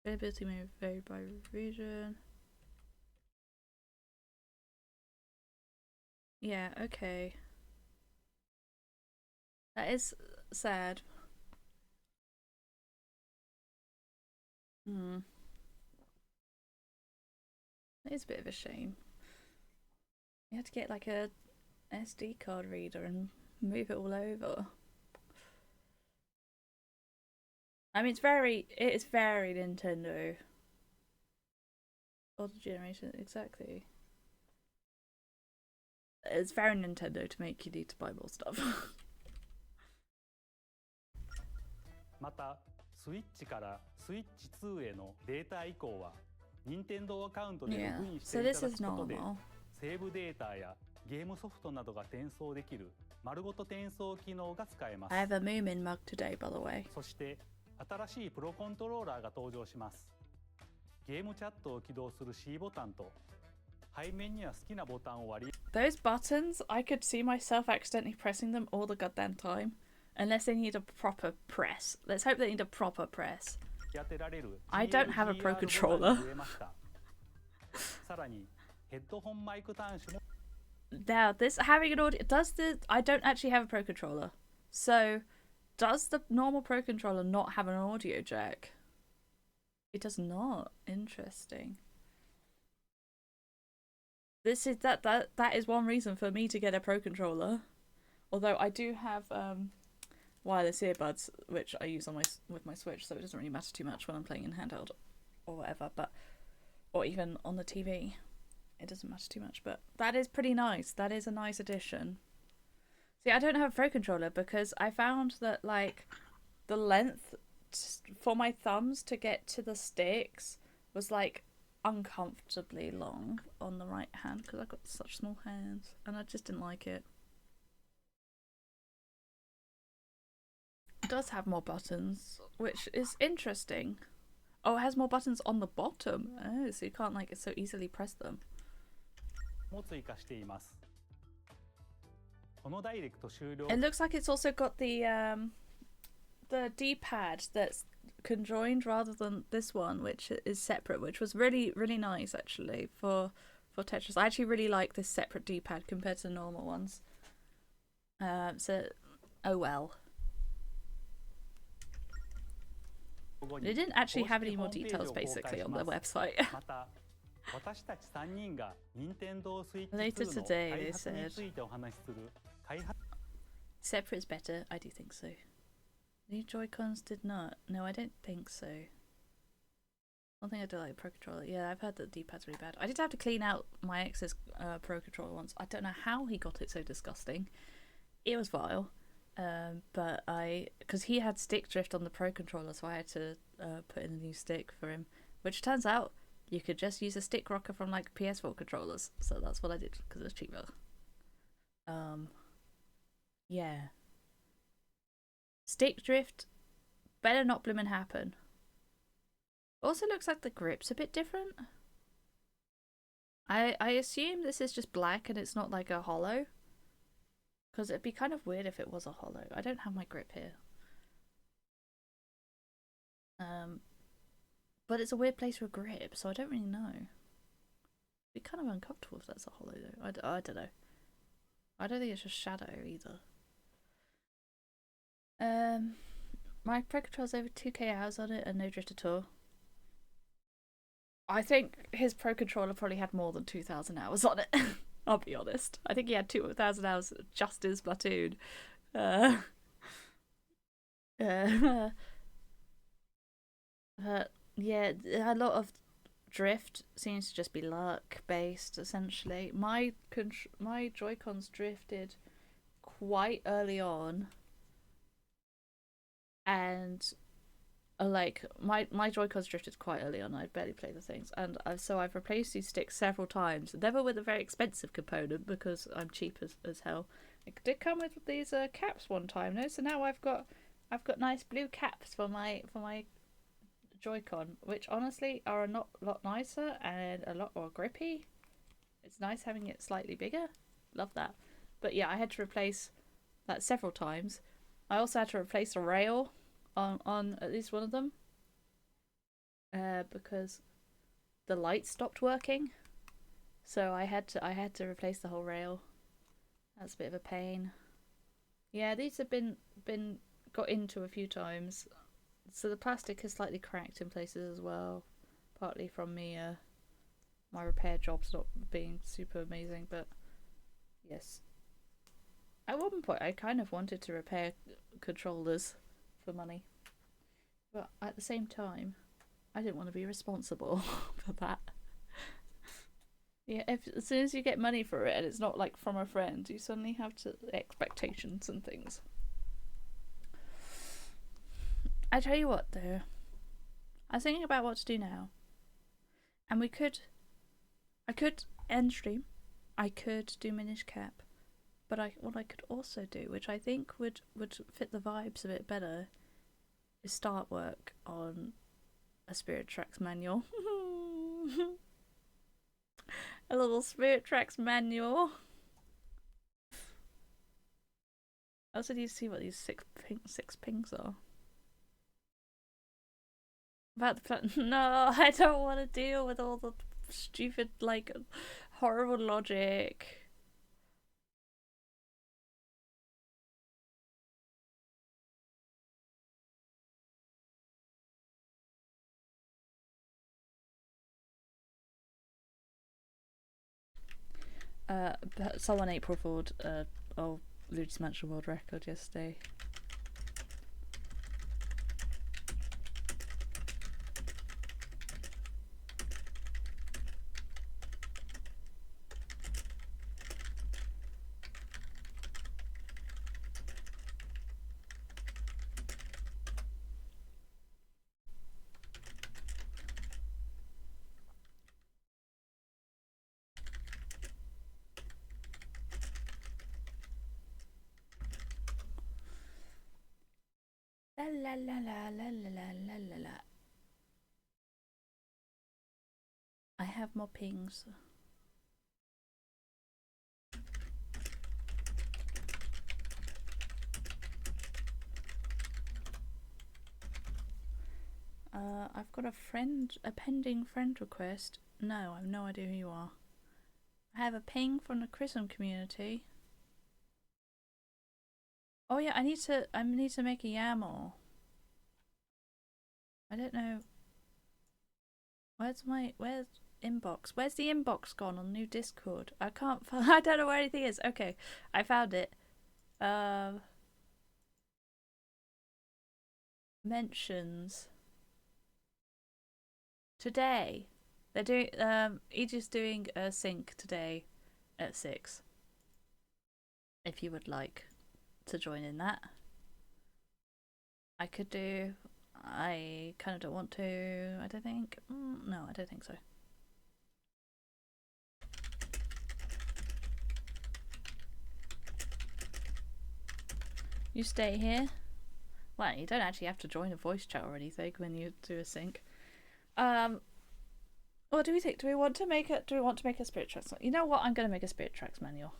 Availability may vary by region. Yeah, okay. That is sad. It is a bit of a shame. You had to get like a SD card reader and move it all over. I mean, it is very Nintendo. Older generation, exactly. It's very Nintendo to make you need to buy more stuff. また、スイッチからスイッチ2へのデータ移行は、任天堂アカウントでログインしていただくことで、セーブデータやゲームソフトなどが転送できる丸ごと転送機能が使えます。I have a Moomin mug today, by the way. そして新しいプロコントローラーが登場します。ゲームチャットを起動する C ボタンと背面には好きなボタンを割り Those buttons, I could see myself accidentally pressing them all the goddamn time. Unless they need a proper press. Let's hope they need a proper press. I don't have a Pro Controller. さらにヘッドホンマイク端子も Now, this having an audio I don't actually have a Pro Controller. So, does the normal Pro Controller not have an audio jack? It does not. Interesting. This is that is one reason for me to get a Pro Controller. Although I do have wireless earbuds, which I use on with my Switch, so it doesn't really matter too much when I'm playing in handheld or whatever, or even on the TV. It doesn't matter too much, but that is pretty nice. That is a nice addition. See, I don't have a Pro Controller because I found that, like, the length for my thumbs to get to the sticks was, like, uncomfortably long on the right hand because I've got such small hands, and I just didn't like it. It does have more buttons, which is interesting. Oh, it has more buttons on the bottom. Oh, so you can't, like, so easily press them. も追加しています。このダイレクト終了。 It looks like it's also got the D-pad that's conjoined rather than this one, which is separate, which was really nice actually for Tetris. I actually really like this separate D-pad compared to the normal ones. So, oh well. They didn't actually have any more details basically on their website. Later today, they said. Separate is better. I do think so. New Joy-Cons did not. No, I don't think so. One thing I do like Pro Controller. Yeah, I've heard that the D-pad's really bad. I did have to clean out my ex's Pro Controller once. I don't know how he got it so disgusting. It was vile. But because he had stick drift on the Pro Controller, so I had to put in a new stick for him. Which turns out you could just use a stick rocker from like PS4 controllers. So that's what I did because it was cheaper. Yeah. Stick drift better not bloomin' happen. Also looks like the grip's a bit different. I assume this is just black and it's not like a hollow. Because it'd be kind of weird if it was a hollow. I don't have my grip here. But it's a weird place for a grip, so I don't really know. It'd be kind of uncomfortable if that's a hollow though. I don't know. I don't think it's just shadow either. My Pro Controller's over 2k hours on it and no drift at all. I think his Pro Controller probably had more than 2,000 hours on it. I'll be honest. I think he had 2,000 hours just in Splatoon. Yeah, a lot of drift seems to just be luck based essentially. My Joy-Cons drifted quite early on, and like my Joy-Cons drifted quite early on. I barely play the things, and so I've replaced these sticks several times. Never with a very expensive component because I'm cheap as hell. It did come with these caps one time, no. So now I've got nice blue caps for my Joy-Con, which honestly are a lot nicer and a lot more grippy. It's nice having it slightly bigger. Love that. But yeah, I had to replace that several times. I also had to replace a rail on at least one of them because the light stopped working. So I had to replace the whole rail. That's a bit of a pain. Yeah, these have been got into a few times. So the plastic is slightly cracked in places as well, partly from me my repair jobs not being super amazing, but yes. At one point I kind of wanted to repair controllers for money, But at the same time, I didn't want to be responsible for that. Yeah, as soon as you get money for it and it's not like from a friend, you suddenly have expectations and things. I tell you what though, I was thinking about what to do now. And I could end stream, I could do Minish Cap, but what I could also do, which I think would fit the vibes a bit better, is start work on a Spirit Tracks manual. A little Spirit Tracks manual. I also need to see what these six pings are. About the no, I don't want to deal with all the stupid, like, horrible logic. But someone April Fooled Luigi's Mansion world record yesterday. La la la la la la la la la. I have more pings. I've got a pending friend request. No, I have no idea who you are. I have a ping from the Chrism community. Oh yeah, I need to make a YAML. I don't know. Where's inbox? Where's the inbox gone on new Discord? I can't find. I don't know where anything is. Okay, I found it. Mentions. Today, they're doing. Aegis doing a sync today at 6. If you would like to join in that, I could do. I kind of don't want to. I don't think. No, I don't think so. You stay here. Well, you don't actually have to join a voice chat or anything when you do a sync. What do we think? Do we want to make it? Do we want to make a Spirit Tracks? You know what? I'm gonna make a Spirit Tracks manual.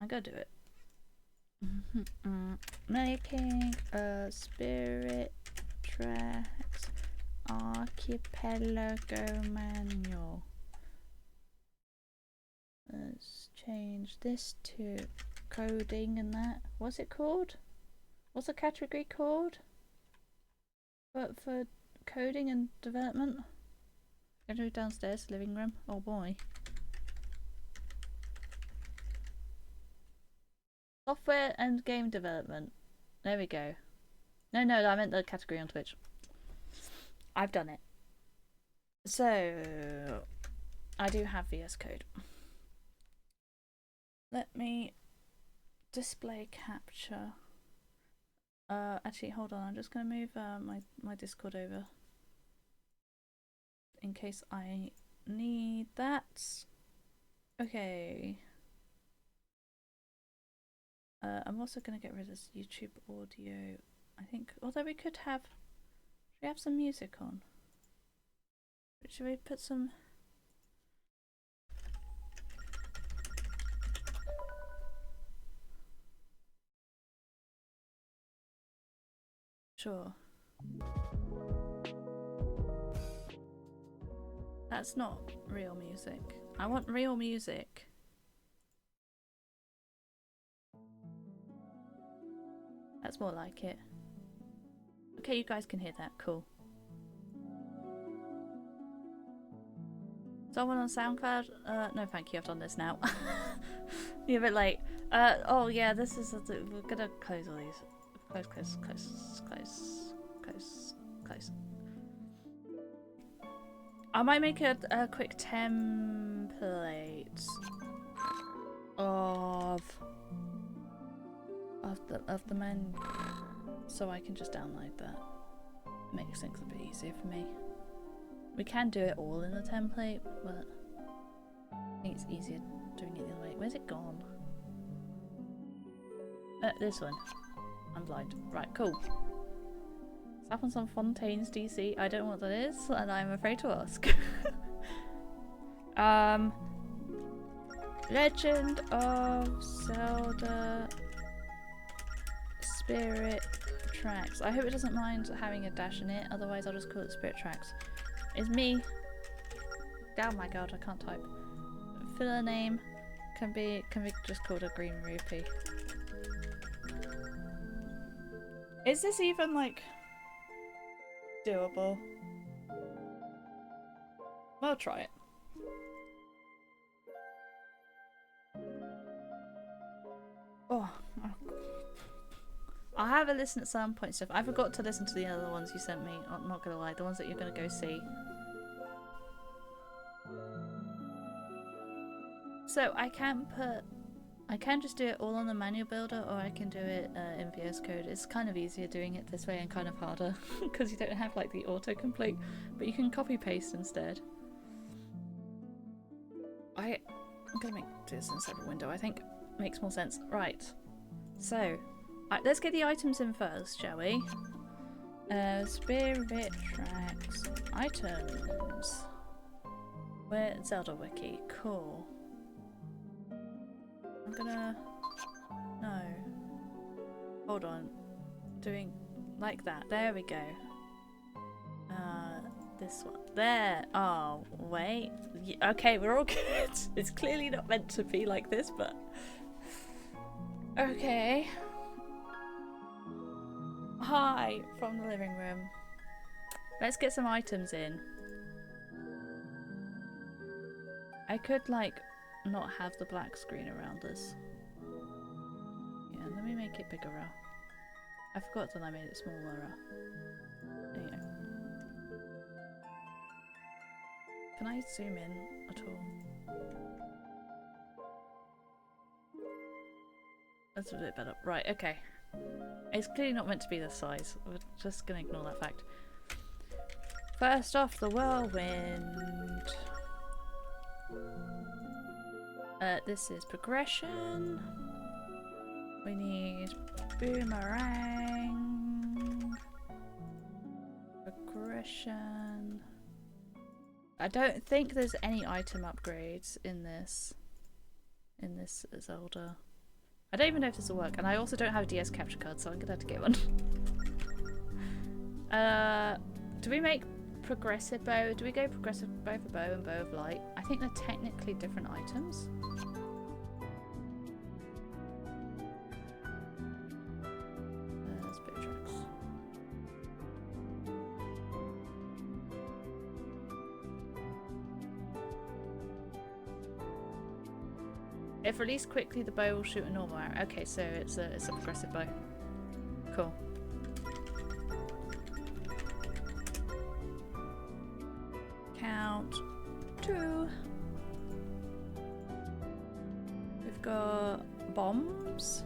I'm gonna do it. Making a Spirit Tracks archipelago manual. Let's change this to coding and that. What's it called? What's the category called? But for coding and development? Gonna do downstairs, living room. Oh boy. Software and game development. There we go. No, I meant the category on Twitch. I've done it. So, I do have VS Code. Let me display capture. Actually, hold on. I'm just going to move my Discord over in case I need that. Okay. I'm also going to get rid of this YouTube audio. I think, although we could have some music on? Should we put some? Sure. That's not real music. I want real music. That's more like it. Okay, you guys can hear that. Cool. Someone on SoundCloud? No thank you, I've done this now. You're a bit late. Oh yeah, this is we're gonna close all these. Close. Close. Close. I might make a quick template of the menu, so I can just download that. Makes things a bit easier for me. We can do it all in the template, but I think it's easier doing it the other way. Where's it gone? This one. I'm blind. Right, cool. Happens on Fontaine's DC. I don't know what that is, and I'm afraid to ask. Legend of Zelda Spirit Tracks. I hope it doesn't mind having a dash in it, otherwise I'll just call it Spirit Tracks. It's me. Oh my god, I can't type. Filler name can be just called a green rupee. Is this even like doable? I'll try it. Oh, I'll have a listen at some point. Stuff. I forgot to listen to the other ones you sent me. I'm not gonna lie, the ones that you're gonna go see. So I can just do it all on the manual builder, or I can do it in VS Code. It's kind of easier doing it this way and kind of harder because you don't have like the autocomplete, but you can copy paste instead. I'm gonna do this in a separate window. I think makes more sense. Right. So, let's get the items in first, shall we? Spirit Tracks items. Where Zelda Wiki? Cool. I'm gonna... No. Hold on. Doing like that. There we go. This one. There. Oh, wait. Okay, we're all good. It's clearly not meant to be like this, but... Okay. Hi, from the living room. Let's get some items in. I could, like, not have the black screen around us. Yeah, let me make it bigger. I forgot that I made it smaller. There you go. Can I zoom in at all? That's a bit better. Right, okay. It's clearly not meant to be this size. We're just gonna ignore that fact. First off, the whirlwind. This is progression. We need boomerang. Progression. I don't think there's any item upgrades in this Zelda. I don't even know if this will work, and I also don't have a DS capture card, so I'm gonna have to get one. Do we make progressive bow? Do we go progressive bow for bow and bow of light? I think they're technically different items. Spirit Tracks. If released quickly, the bow will shoot a normal arrow. Okay, so it's a progressive bow. Cool. Count 2. We've got bombs.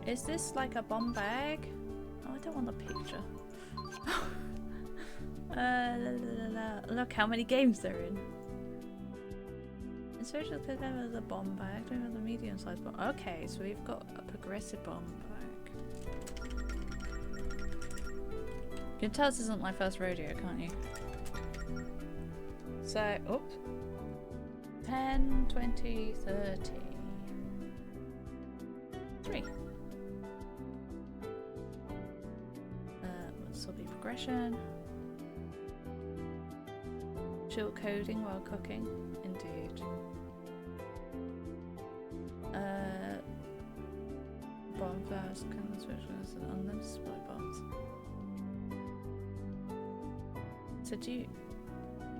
Is this like a bomb bag? Oh, I don't want the picture. Look how many games they're in. Especially because there was a bomb bag. Don't have the medium-sized bomb. Okay, so we've got a progressive bomb bag. You can tell this isn't my first rodeo, can't you? So, oops. 10, 20, 30. 3. This will be progression. Chill coding while cooking. Indeed. Bomb flowers, candles, rituals, and unlimited supply bombs. So do you...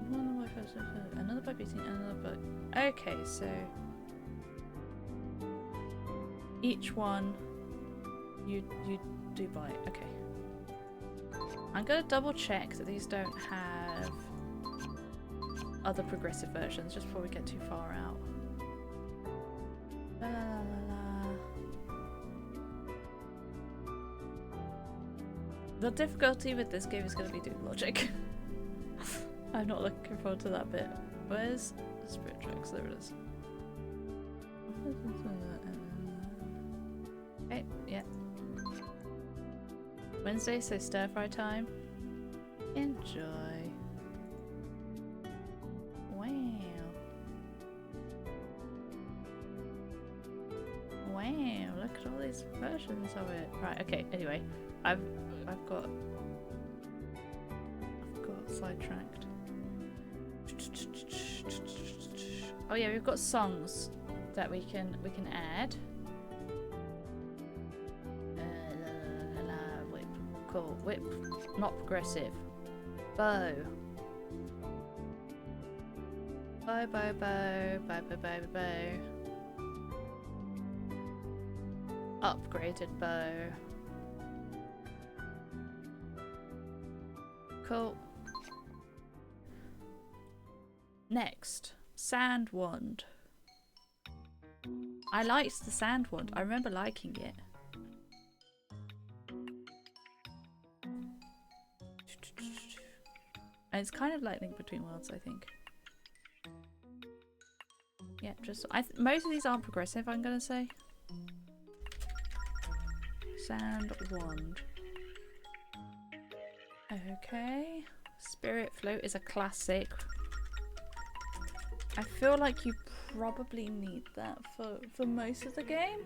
One by first, another by beating, another by... Okay, so... Each one you do by... Okay. I'm gonna double check that these don't have other progressive versions just before we get too far out. La, la, la, la. The difficulty with this game is going to be doing logic. I'm not looking forward to that bit. Where's the spirit tracks? There it is. Okay, yeah. Wednesday, so stir fry time. Enjoy. Wow. Wow, look at all these versions of it. Right, okay, anyway. I've got sidetracked. Oh yeah, we've got songs that we can add. Whip. Cool. Whip. Not progressive. Bow. Bow, bow, bow. Bow, bow, bow, bow. Upgraded bow. Cool. Next, sand wand. I liked the sand wand. I remember liking it. And it's kind of like Link Between Worlds, I think. Yeah, just most of these aren't progressive, I'm gonna say. Sand wand. Okay. Spirit float is a classic. I feel like you probably need that for most of the game.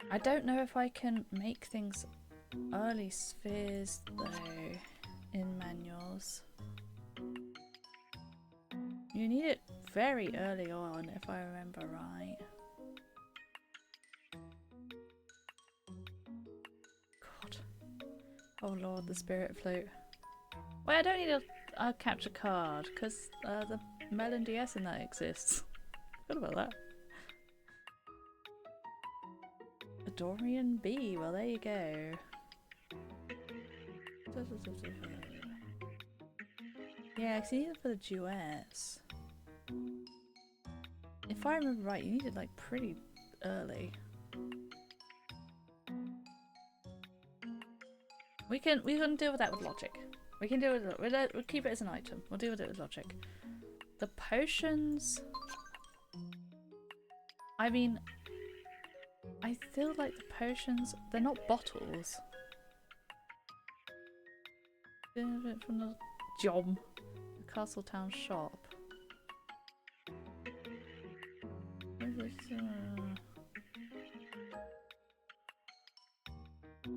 I don't know if I can make things early spheres though in manuals. You need it very early on if I remember right. God. Oh lord, the spirit float. Wait, I don't need a capture card because the Melon DS in that exists. Forgot about that. A Dorian B. Well, there you go. Yeah, because you need it for the duets. If I remember right, you need it like pretty early. We can deal with that with logic. We can deal with it. We'll keep it as an item. We'll deal with it with logic. The potions. I mean, I feel like the potions, they're not bottles. From the Jom, the Castletown shop.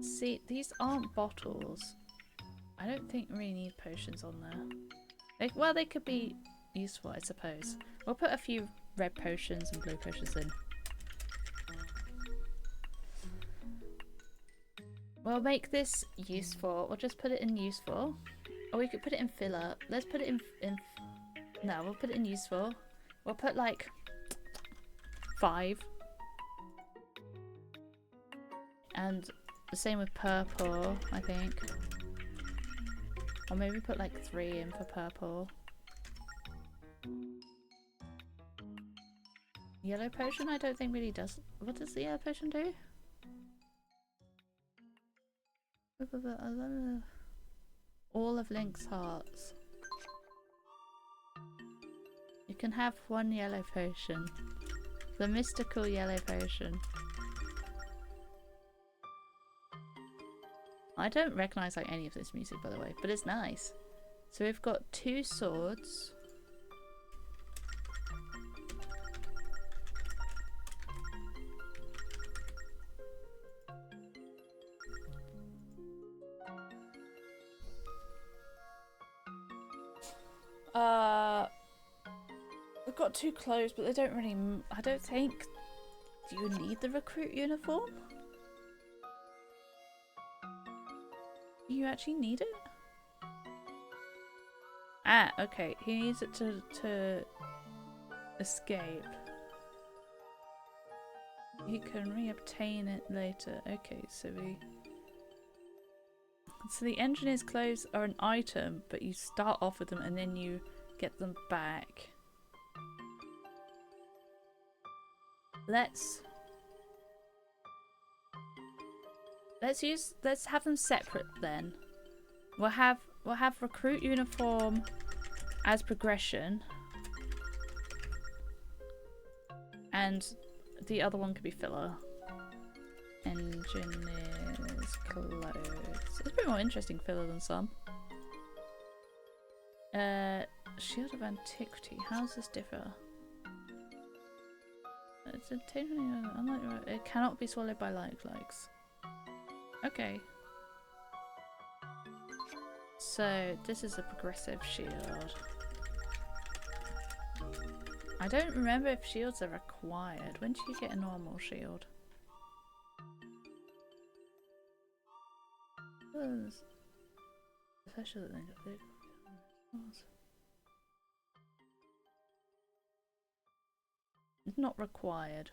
See, these aren't bottles. I don't think we really need potions on there. Well, they could be useful, I suppose. We'll put a few red potions and blue potions in. We'll make this useful. We'll just put it in useful. Or we could put it in filler. Let's put it in no, we'll put it in useful. We'll put like 5. And the same with purple, I think. Or maybe put like 3 in for purple. Yellow potion I don't think really does. What does the yellow potion do? All of Link's hearts. You can have 1 yellow potion. The mystical yellow potion. I don't recognise like any of this music, by the way, but it's nice. So we've got 2 swords. We've got 2 clothes, but they don't really. I don't think. Do you need the recruit uniform? You actually need it? Ah, okay. He needs it to escape. He can reobtain it later. Okay, so we So the engineer's clothes are an item, but you start off with them and then you get them back. Let's have them separate then. We'll have recruit uniform as progression, and the other one could be filler. Engineer's clothes. It's a bit more interesting filler than some. Shield of Antiquity. How does this differ? It's a unlike it cannot be swallowed by likes. Okay. So this is a progressive shield. I don't remember if shields are required. When do you get a normal shield? It's not required.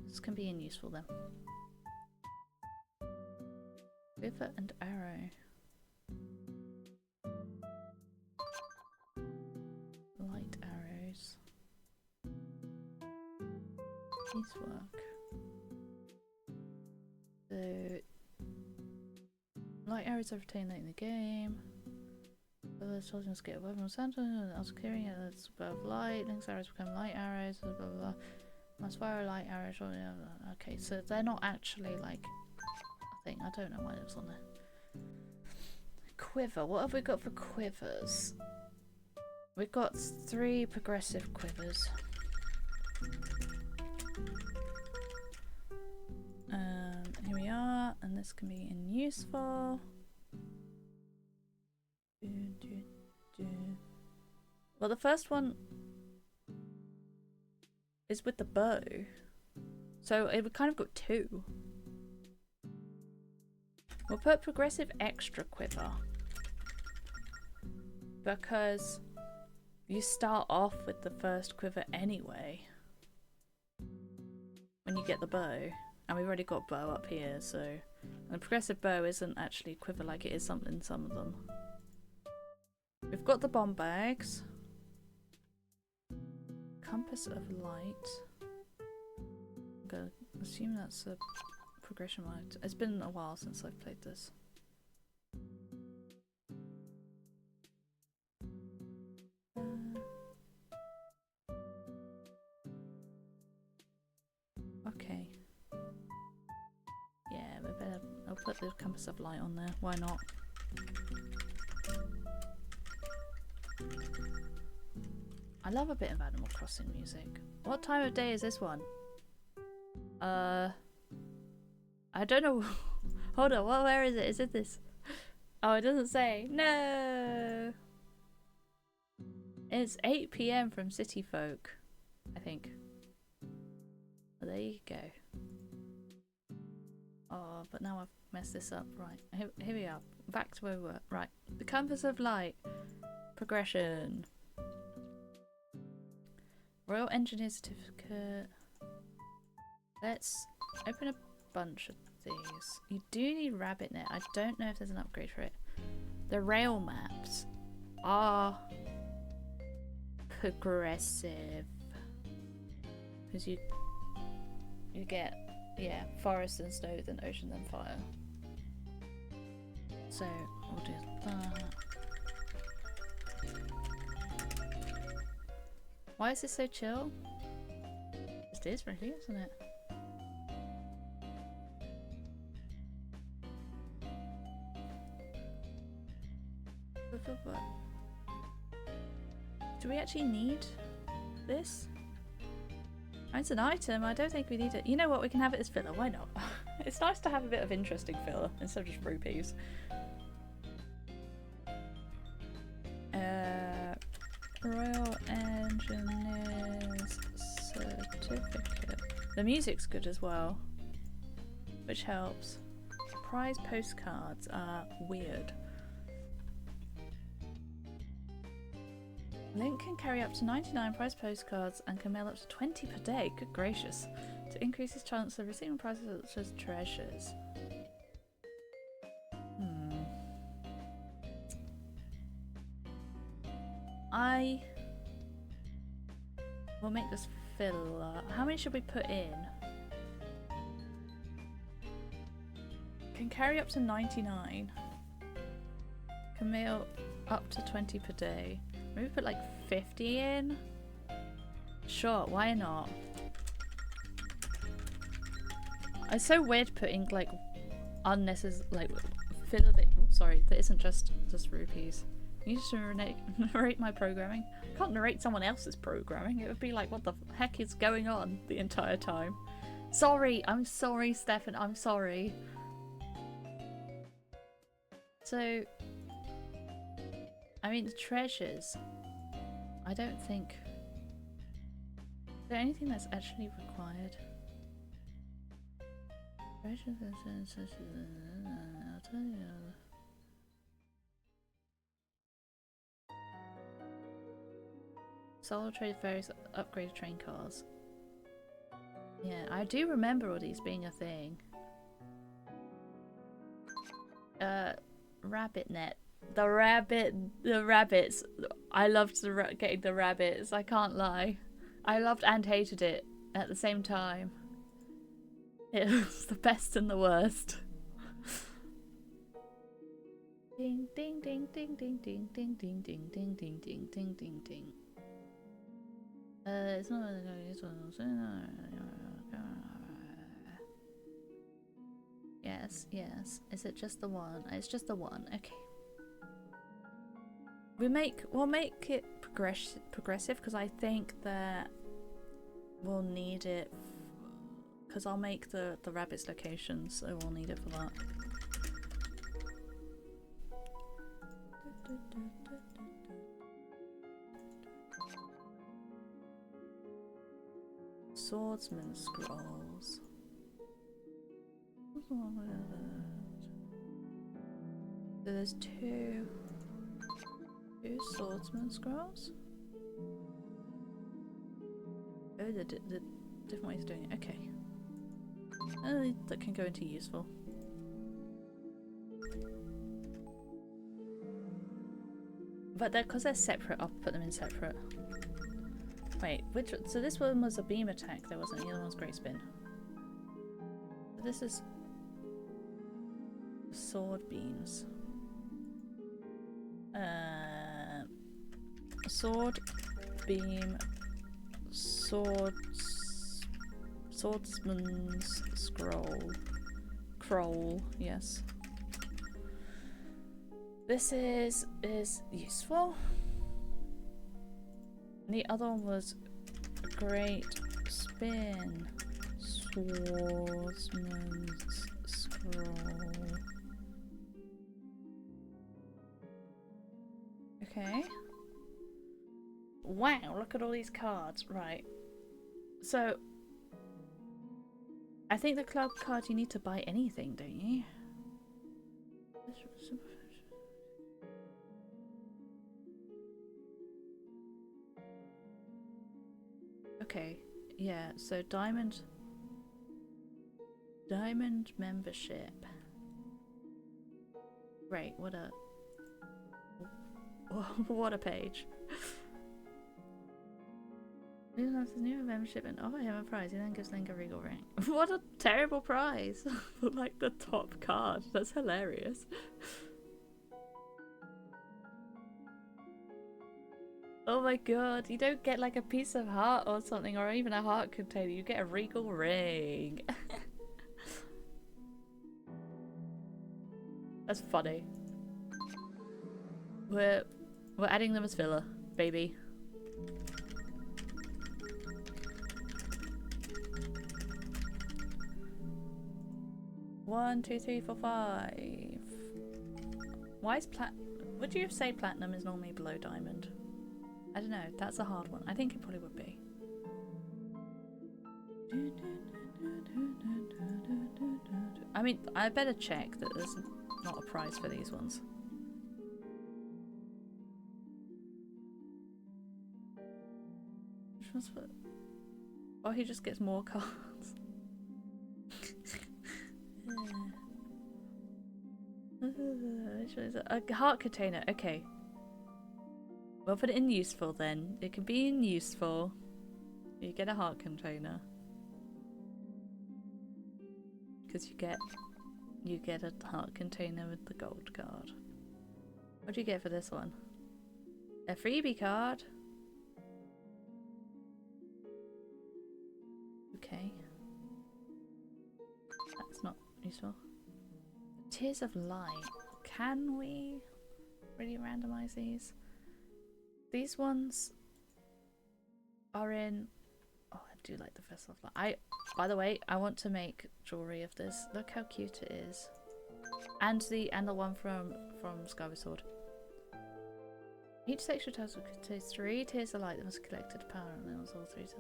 This can be useful then. Quiver and arrow. Light arrows. These work. So light arrows are retained late in the game. The soldiers get a weapon center and also carrying it that's above light. Lynx arrows become light arrows. Blah blah blah. Must fire a light arrow. Okay, so they're not actually like a thing. I don't know why it was on there. Quiver. What have we got for quivers? We've got 3 progressive quivers. Here we are, and this can be useful. Well, the first one is with the bow, so it would kind of got 2. We'll put progressive extra quiver because you start off with the first quiver anyway when you get the bow, and we've already got bow up here, so the progressive bow isn't actually quiver like it is something in some of them. We've got the bomb bags. Compass of Light. I'm gonna assume that's a progression light. It's been a while since I've played this. Okay. Yeah, we better. I'll put the Compass of Light on there. Why not? I love a bit of Animal Crossing music. What time of day is this one? I don't know. Hold on, where is it? Is it this? Oh, it doesn't say. No! It's 8 PM from City Folk, I think. Oh, there you go. Oh, but now I've messed this up. Right, here we are. Back to where we were. Right, the Compass of Light. Progression. Royal Engineer Certificate. Let's open a bunch of these. You do need Rabbit Net. I don't know if there's an upgrade for it. The rail maps are progressive because you get, yeah, forest and snow, then ocean, then fire. So we'll do that. Why is this so chill? It is really, isn't it? Do we actually need this? It's an item. I don't think we need it. You know what? We can have it as filler. Why not? It's nice to have a bit of interesting filler instead of just rupees. Royal Engineer's Certificate. The music's good as well, which helps. Prize postcards are weird. Link can carry up to 99 prize postcards and can mail up to 20 per day. Good gracious. To increase his chance of receiving prizes such as treasures. I will make this filler. How many should we put in? Can carry up to 99. Can mail up to 20 per day. Maybe put like 50 in? Sure, why not? It's so weird putting like unnecessary like filler that, sorry, that isn't just rupees. You need to narrate my programming. I can't narrate someone else's programming. It would be like, what the heck is going on the entire time? Sorry, I'm sorry, Stefan, I'm sorry. So, I mean, the treasures, I don't think... Is there anything that's actually required? Treasures, I'll tell you. Solo trade various upgraded train cars. Yeah, I do remember all these being a thing. Rabbit net. The rabbits. I loved getting the rabbits, I can't lie. I loved and hated it at the same time. It was the best and the worst. Ding ding ding ding ding ding ding ding ding ding ding ding ding ding ding. It's not. Yes, yes. Is it just the one? It's just the one. Okay. We'll make it progressive because I think that we'll need it. Because I'll make the rabbits locations, so we'll need it for that. Swordsman scrolls. So there's two swordsman scrolls. Oh, the different ways of doing it. Okay. That can go into useful. But because they're separate, I'll put them in separate. Wait, which? So this one was a beam attack. There wasn't. The other one's great spin. So this is sword beams. Sword beam. Swordsman's scroll. Yes. This is useful. The other one was great spin. Swordsman's scroll. Okay. Wow, look at all these cards. Right. So, I think the club card you need to buy anything, don't you? Okay, yeah, so diamond membership. Great, what a page. He has his new membership and offer him a prize. He then gives Link a regal ring. What a terrible prize for like the top card. That's hilarious. Oh my god, you don't get like a piece of heart or something, or even a heart container. You get a regal ring. That's funny. We're adding them as filler, baby. One, 2, 3, 4, 5. Why is would you say platinum is normally below diamond? I don't know, that's a hard one. I think it probably would be. I mean, I better check that there's not a prize for these ones. transfer. Or he just gets more cards. A heart container. Okay. We'll put it in useful then. It can be in useful. You get a heart container. Because you get a heart container with the gold card. What do you get for this one? A freebie card. Okay. That's not useful. Tears of Light. Can we really randomize these? These ones are in... Oh, I do like the Festival of Light. By the way, I want to make jewelry of this. Look how cute it is. And the one from Skyward Sword. Each section task will contain 3 Tears of Light that must be collected apparently. It was all 3 to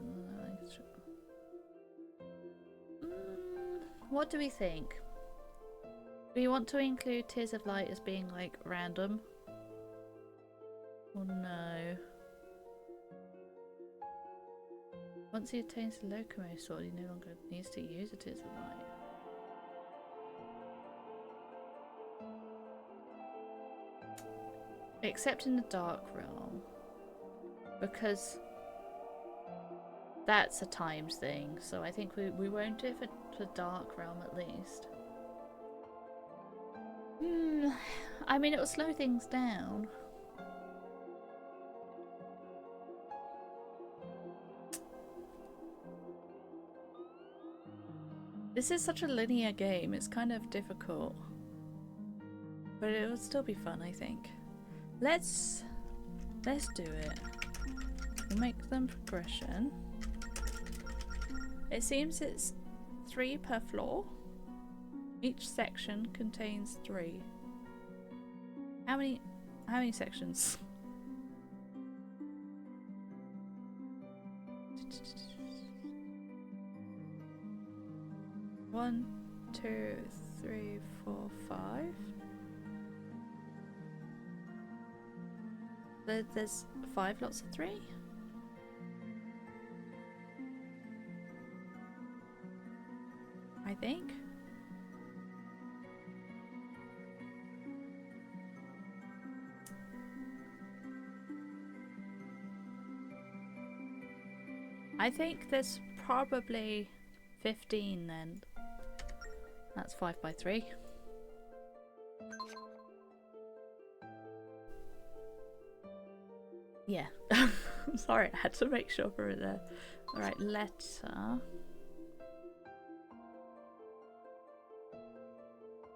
what do we think? Do we want to include Tears of Light as being like random? Or no? Once he attains the Locomo sword, he no longer needs to use a Tears of Light. Except in the Dark Realm. Because that's a timed thing, so I think we won't do it for Dark Realm at least. I mean, it will slow things down. This is such a linear game, it's kind of difficult. But it will still be fun, I think. Let's do it. We'll make them progression. It seems it's 3 per floor. Each section contains 3. How many sections? One, 2, 3, 4, 5. There's 5 lots of 3. I think. I think there's probably 15 then. That's 5 by 3. Yeah. I'm sorry, I had to make sure for it there. Alright, letter.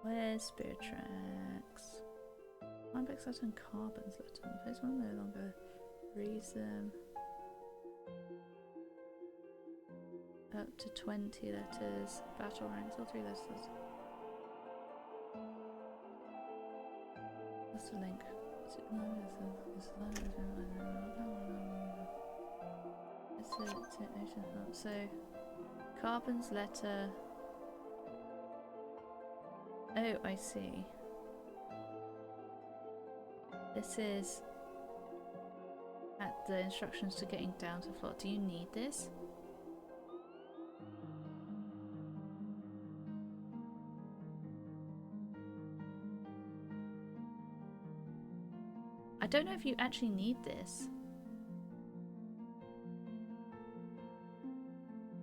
Where's Spirit Tracks? I'm back certain carbons letter. The first one no longer reads them. Up to 20 letters. Battle ranks, all 3 letters. What's the link? So, Carbon's letter. Oh, I see. This is at the instructions to getting down to floor. Do you need this? I don't know if you actually need this.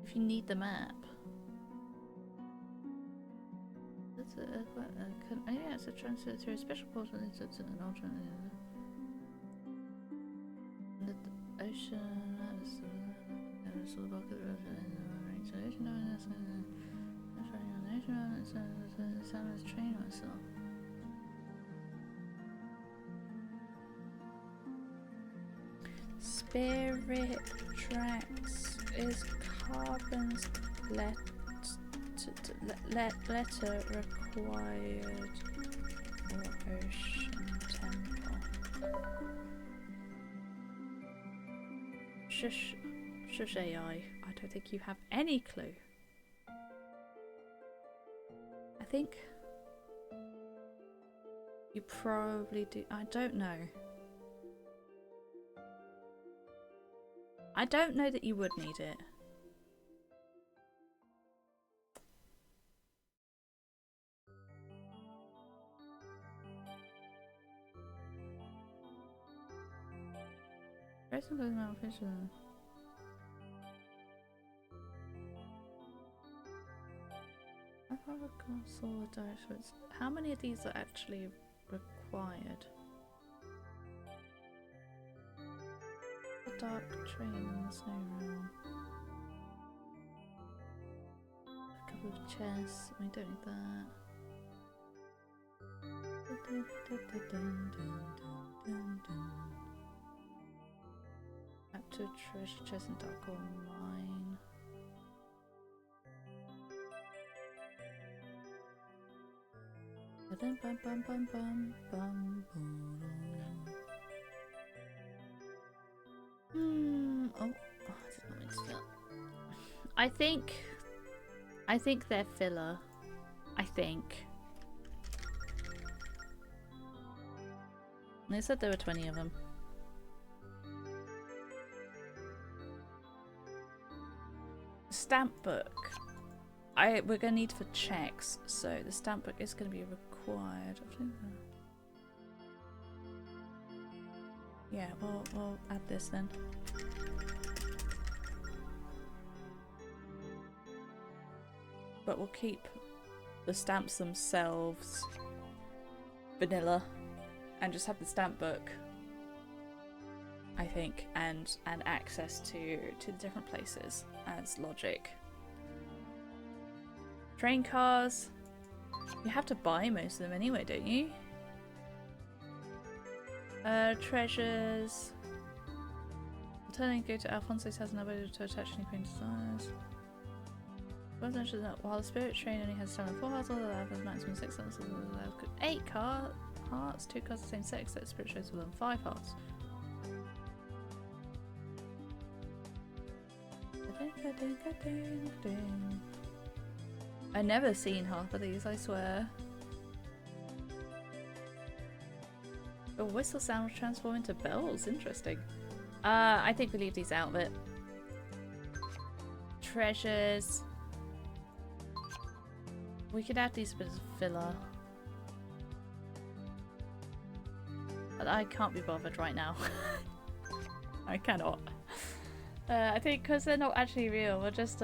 If you need the map. That's yeah, it's a transfer to a special portal. It's an alternate. The ocean. That's the bulk of the road. So ocean. That's right on the ocean. It's a sound of the train myself. Spirit Tracks is Carbon's letter required for Ocean Temple. Shush AI, I don't think you have any clue. I think you probably do. I don't know. I don't know that you would need it. How many of these are actually required? A dark train in the snow realm. A couple of chests. We don't need that. Up to a treasure chest in dark ore mine. Bum, bum, bum, bum, bum, oh, I did not mean to do that. I think they're filler. I think. They said there were 20 of them. Stamp book. We're gonna need for checks, so the stamp book is gonna be required. Yeah, we'll add this then. But we'll keep the stamps themselves vanilla and just have the stamp book, I think, and access to the different places as logic. Train cars. You have to buy most of them anyway, don't you? Treasures. Returning go to Alfonso's house and ability to attach any queen desires. While the spirit train only has 7 4 hearts, all allowed has maximum 6 hearts. 8 hearts, 2 cards the same sex, so the spirit trains will learn 5 hearts. I've never seen half of these, I swear. A whistle sound will transform into bells. Interesting. I think we leave these out of it. Treasures. We could add these bits of filler. But I can't be bothered right now. I cannot. I think because they're not actually real, we'll just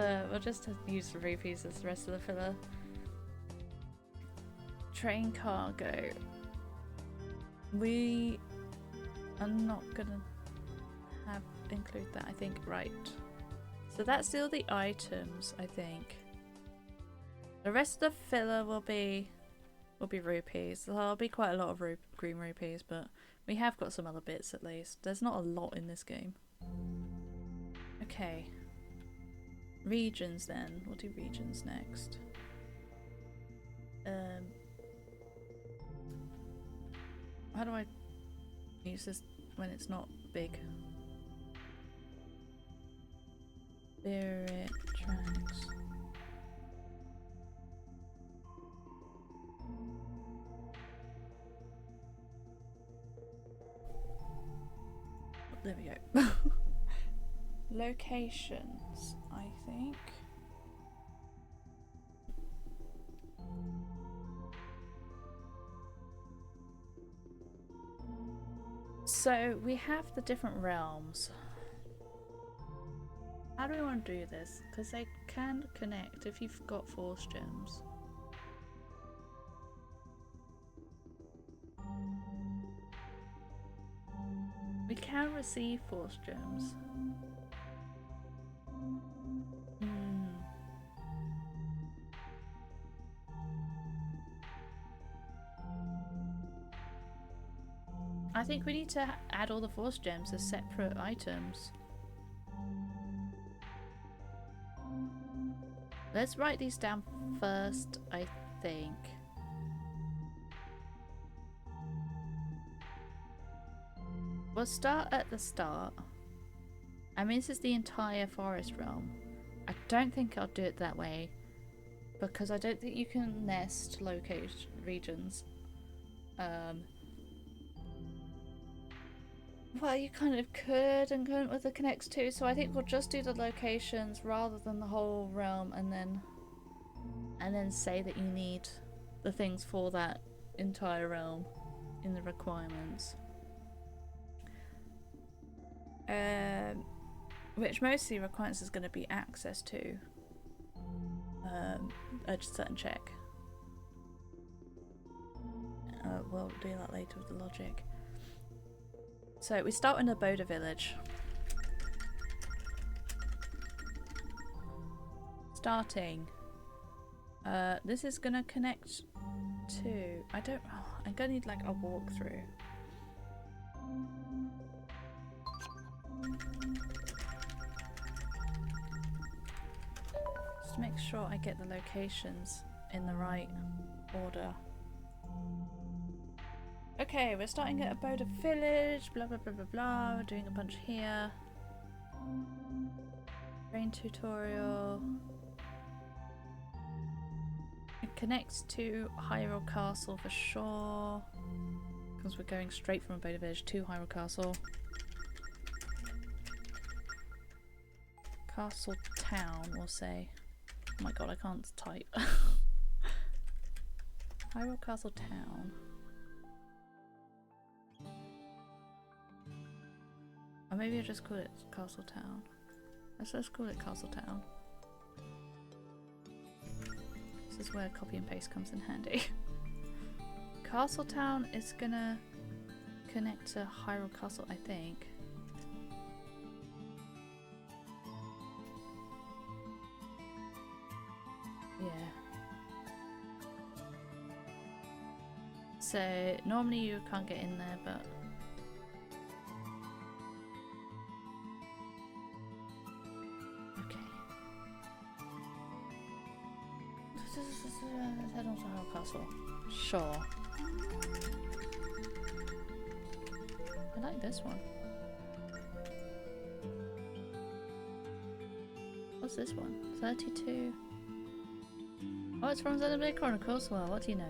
use the rupees as the rest of the filler. Train cargo. We are not gonna include that, I think. Right. So that's still the items, I think. The rest of the filler will be rupees. There'll be quite a lot of green rupees, but we have got some other bits at least. There's not a lot in this game. Okay. Regions then. We'll do regions next. How do I use this when it's not big? Spirit tracks. There we go. Locations, I think. So we have the different realms. How do we want to do this? Because they can connect if you've got force gems. We can receive force gems. I think we need to add all the force gems as separate items. Let's write these down first, I think. We'll start at the start. I mean, this is the entire forest realm. I don't think I'll do it that way, because I don't think you can nest Well, you kind of could and couldn't with the Connects too, so I think we'll just do the locations rather than the whole realm, and then say that you need the things for that entire realm in the requirements. Which mostly requirements is going to be access to a certain check. We'll do that later with the logic. So we start in the Boda village. Starting. This is gonna connect to. I'm gonna need like a walkthrough. Just to make sure I get the locations in the right order. Okay, we're starting at a Boda village, blah blah blah blah blah, we're doing a bunch here. Rain tutorial. It connects to Hyrule Castle for sure, because we're going straight from a Boda village to Hyrule Castle. Castle Town, we'll say. Oh my god, I can't type. Hyrule Castle Town. Or maybe I'll just call it Castle Town. Let's just call it Castle Town. This is where copy and paste comes in handy. Castle Town is gonna connect to Hyrule Castle, I think. Yeah. So normally you can't get in there, but let's head on to Hyrule Castle. Sure. I like this one. What's this one? 32. Oh, it's from Xenoblade Chronicles. Well, what do you know?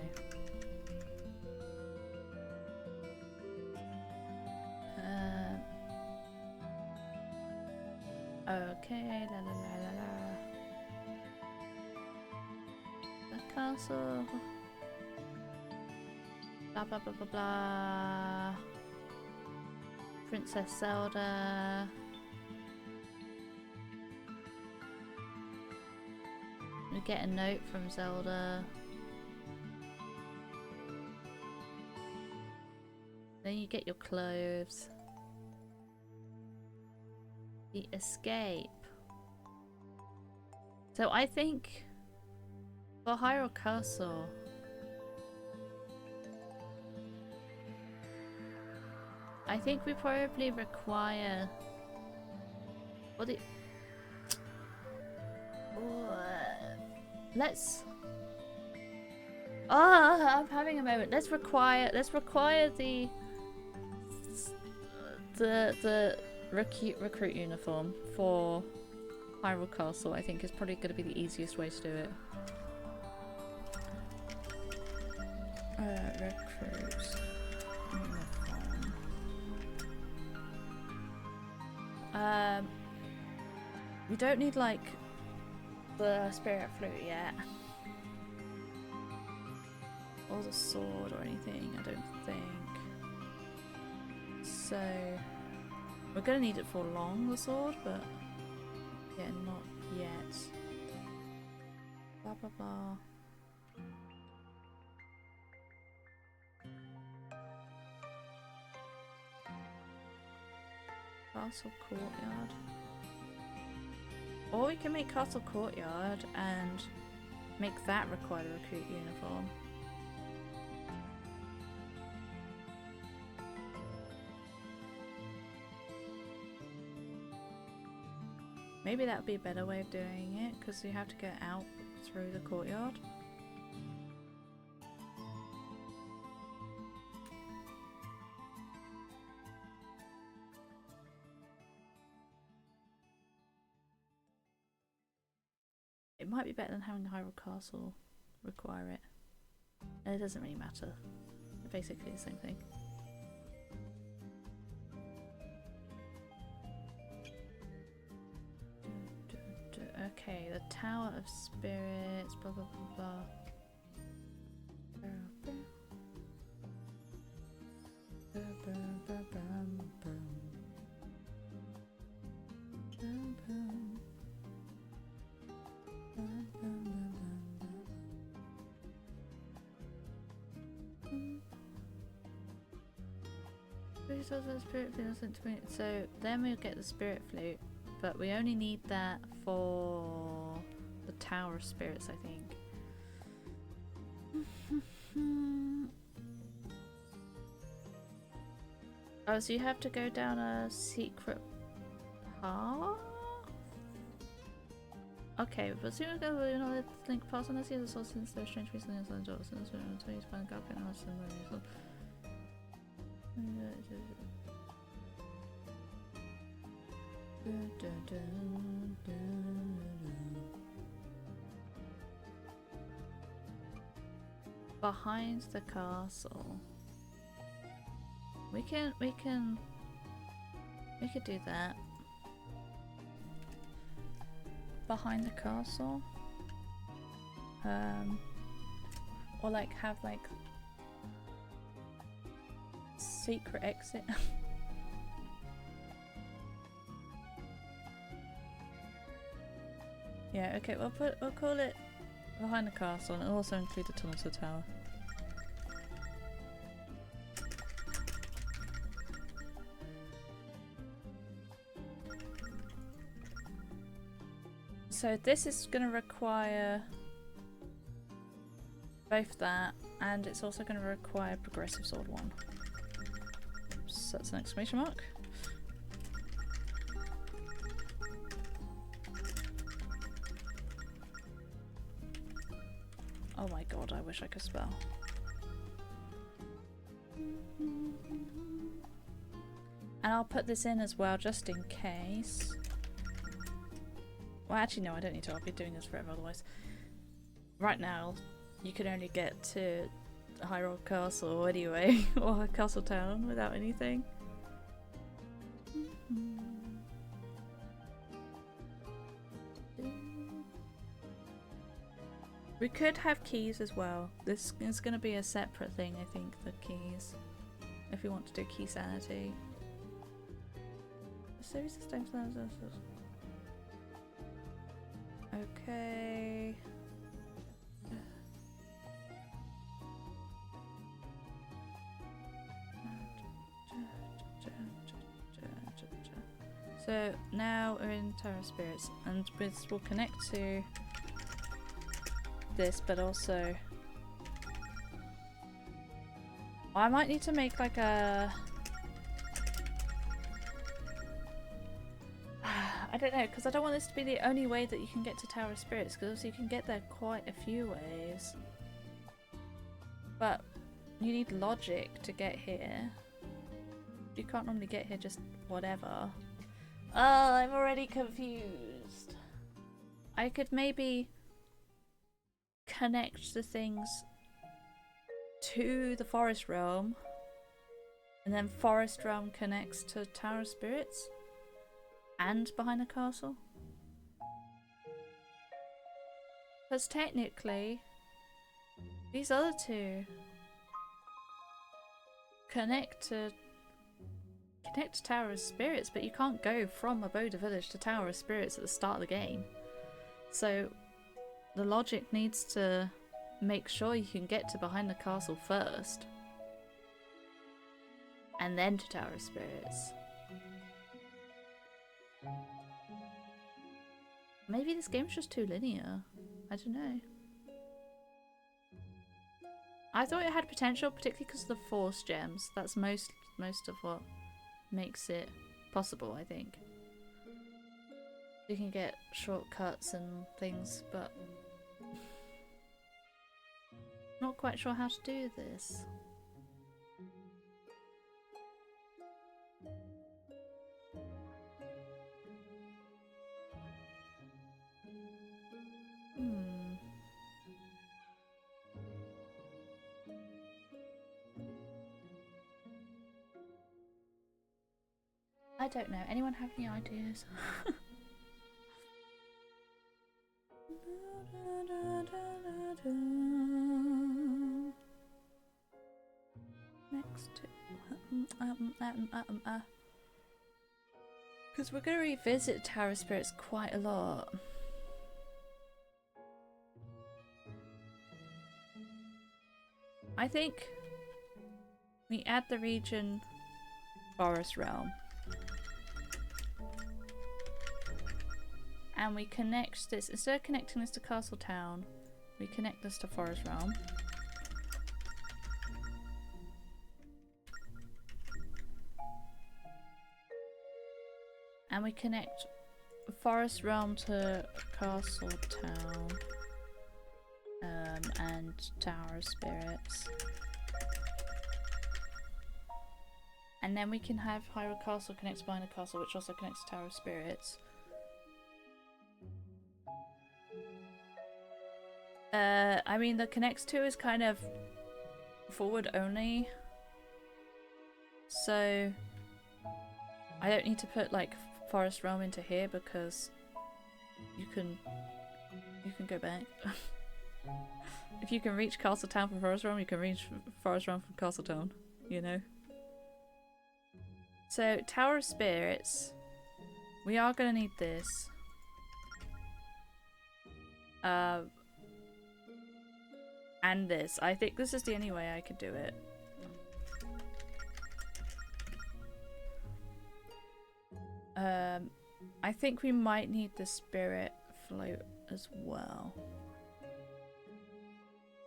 Okay, la la la la la. Castle. Blah blah blah blah blah. Princess Zelda. We get a note from Zelda. Then you get your clothes. The escape. So I think for Hyrule Castle, I think we probably require. What the? Let's. I'm having a moment. Let's require the recruit uniform for Hyrule Castle. I think is probably going to be the easiest way to do it. Recruits uniform. We don't need like the spirit flute yet, or the sword or anything. I don't think so. We're gonna need it for long, the sword, but yeah, not yet. Blah blah blah. Castle Courtyard. Or we can make Castle Courtyard and make that require the recruit uniform. Maybe that would be a better way of doing it, because you have to get out through the courtyard. It might be better than having Hyrule Castle require it. And it doesn't really matter. They're basically the same thing. Okay, the Tower of Spirits, blah blah blah blah. So then we'll get the spirit flute, but we only need that for the Tower of Spirits, I think. Oh, so you have to go down a secret path? Okay, but soon as we know that link pass on the sea, the source since there's strange reason in the doors, and so until you find a gap in house and behind the castle. We could do that. Behind the castle. Or like have like secret exit. Yeah, okay, we'll call it behind the castle, and it'll also include the tunnel to the tower. So this is going to require both that, and it's also going to require progressive sword 1. So that's an exclamation mark. Oh my god, I wish I could spell. And I'll put this in as well, just in case. Well, actually, no, I don't need to. I'll be doing this forever otherwise. Right now, you can only get to Hyrule Castle anyway, or Castle Town without anything. We could have keys as well. This is going to be a separate thing, I think, the keys. If we want to do key sanity. Okay. So now we're in Tower of Spirits, and this will connect to this, but also I might need to make like a I don't know, because I don't want this to be the only way that you can get to Tower of Spirits, because obviously you can get there quite a few ways. But you need logic to get here. You can't normally get here just whatever. Oh, I'm already confused. I could maybe connect the things to the Forest Realm, and then Forest Realm connects to Tower of Spirits and behind the castle. Because technically these other two connect to Tower of Spirits, but you can't go from Aboda Village to Tower of Spirits at the start of the game. So the logic needs to make sure you can get to behind the castle first, and then to Tower of Spirits. Maybe this game's just too linear. I don't know. I thought it had potential, particularly because of the Force gems. That's most of what makes it possible, I think. You can get shortcuts and things, but not quite sure how to do this. I don't know. Anyone have any ideas? Next to because we're going to revisit Tower of Spirits quite a lot. I think we add the region Forest Realm. And we connect this, instead of connecting this to Castle Town, we connect this to Forest Realm. And we connect Forest Realm to Castle Town. And Tower of Spirits. And then we can have Hyrule Castle connect to Minor Castle, which also connects to Tower of Spirits. I mean, the connects to is kind of forward only. So I don't need to put like Forest Realm into here because you can go back. If you can reach Castle Town from Forest Realm, you can reach Forest Realm from Castle Town, you know? So, Tower of Spirits, we are going to need this. And this. I think this is the only way I could do it. I think we might need the Spirit Float as well.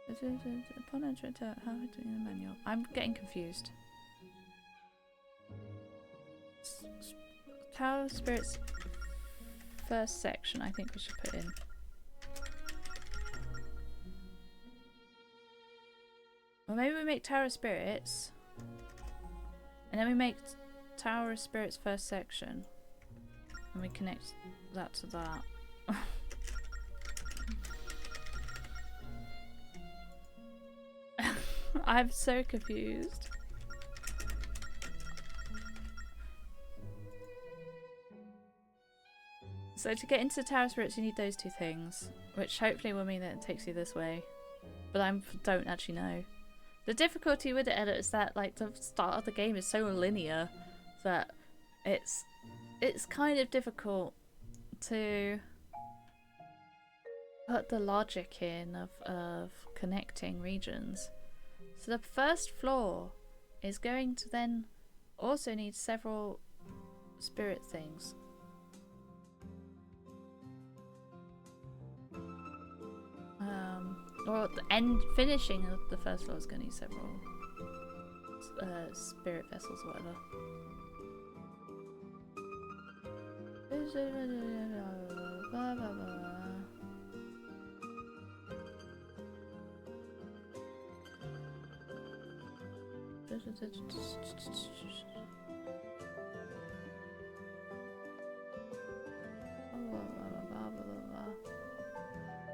Upon entering how are we doing the manual? I'm getting confused. Tower of Spirits first section I think we should put in. Or maybe we make Tower of Spirits and then we make Tower of Spirits first section and we connect that to that. I'm so confused. So to get into the Tower of Spirits you need those two things, which hopefully will mean that it takes you this way. But I don't actually know. The difficulty with it is that like the start of the game is so linear that it's kind of difficult to put the logic in of connecting regions. So the first floor is going to then also need several spirit things. Or the end finishing of the first floor is going to need several spirit vessels or whatever.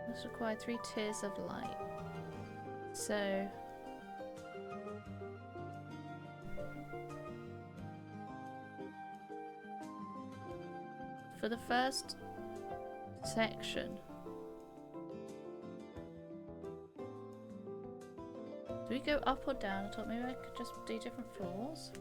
This requires 3 tiers of light. So for the first section, do we go up or down? I thought maybe I could just do different floors.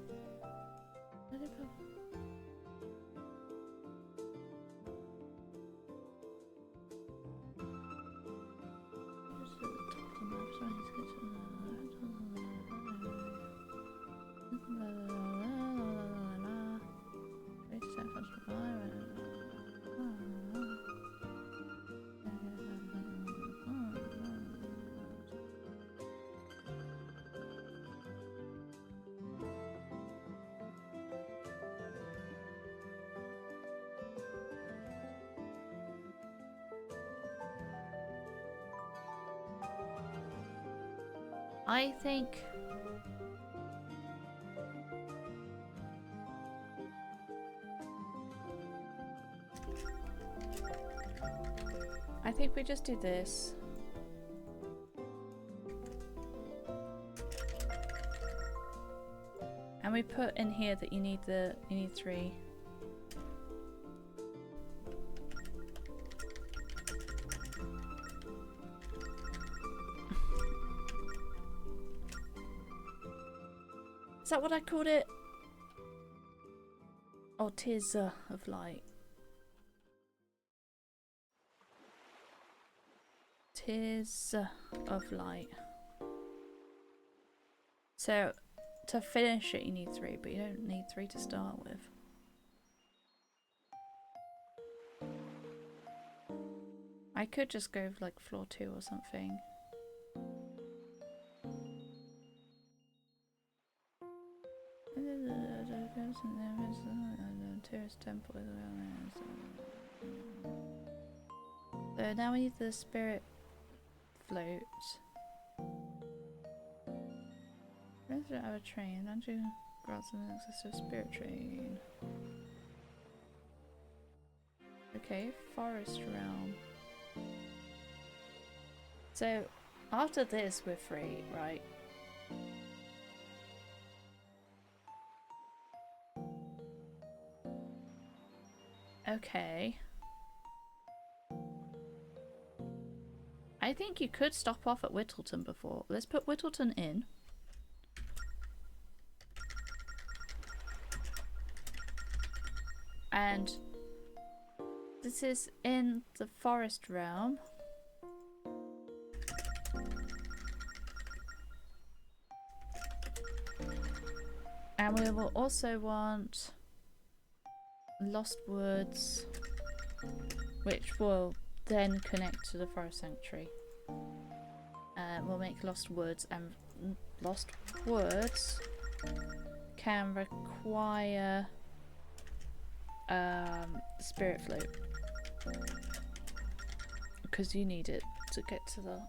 I think we just do this. And we put in here that you need 3. that what I called it? Or Tears of Light. Tears of Light. So, to finish it you need 3, but you don't need 3 to start with. I could just go with like floor 2 or something. Terrace Temple. So now we need the spirit float. Resident of a train. Dungeon grants an access to a spirit train. Okay, forest realm. So after this we're free, right? Okay. I think you could stop off at Whittleton before. Let's put Whittleton in. And this is in the forest realm. And we will also want Lost Woods, which will then connect to the Forest Sanctuary. We'll make Lost Woods, and Lost Woods can require Spirit Float, because you need it to get to the,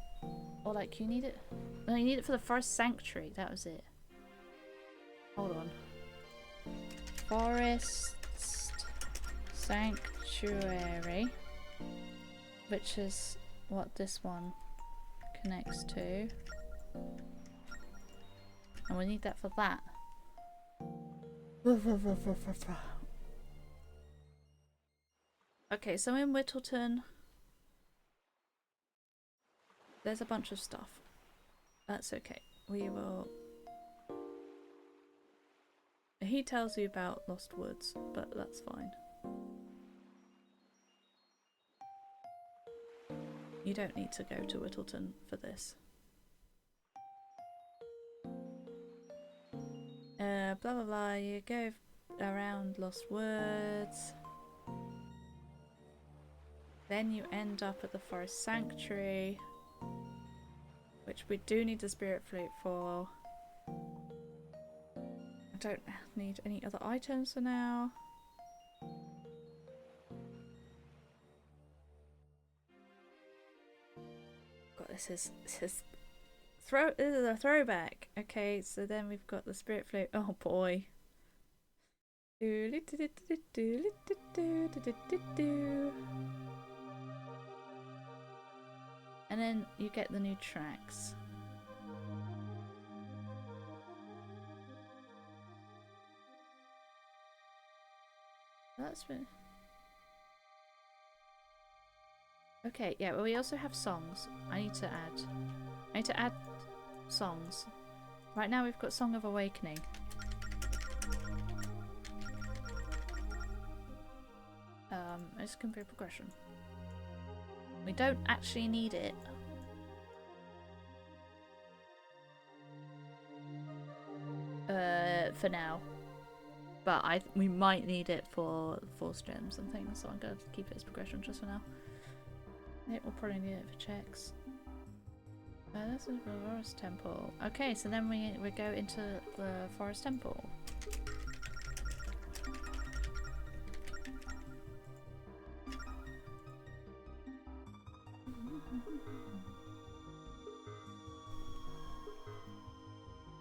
or like you need it, no, you need it for the Forest Sanctuary. That was it. Hold on. Forest Sanctuary, which is what this one connects to, and we need that for that. Okay, so in Whittleton there's a bunch of stuff. That's okay. We will. He tells you about Lost Woods, but that's fine. You don't need to go to Whittleton for this. Blah blah blah, you go around Lost Woods. Then you end up at the Forest Sanctuary, which we do need the Spirit Flute for. I don't need any other items for now. God, this is this is a throwback. Okay, so then we've got the Spirit Flute. Oh boy. And then you get the new tracks. That's been okay. Yeah, well, we also have songs. I need to add songs. Right now we've got Song of Awakening. It's complete progression. We don't actually need it. For now. But we might need it for force gems and things, so I'm going to keep it as progression just for now. It will probably need it for checks. This is the Forest Temple. Okay, so then we go into the Forest Temple.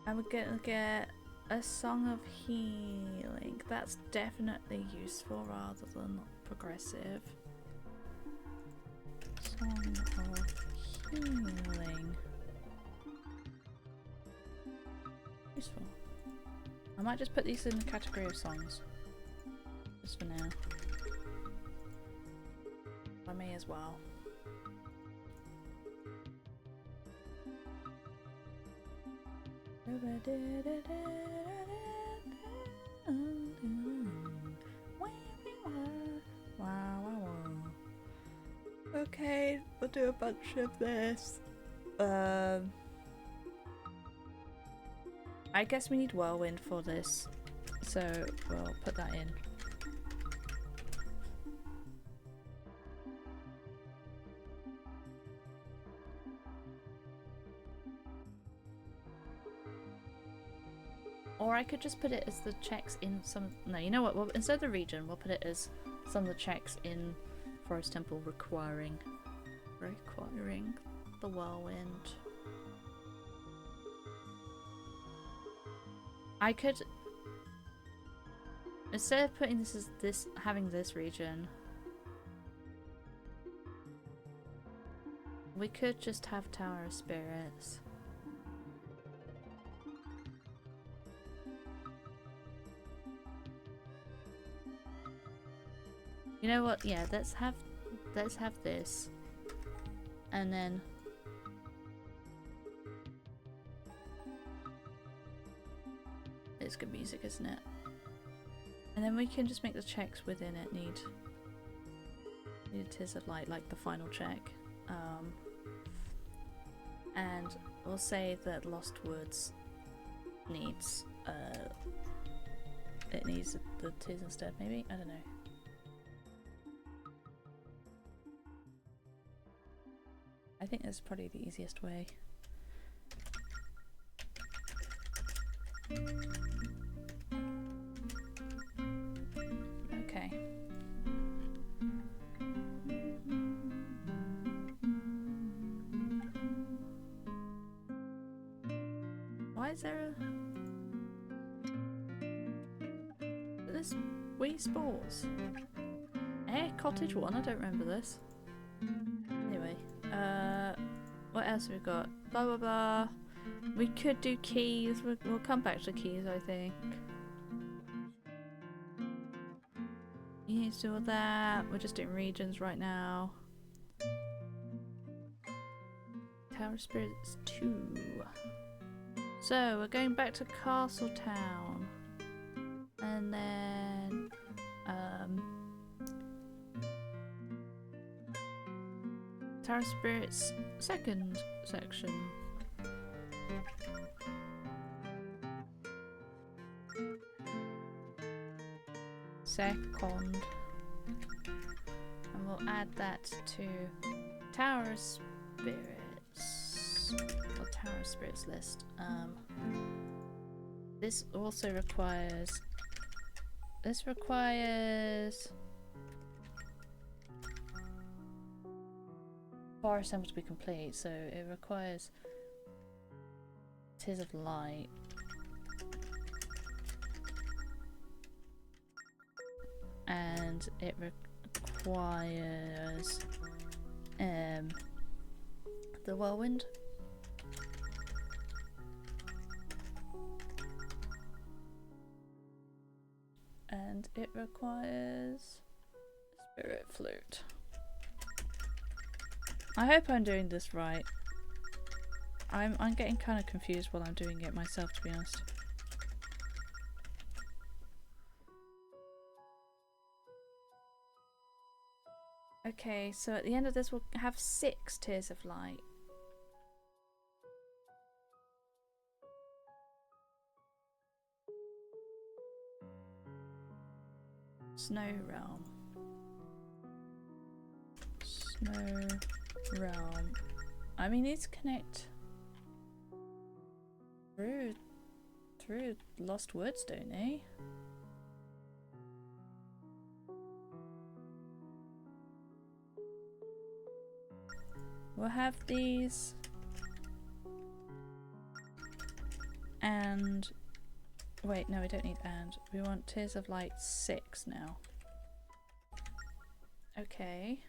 And we're gonna get a Song of Healing. That's definitely useful rather than progressive. Song of Healing. Useful. I might just put these in the category of songs. Just for now. I may as well. Okay, we'll do a bunch of this. I guess we need whirlwind for this, so we'll put that in. Or I could just put it as the checks in some... No, you know what? Well, instead of the region, we'll put it as some of the checks in Forest Temple requiring the whirlwind. I could... Instead of putting this as having this region, we could just have Tower of Spirits. You know what? Yeah, let's have this, and then it's good music, isn't it? And then we can just make the checks within it need Tears of Light, like the final check, and we'll say that Lost Woods needs it needs the Tears instead. Maybe, I don't know. I think that's probably the easiest way. Okay. Why is there this Wii Sports? Cottage one? I don't remember this. Anyway. What else have we got? Blah blah blah. We could do keys. We'll come back to keys, I think. You need to do all that. We're just doing regions right now. Tower of Spirits 2. So we're going back to Castle Town, and then Tower of Spirits second section. Second. And we'll add that to Tower of Spirits. Or Tower of Spirits list. This also requires... This requires... Forest Temple to be complete, so it requires Tears of Light. And it requires the whirlwind. And it requires Spirit Flute. I hope I'm doing this right. I'm getting kind of confused while I'm doing it myself, to be honest. Okay, so at the end of this we'll have 6 Tears of Light. Snow Realm. Snow Realm. I mean, these connect through Lost Woods, don't they? We'll have these, and wait, no, we don't need and. We want Tears of Light 6 now. Okay.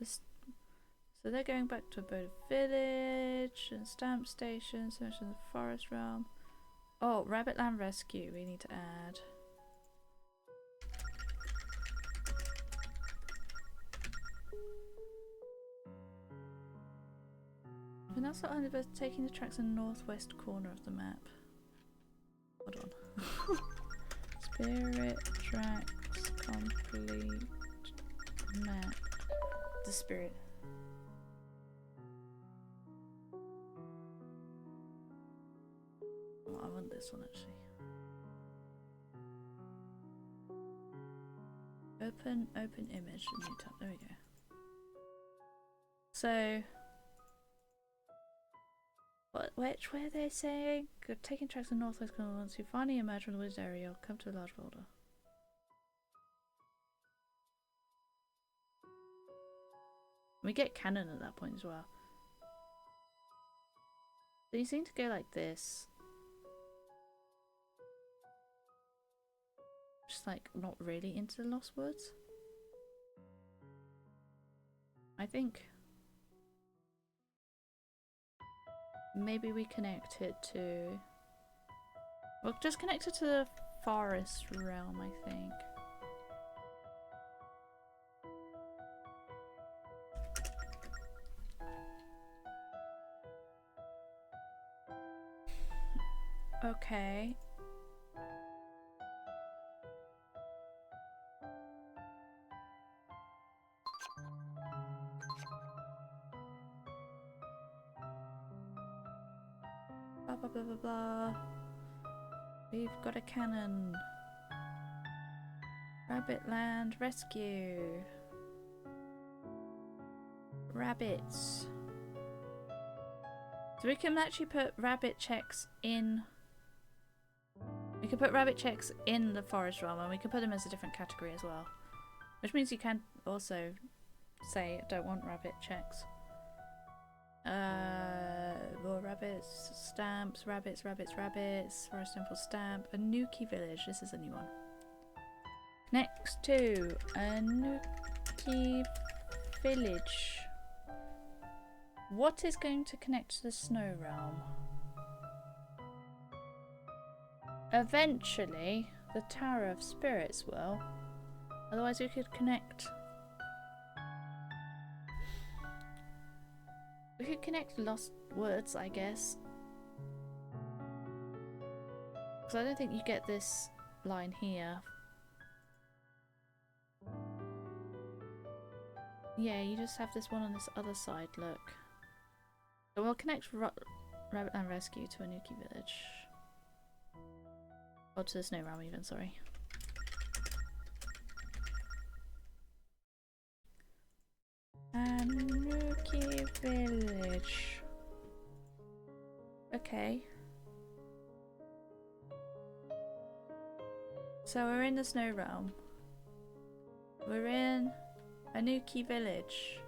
So they're going back to Abode Village and Stamp Station, so much in the Forest Realm. Oh, Rabbitland Rescue we need to add. that's what I'm about taking the tracks in the northwest corner of the map. Hold on. Spirit tracks complete map. The spirit. Oh, I want this one actually. Open image, new tab. There we go. So, where are they saying? Taking tracks in northwest corner. Once you finally emerge from the woods area, you'll come to a large boulder. We get cannon at that point as well. So you seem to go like this. Just like not really into the Lost Woods. I think maybe we connect it to... We'll just connect it to the forest realm, I think. Okay. Blah blah blah blah blah. We've got a cannon. Rabbit Land Rescue. Rabbits. So we can actually put rabbit checks in. We can put rabbit checks in the forest realm, and we can put them as a different category as well. Which means you can also say, I don't want rabbit checks. More rabbits, stamps, rabbits, forest temple stamp, Anuki village, this is a new one. Next to Anuki village. What is going to connect to the snow realm? Eventually, the Tower of Spirits will. Otherwise we could connect... We could connect Lost Woods, I guess. Because I don't think you get this line here. Yeah, you just have this one on this other side, look. So we'll connect Rabbit Land Rescue to Anuki Village. Or to the Snow Realm even, sorry. Anuki Village. Okay. So we're in the Snow Realm. We're in Anuki Village.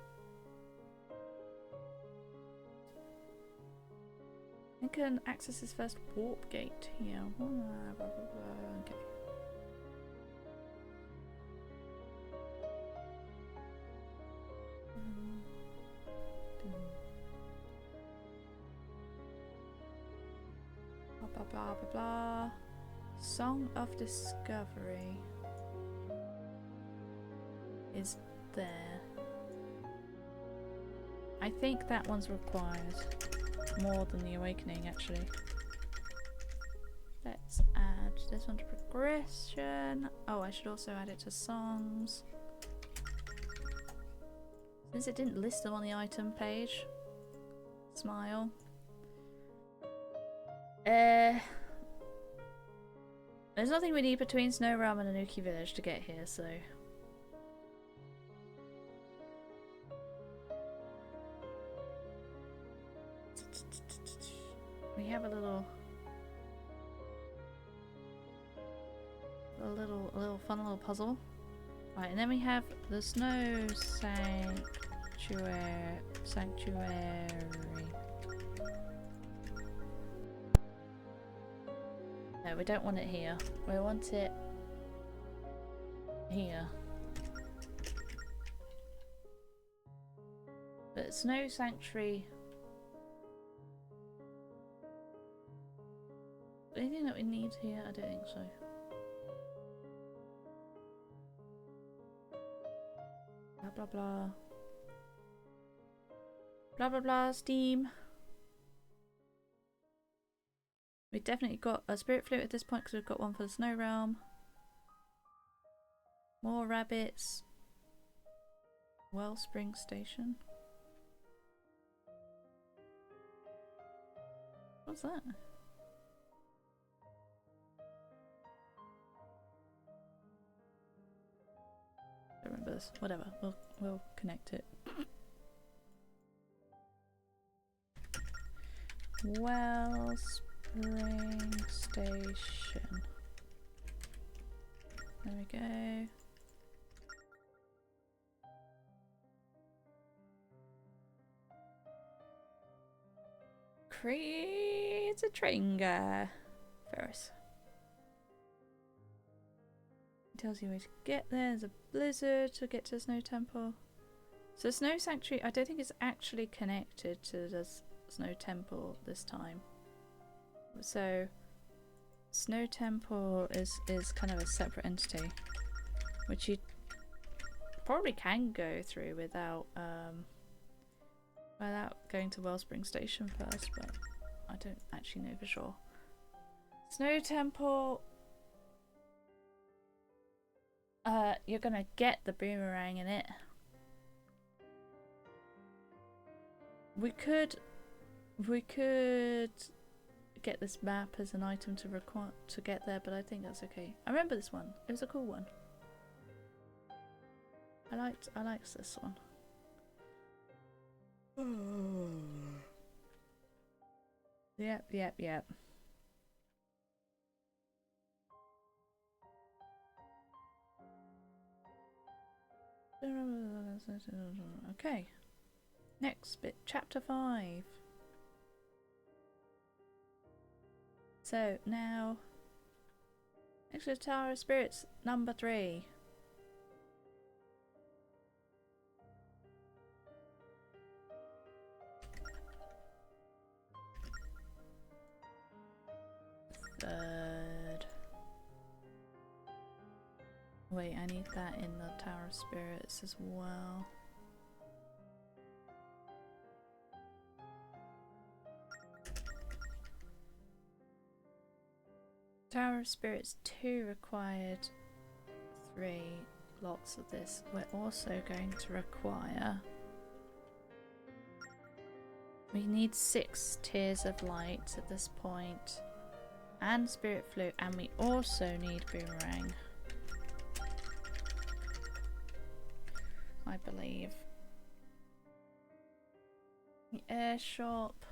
I can access this first warp gate here. Okay. Blah blah blah blah blah. Song of Discovery is there. I think that one's required more than the Awakening, actually. Let's add this one to progression. Oh, I should also add it to songs. Since it didn't list them on the item page. Smile. There's nothing we need between Snow Realm and Anuki Village to get here, so... We have a little fun little puzzle. Right, and then we have the Snow Sanctuary. No, we don't want it here. We want it here. But Snow Sanctuary... Anything that we need here? I don't think so. Blah blah blah. Blah blah blah, Steam. We definitely got a spirit flute at this point because we've got one for the Snow Realm. More rabbits. Wellspring Station. What's that? Don't remember this. Whatever. We'll connect it. Wellspring Station. There we go. Creates a train guy. Ferris. Tells you where to get there. There's a blizzard to get to the Snow Temple. So Snow Sanctuary, I don't think it's actually connected to the Snow Temple this time. So Snow Temple is kind of a separate entity, which you probably can go through without going to Wellspring Station first, but I don't actually know for sure. Snow Temple. You're gonna get the boomerang in it. We could get this map as an item to get there, but I think that's okay. I remember this one. It was a cool one. I liked this one. Yep. Okay. Next bit, chapter 5. So now, next to the Tower of Spirits, number 3. Third. Wait, I need that in the Tower of Spirits as well. Tower of Spirits 2 required 3 lots of this. We're also going to require... We need 6 Tears of Light at this point. And Spirit Flute, and we also need Boomerang. I believe. The air shop.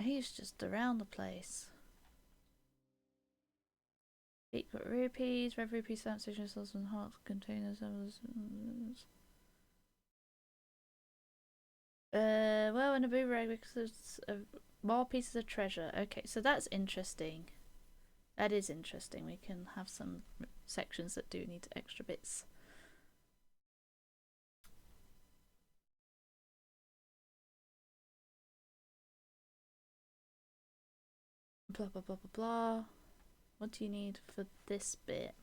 He's just around the place. Secret rupees, red rupees, sound stations, sauce and heart containers. Well, and a boomerang because there's more pieces of treasure. Okay, so that's interesting. That is interesting. We can have some sections that do need extra bits. Blah blah blah blah blah. What do you need for this bit?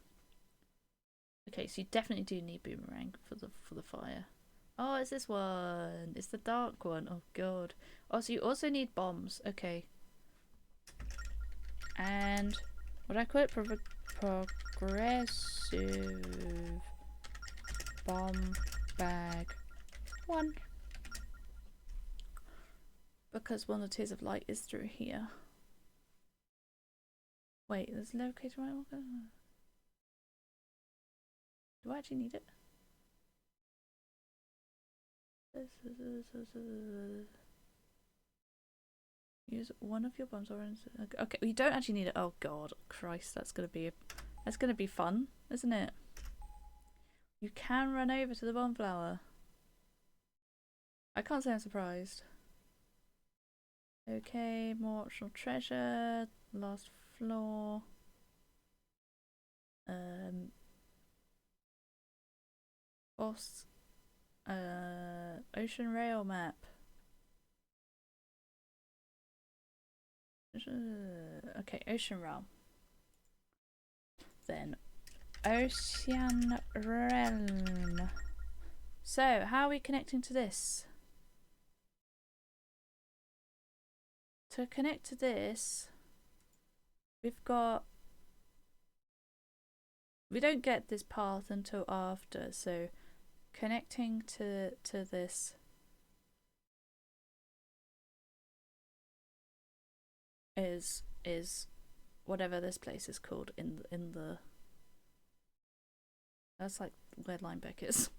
Okay, so you definitely do need boomerang for the fire. Oh, it's this one. It's the dark one. Oh god. Oh, so you also need bombs. Okay. And what I call it, progressive bomb bag 1. Because one of the Tears of Light is through here. Wait, there's a locator right marker. Do I actually need it? Use one of your bombs or okay, we don't actually need it. Oh god, Christ, that's gonna be fun, isn't it? You can run over to the bomb flower. I can't say I'm surprised. Okay, more optional treasure. Last floor. Boss. Ocean rail map. Okay, ocean realm. Then ocean realm. So how are we connecting to this? to connect to this, we've got... We don't get this path until after, so connecting to this is whatever this place is called in the that's like where Linebeck is.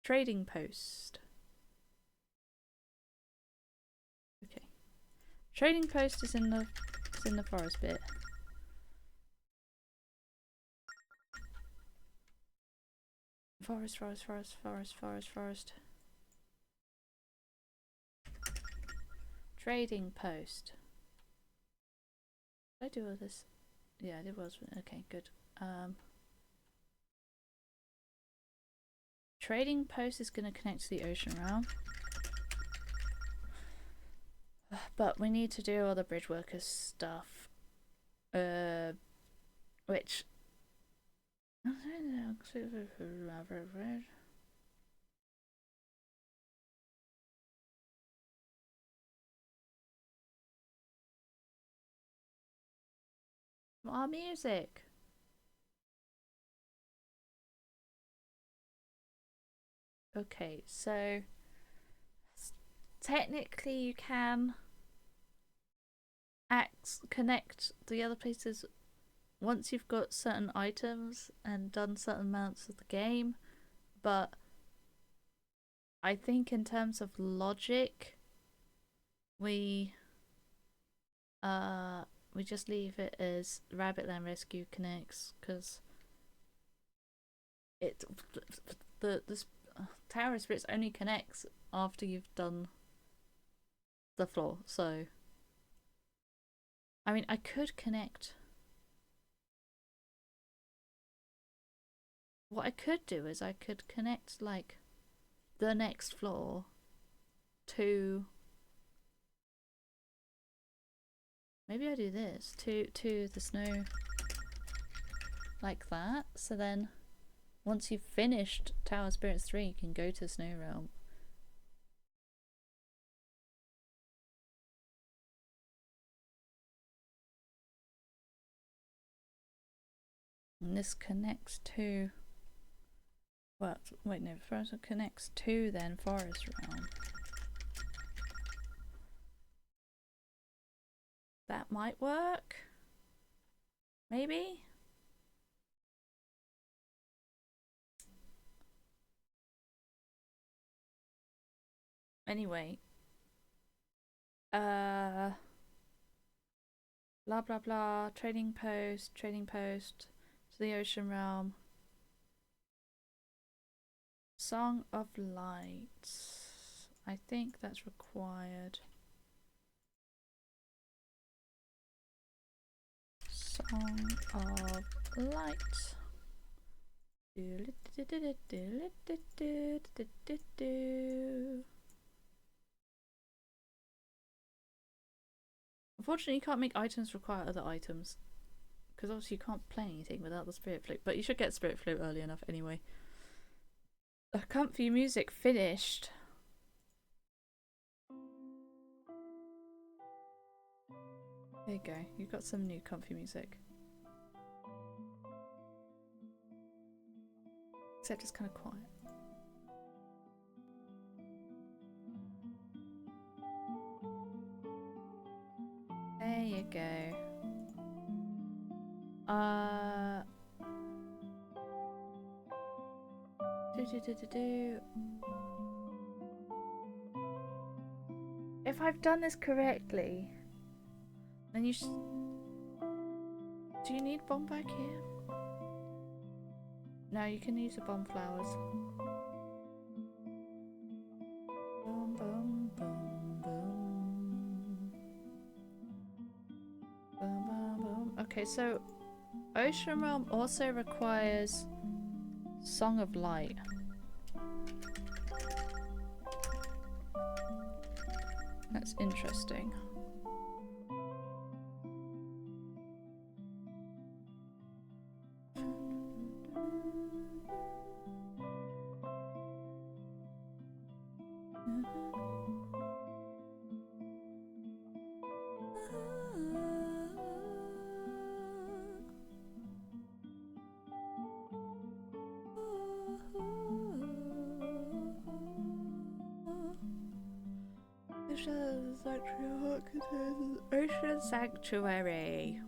Trading post. Okay. Trading post is in the forest bit. Forest. Trading post. Did I do all this? Yeah, I did was okay, good. Trading post is gonna connect to the ocean realm. But we need to do all the bridge workers stuff. Which our music. Okay, so technically you can connect the other places once you've got certain items and done certain amounts of the game, but I think in terms of logic, we just leave it as Rabbitland Rescue connects, because the Tower of Spirits only connects after you've done the floor. So I mean, I could connect. What I could do is I could connect like the next floor to, maybe I do this to the snow like that, so then once you've finished Tower of Spirits 3 you can go to the Snow Realm. And this connects to, well, wait, no, first it connects to then Forest Realm. That might work. Maybe? Anyway. Blah blah blah. Trading post to the Ocean Realm. Song of Light. I think that's required. Song of Light. Unfortunately, you can't make items require other items, because obviously you can't play anything without the Spirit Flute, but you should get Spirit Flute early enough anyway. The comfy music finished. There you go, you've got some new comfy music. Except it's kind of quiet. There you go. If I've done this correctly, then you do you need bomb back here? No, you can use the bomb flowers. Boom, boom, boom, boom. Boom, boom, boom. Okay, so Ocean Realm also requires Song of Light. That's interesting. Ocean Sanctuary.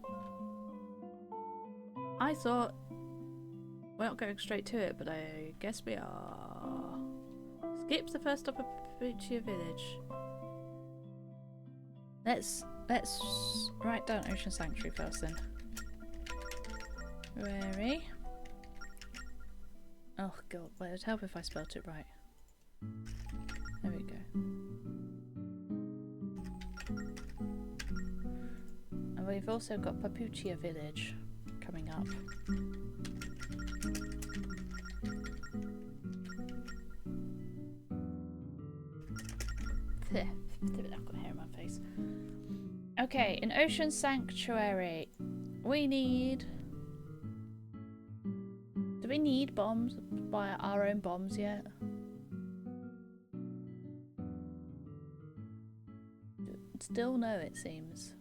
I thought we're not going straight to it, but I guess we are. Skip the first stop of Papuchia Village. Let's write down Ocean Sanctuary first then. Wary. Oh god, well, it'd help if I spelt it right. There we go. And we've also got Papuchia Village coming up. I've got hair in my face. Okay, in Ocean Sanctuary, we need... Do we need bombs? Buy our own bombs yet? Still no, it seems.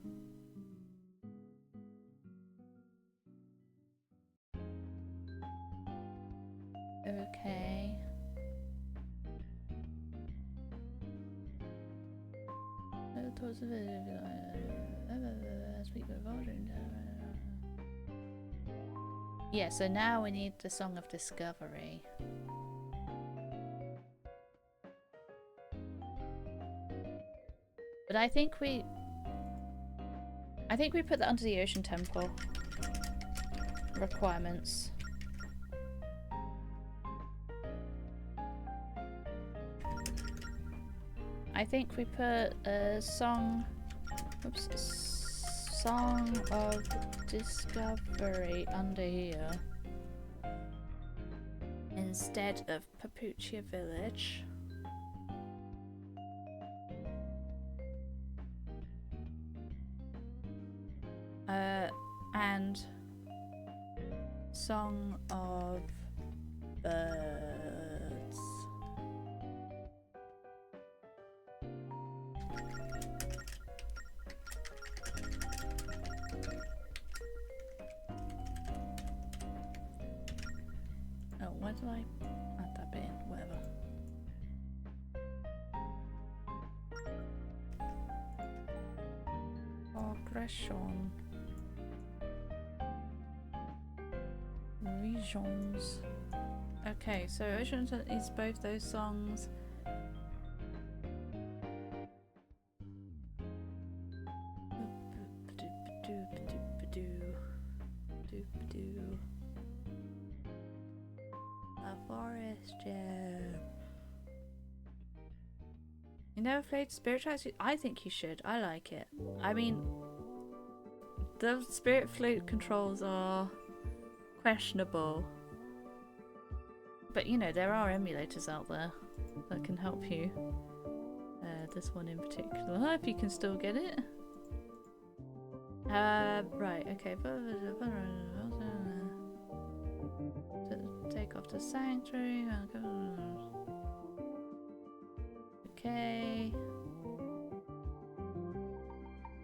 Okay. Yeah, so now we need the Song of Discovery. But I think we put that under the Ocean Temple requirements. I think we put a Song of Discovery under here instead of Papuchia Village. And Song of Birds. Oh, why did I add that bit in? Whatever. Progression. Regions. Okay, so Ocean is both those songs. A forest gem. You never played Spirit Tracks? I think you should. I like it. I mean, the Spirit Flute controls are questionable, but you know, there are emulators out there that can help you. This one in particular, if you can still get it. Right, okay. Take off the sanctuary. Okay.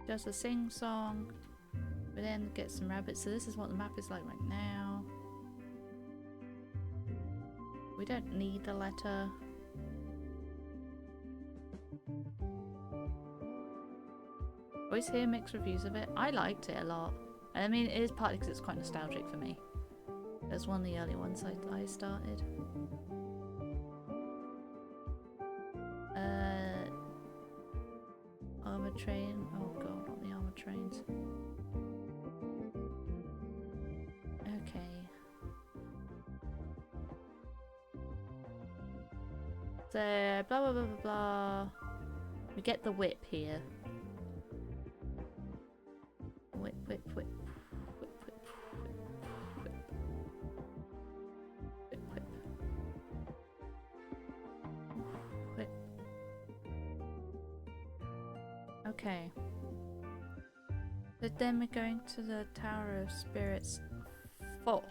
Just a sing song. But then get some rabbits. So this is what the map is like right now. We don't need the letter. Always hear mixed reviews of it. I liked it a lot. I mean, it is partly because it's quite nostalgic for me. It was one of the early ones I started. Armored train. Oh god, not the armored trains. Okay. So blah blah blah blah blah. We get the whip here. Whip, whip, whip. Whip, whip, whip, whip. Whip, whip. Whip. Okay. But then we're going to the Tower of Spirits 4.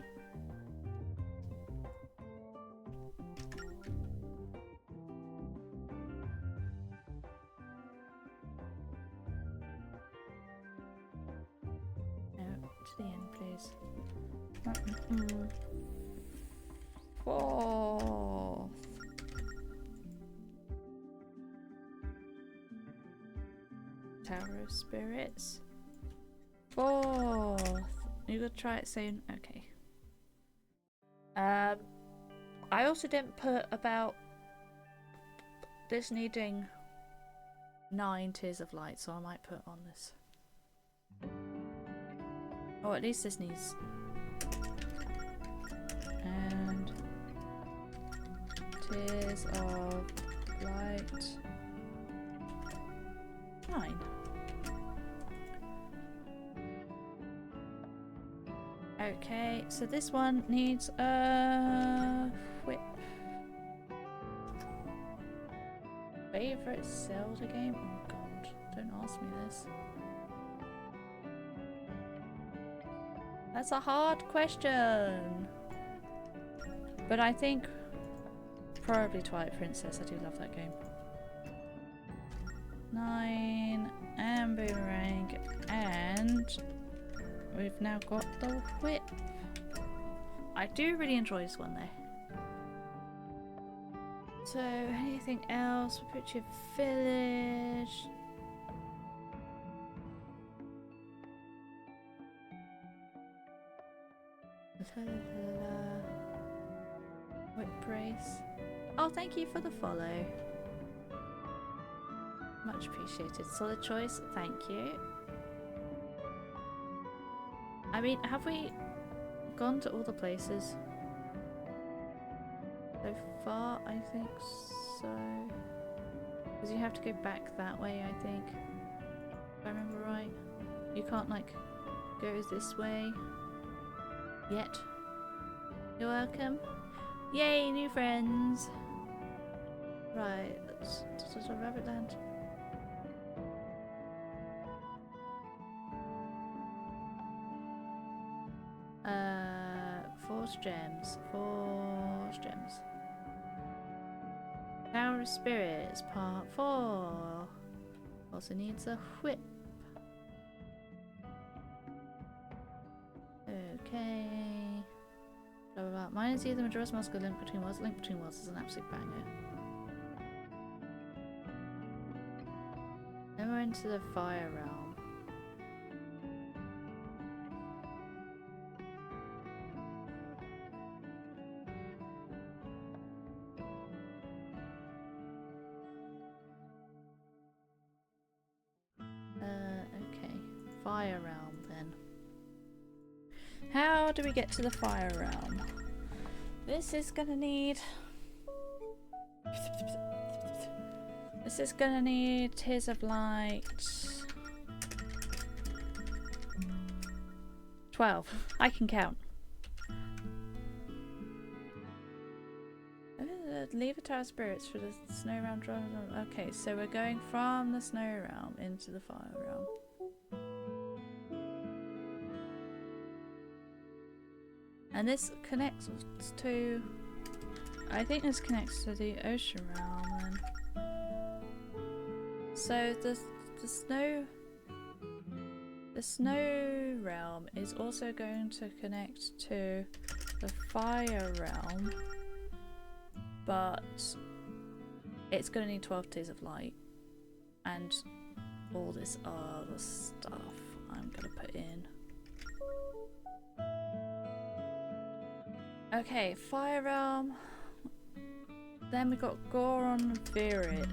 To the end, please. 4th. of Spirits. 4th. You gotta try it soon. Okay. I also didn't put about this needing 9 Tears of Light, so I might put on this. Or at least this needs. And Tears of Light 9. Okay, so this one needs a whip. Favorite Zelda game? Oh god, don't ask me this. That's a hard question. But I think probably Twilight Princess. I do love that game. 9 and Boomerang, and we've now got the whip. I do really enjoy this one though. So anything else? We'll put your village. Whip brace. Oh, thank you for the follow. Much appreciated. Solid choice. Thank you. I mean, have we gone to all the places so far? I think so. Because you have to go back that way, I think. If I remember right. You can't, like, go this way yet. You're welcome. Yay, new friends! Right, let's Rabbit Land. Force gems. Force gems. Tower of Spirits, part 4. Also needs a whip. Okay. Blah, blah, blah. Mine is either Majora's Mask or Link Between Worlds. Link Between Worlds is an absolute banger. Then we're into the Fire Realm. Okay. Fire Realm then. How do we get to the Fire Realm? This is gonna need... This is gonna need Tears of Light... 12. I can count. Leave the Tower of Spirits for the Snow Realm. Okay, so we're going from the Snow Realm into the Fire Realm. And this connects to... I think this connects to the Ocean Realm then. So the Snow Realm is also going to connect to the Fire Realm, but it's going to need 12 Tears of Light and all this other stuff I'm going to put in. Okay, Fire Realm. Then we got Goron Virid.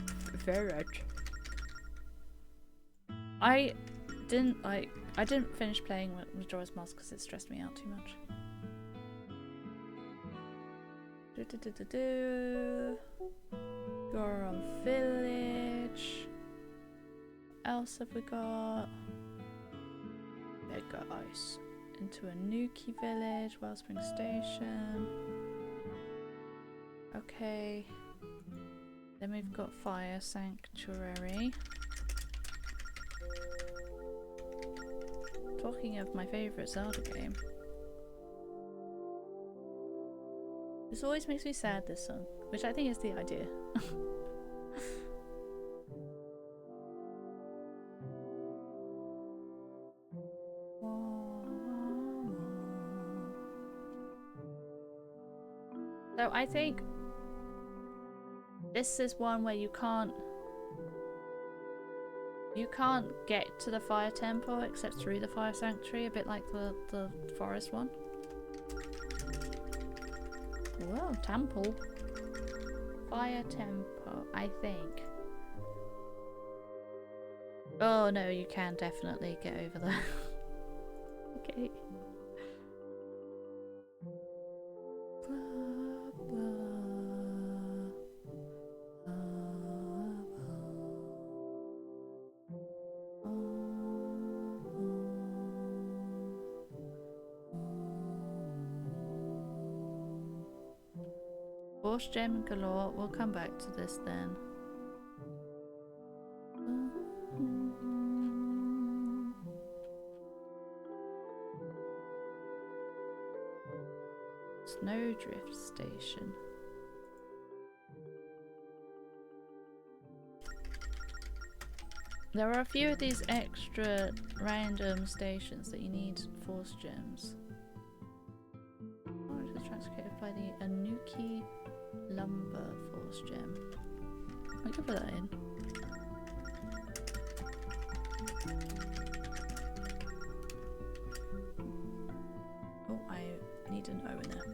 I didn't finish playing Majora's Mask because it stressed me out too much. Goron Village. What else have we got? Mega Ice. Into a Nuki Village, Wellspring Station. Okay. Then we've got Fire Sanctuary. Talking of my favourite Zelda game. This always makes me sad, this song, which I think is the idea. So I think this is one where you can't You can't get to the fire temple except through the fire sanctuary, a bit like the forest one. Whoa, temple. Fire temple, I think. Oh no, you can definitely get over there. Okay. Force gem galore. We'll come back to this then. Snowdrift Station. There are a few of these extra random stations that you need force gems. Oh, this track's created by the Anuki Lumber Force Gem. I can put that in. Oh, I need an O in there.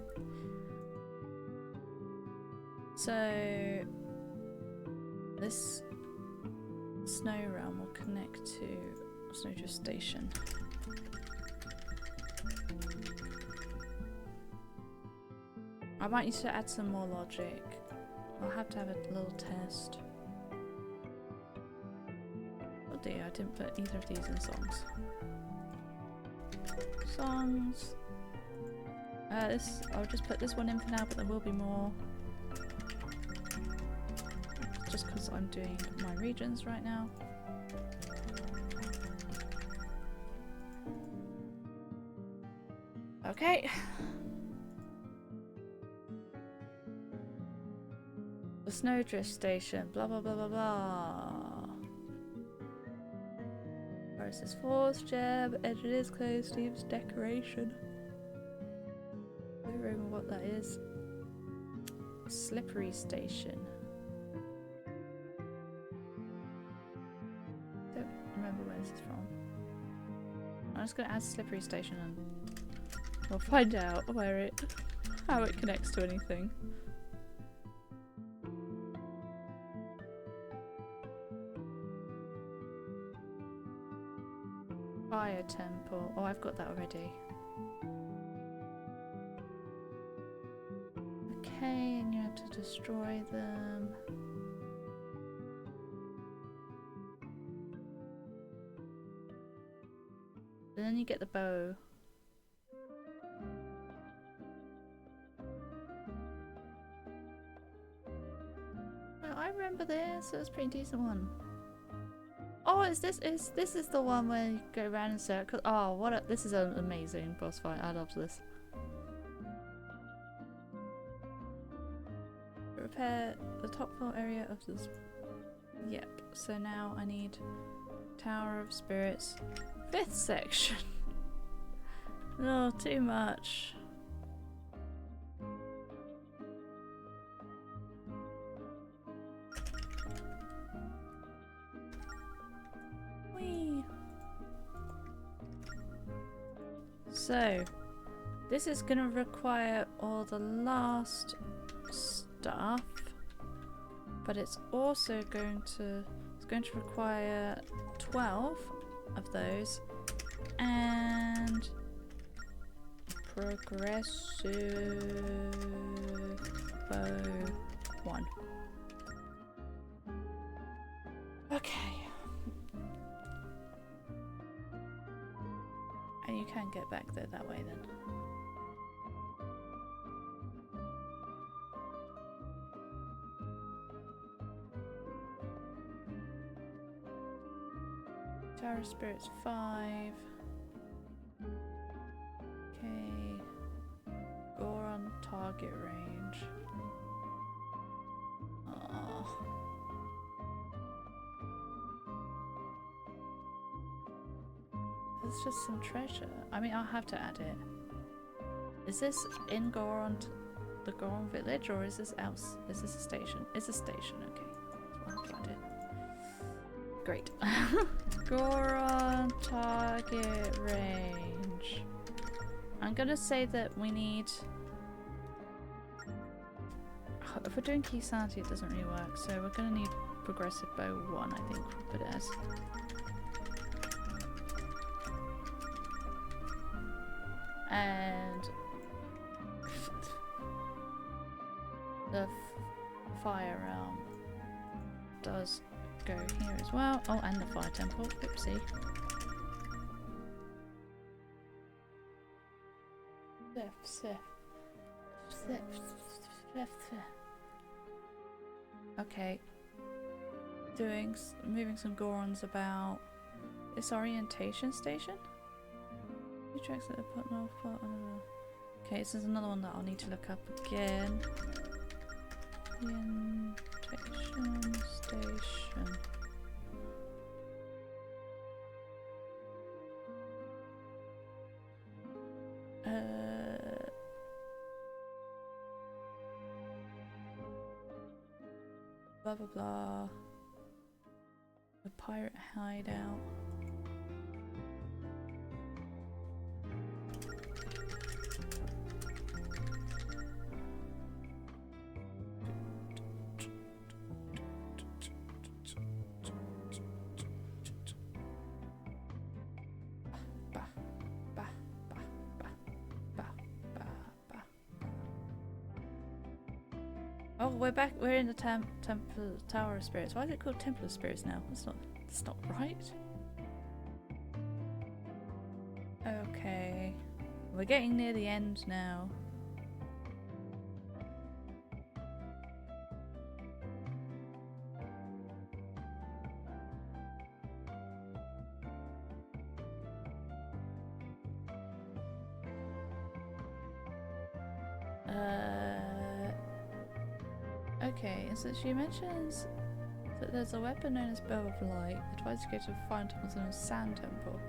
So this snow realm will connect to Snowdrift Station. I might need to add some more logic. I'll have to have a little test. Oh dear, I didn't put either of these in songs. Songs. I'll just put this one in for now, but there will be more. Just because I'm doing my regions right now. Okay. The Snowdrift Station, blah blah blah blah blah. Versus Force Gem, and it is close to its decoration. I don't remember what that is. Slippery Station. Don't remember where this is from. I'm just gonna add Slippery Station and we'll find out how it connects to anything. Fire Temple. Oh, I've got that already. Okay, and you have to destroy them. And then you get the bow. Oh, I remember this. It was a pretty decent one. Oh, this is the one where you go around in circles. Oh, this is an amazing boss fight. I love this. Repair the top floor area of this. Yep. So now I need Tower of Spirits, 5th section. Oh, too much. So, this is going to require all the last stuff, but it's also going to require 12 of those and progressive bow 1. Okay. And you can get back there that way then. Tower of Spirits 5. Okay. Goron target range. Oh. It's just some treasure. I mean, I'll have to add it. Is this in Goron, the Goron village, or is this else? Is this a station? It's a station, okay. So I'll have to add it. Great. Goron target range. I'm gonna say that we need... If we're doing key sanity, it doesn't really work, so we're gonna need progressive bow 1, I think, we'll put it as. And the fire realm does go here as well. Oh, and the fire temple. Oopsie. Okay. Moving some Gorons about. This orientation station? New tracks that are put off. Okay, so there's another one that I'll need to look up again. Orientation station. Blah blah blah. The pirate hideout. Oh, we're back. We're in the Tower of Spirits. Why is it called Temple of Spirits now? That's not right. Okay, we're getting near the end now. Okay, so she mentions that there's a weapon known as Bow of Light that tries to go to a fire temple known as Sand Temple.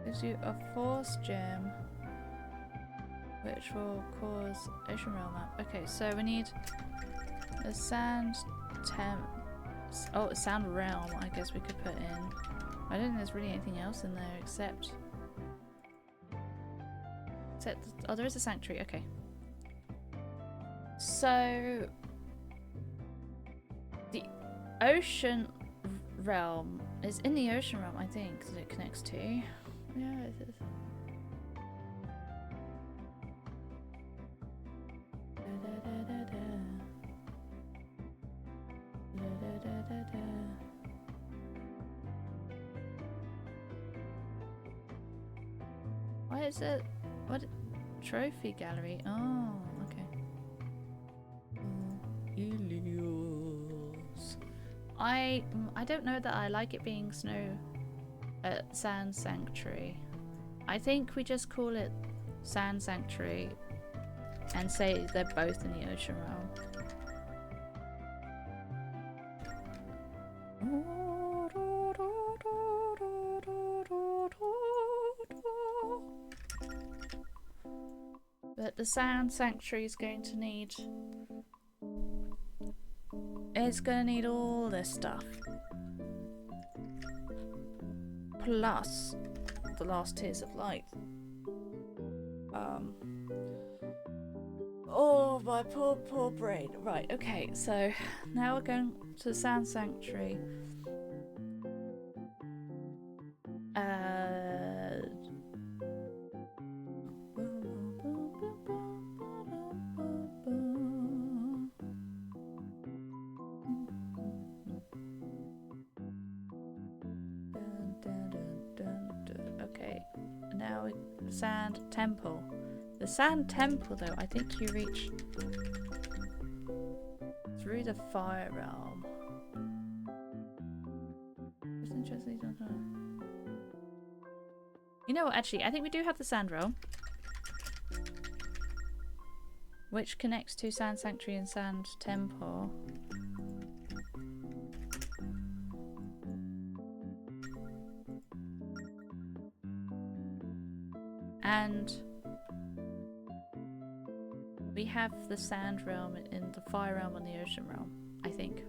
Gives you a Force Gem, which will cause Ocean Realm map. Okay, so we need a Sand Sand Realm, I guess we could put in. I don't think there's really anything else in there except... Oh, there is a Sanctuary, okay. So... the Ocean Realm is in the Ocean Realm, I think, that it connects to. Yeah, it is. Why is it? What? Trophy gallery? Oh, okay. Helios. I don't know that I like it being Sand Sanctuary. I think we just call it Sand Sanctuary and say they're both in the Ocean Realm. But the Sand Sanctuary is going to need... it's going to need all this stuff. Plus the last Tears of Light. Oh, my poor brain. Right, okay, so now we're going to the Sand Sanctuary. Okay, now Sand Temple. The Sand Temple, though, I think you reach through the Fire Realm. It's interesting. You know what? Actually, I think we do have the Sand Realm, which connects to Sand Sanctuary and Sand Temple. And we have the Sand Realm in the Fire Realm and the Ocean Realm, I think.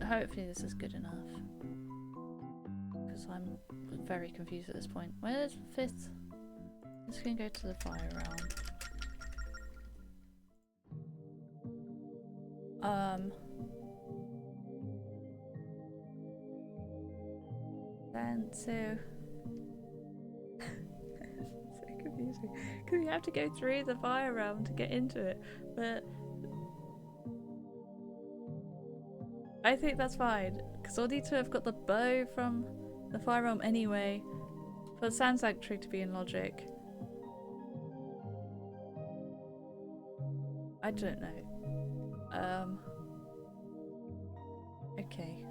Hopefully this is good enough. Because I'm very confused at this point. Where's the 5th? Let's go to the fire realm. And so confusing because you have to go through the fire realm to get into it, but I think that's fine because I'll need to have got the bow from the fire realm anyway for the sand sanctuary to be in logic. I don't know. Okay.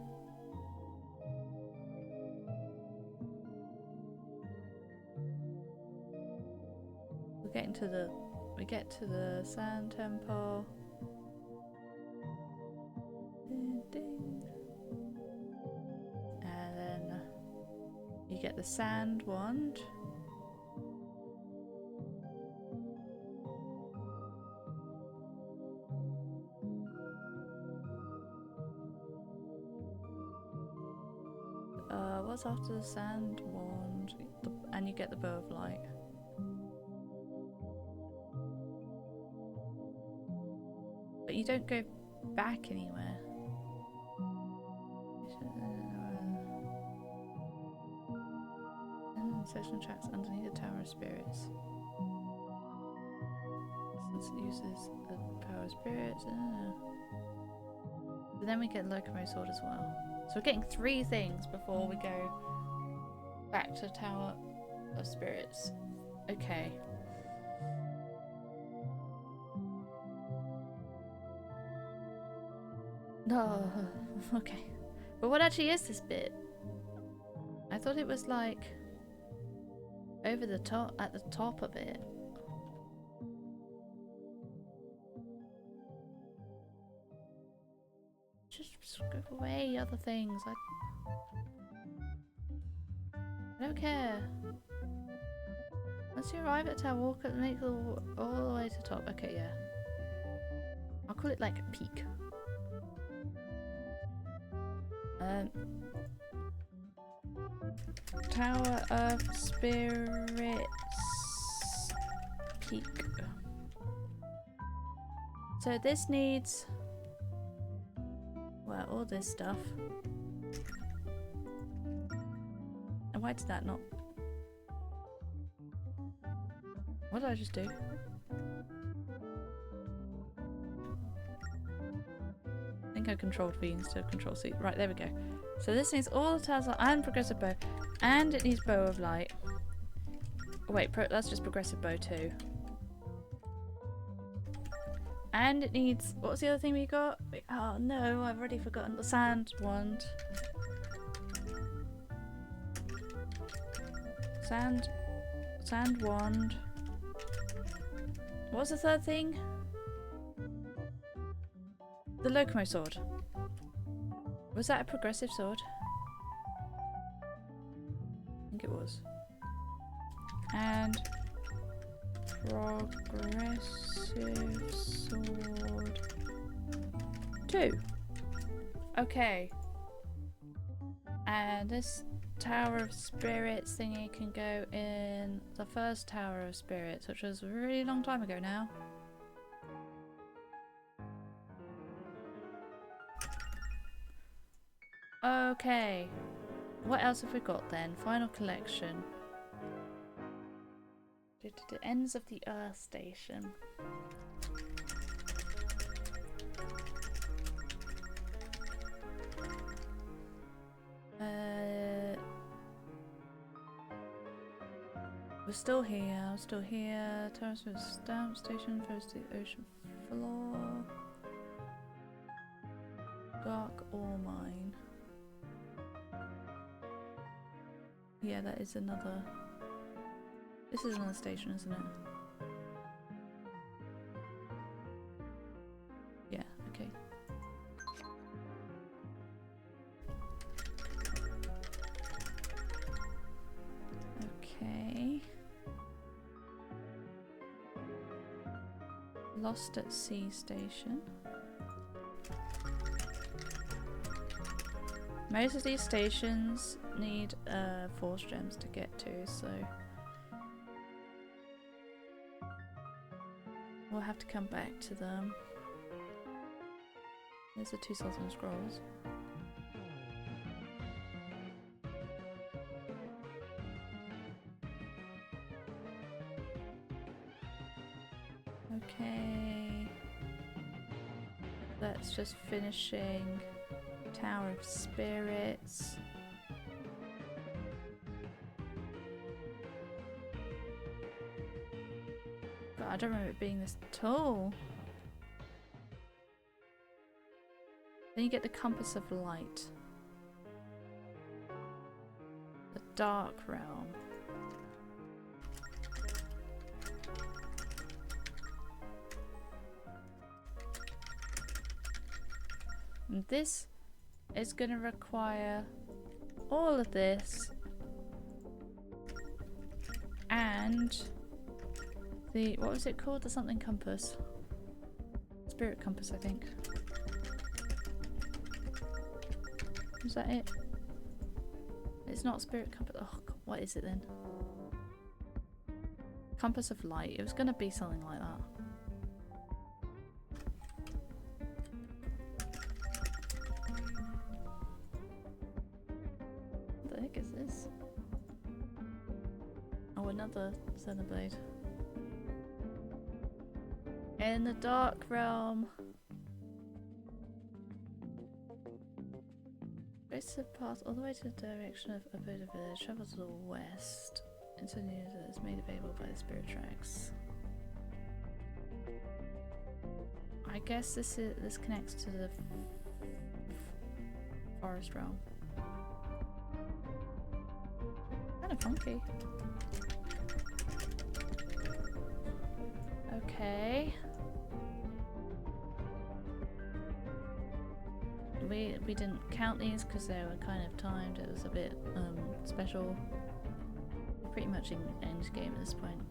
We get to the sand temple. Ding, ding. And then you get the sand wand. What's after the sand wand? And you get the bow of light. But you don't go back anywhere. And session tracks underneath the Tower of Spirits. Since it uses the power of spirits. But then we get Locomo Sword as well. So we're getting 3 things before we go back to Tower of Spirits. Okay. No. Okay. But what actually is this bit? I thought it was like over the top, at the top of it. Just scribble away other things. I don't care. Once you arrive at the tower, walk up and make all the way to the top. Okay, yeah. I'll call it like a peak. Tower of Spirits peak. So this needs, well, all this stuff. And why did that not? What did I just do? I think I controlled V instead of control C. Right, there we go. So this needs all the towers and progressive bow. And it needs bow of light. Oh, wait, that's just progressive bow too. And it needs, what was the other thing we got? Oh no, I've already forgotten. The sand wand. Sand wand. What was the third thing? The Locomo Sword. Was that a progressive sword? I think it was. And progressive sword 2. Okay. And this Tower of Spirits thingy can go in the first Tower of Spirits, which was a really long time ago now. Okay. What else have we got then? Final collection. The ends of the Earth Station. We're still here. I'm still here. Terrace with stamp station, first to the ocean floor. Dark ore mine. Yeah, that is another. This is another station, isn't it? Yeah, okay. Okay. Lost at Sea station. Most of these stations need force gems to get to, so we'll have to come back to them. There's the 2,000 scrolls. Okay. That's just finishing Tower of Spirits. God, I don't remember it being this tall. Then you get the Compass of Light. The Dark Realm. And this is going to require all of this and the, what was it called? The something compass. Spirit compass, I think. Is that it? It's not spirit compass. Oh God, what is it then? Compass of Light. It was going to be something like that. What the heck is this? Oh, another Xenoblade. In the Dark Realm. Trace the path all the way to the direction of Abode Village. Travel to the west. Into the news that is made available by the Spirit Tracks. I guess this connects to the Forest Realm. Kind of funky. Okay. We didn't count these because they were kind of timed. It was a bit special. We're pretty much in end game at this point.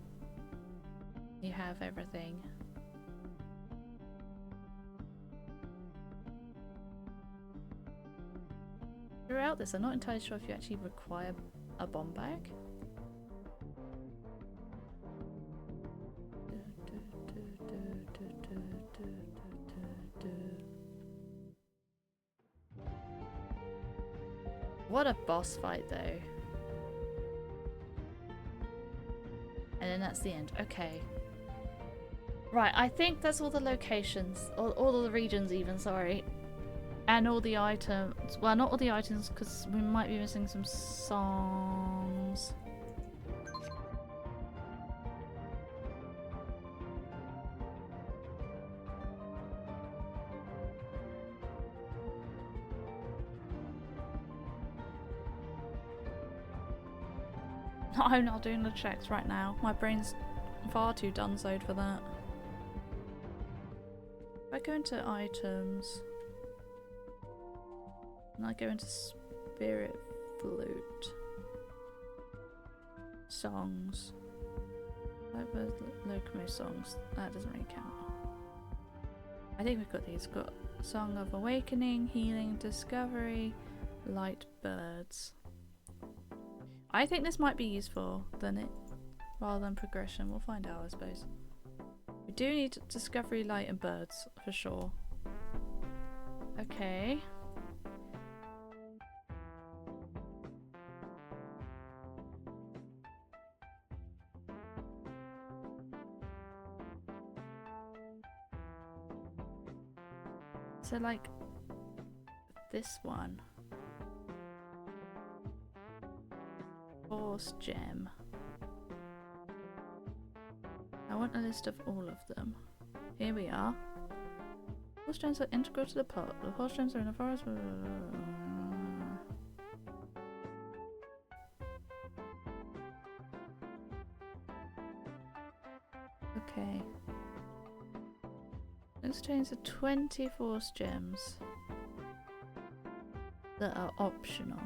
You have everything. Throughout this, I'm not entirely sure if you actually require a bomb bag. What a boss fight though. And then that's the end. Okay. Right, I think that's all the locations. All the regions even, sorry. And all the items. Well, not all the items because we might be missing some songs. I'm not doing the checks right now. My brain's far too dunzoed for that. If I go into items, and I go into Spirit Flute, songs, Locomo songs, that doesn't really count. I think we've got these. We've got Song of Awakening, Healing, Discovery, Light Birds. I think this might be useful rather than progression. We'll find out, I suppose. We do need Discovery, Light and Birds for sure. Okay. So like this one. Force gem. I want a list of all of them. Here we are. Force gems are integral to the plot. The force gems are in the forest. Okay. This contains 20 force gems that are optional.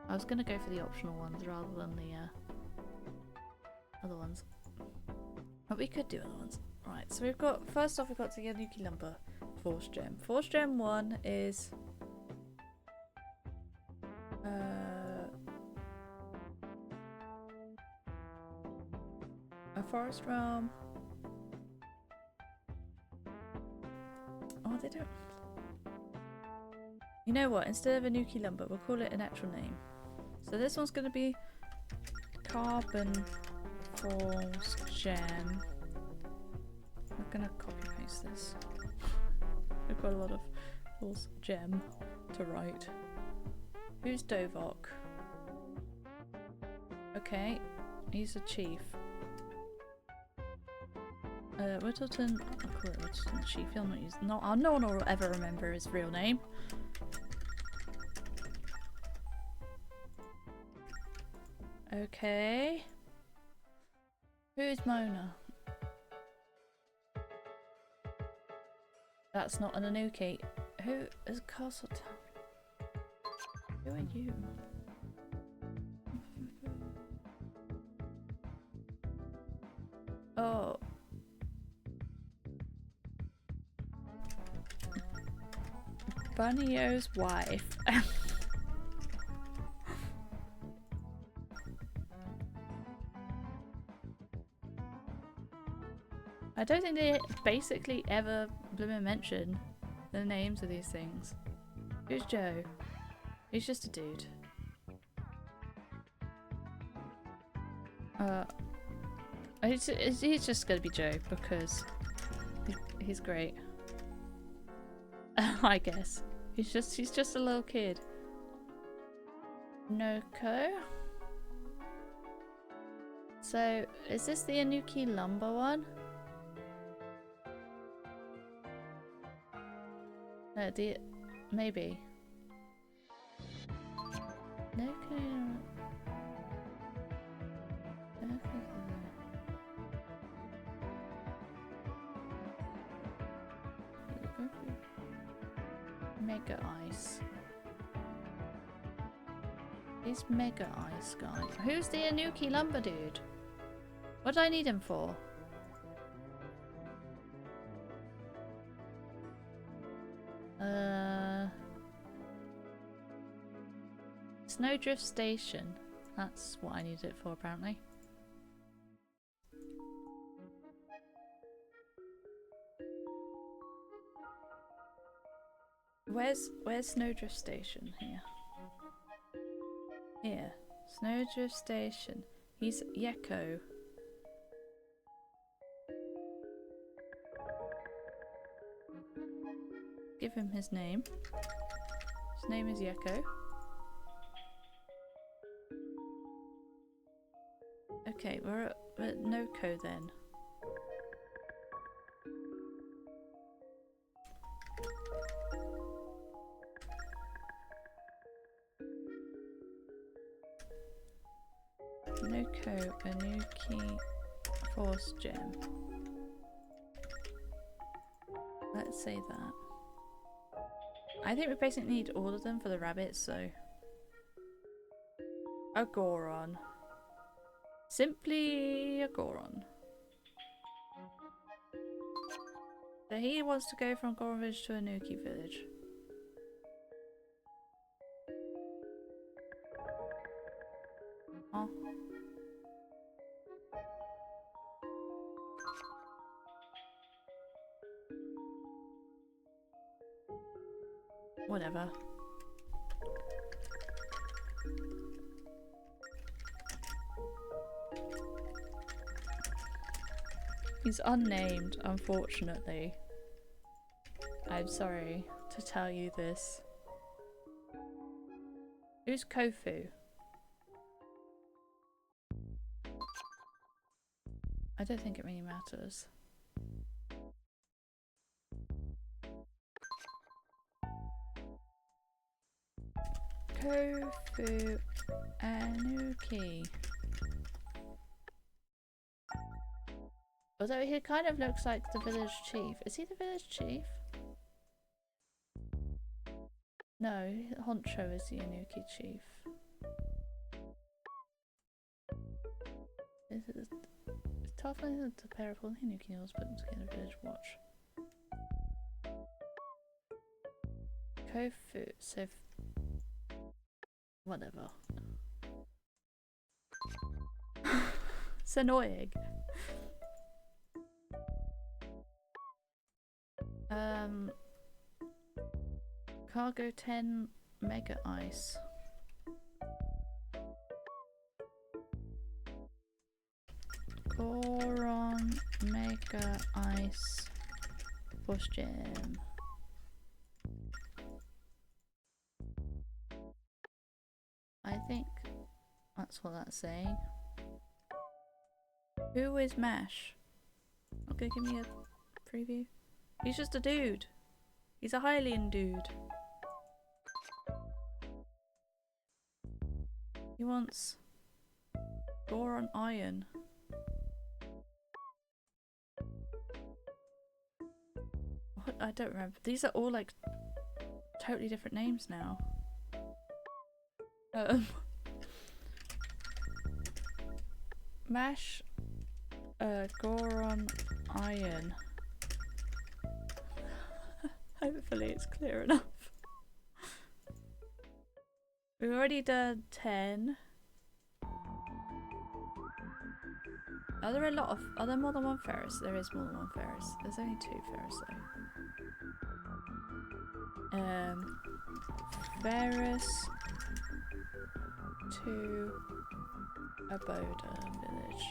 I was going to go for the optional ones rather than the other ones. But we could do other ones. Right, so we've got, first off we've got the Yanuki Lumber Force Gem. Force Gem 1 is forest realm. Oh, they don't. You know what? Instead of Anuki lumber, we'll call it an actual name. So this one's going to be Carbon Falls Gem. I'm gonna copy paste this. We've got a lot of Falls Gem to write. Who's Dovok? Okay, he's a chief. Whittleton, I'll call it Whittleton Chief. He'll not use. No one will ever remember his real name. Okay. Who's Mona? That's not an Anuki. Who is Castletown? Who are you? Oh. Bunny's wife. I don't think they basically ever blooming mention the names of these things. Who's Joe? He's just a dude. He's just gonna be Joe because he's great. I guess. He's just a little kid. Noko. So, is this the Anuki lumber one? No, maybe. Noko. Mega Ice. He's Mega Ice guy. Who's the Anuki lumber dude? What do I need him for? Snowdrift Station. That's what I need it for, apparently. Where's Snowdrift Station? Here. Here. Snowdrift Station. He's Yeko. Give him his name. His name is Yeko. Okay, we're at Noko then. Noko Anuki Force Gem. Let's say that. I think we basically need all of them for the rabbits, so. A Goron. Simply a Goron. So he wants to go from Goron Village to Anuki Village. Oh. Whatever. He's unnamed, unfortunately. I'm sorry to tell you this. Who's Kofu? I don't think it really matters. Kofu Anuki. Although he kind of looks like the village chief. Is he the village chief? No, Honcho is the Anuki chief. Is it tough to pair of all the Anuki noodles put them together in a village watch? Kofu, so whatever. It's annoying. Cargo 10 Mega Ice. Goron Mega Ice Force Gem. I think that's what that's saying. Who is Mash? Okay, give me a preview. He's just a dude. He's a Hylian dude. He wants Goron Iron. What? I don't remember. These are all like totally different names now. Mash Goron Iron. Hopefully it's clear enough. We've already done 10. Are there a lot of... Are there more than one Ferris? There is more than one Ferris. There's only 2 Ferris though. Ferris to Aboda village.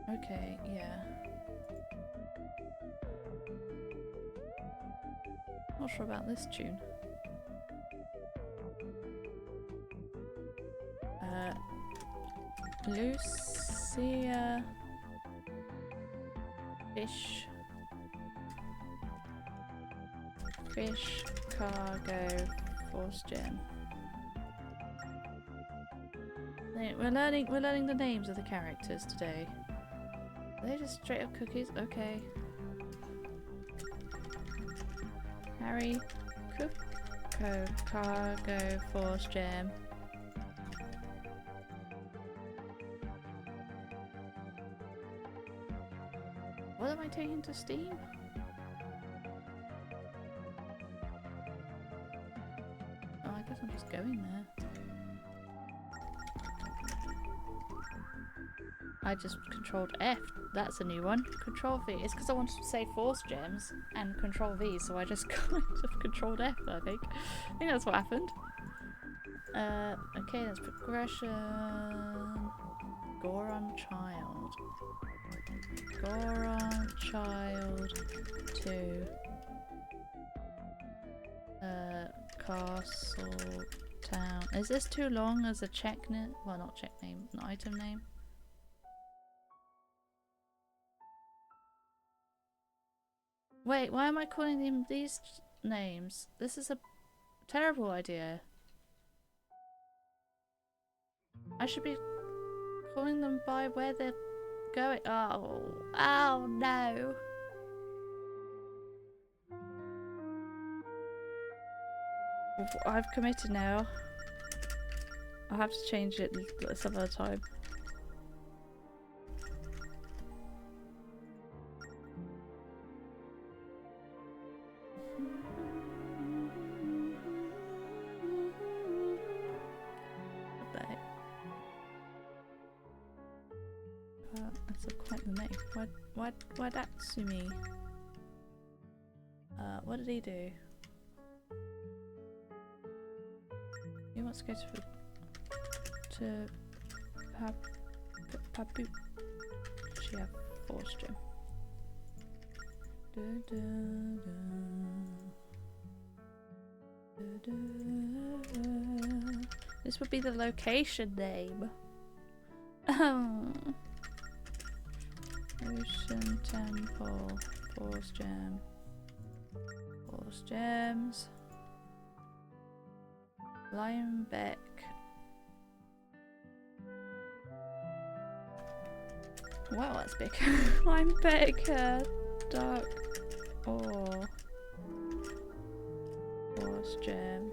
Okay, yeah. Not sure about this tune. Lucia Fish Cargo Force Gem. We're learning the names of the characters today. Are they just straight up cookies? Okay. Harry Coco Cargo Force Gem. What am I taking to Steam? Oh, I guess I'm just going there. I just controlled F. That's a new one. Control V. It's because I wanted to say Force Gems and Control V, so I just kind of controlled F, I think. I think that's what happened. Okay, that's progression. Goron Child. Goron Child 2. Castle Town. Is this too long as a check name? Well, not check name, an item name. Wait, why am I calling them these names? This is a terrible idea. I should be calling them by where they're going. Oh, oh no. I've committed now. I'll have to change it some other time. That's quite the name. Why Datsumi? What did he do? He wants to go to Papuchia Force Gym. This would be the location name. Ocean Temple, Force Gem, Force Gems, Limebeck. Wow, that's big. Limebeck, Dark Ore, Force Gem.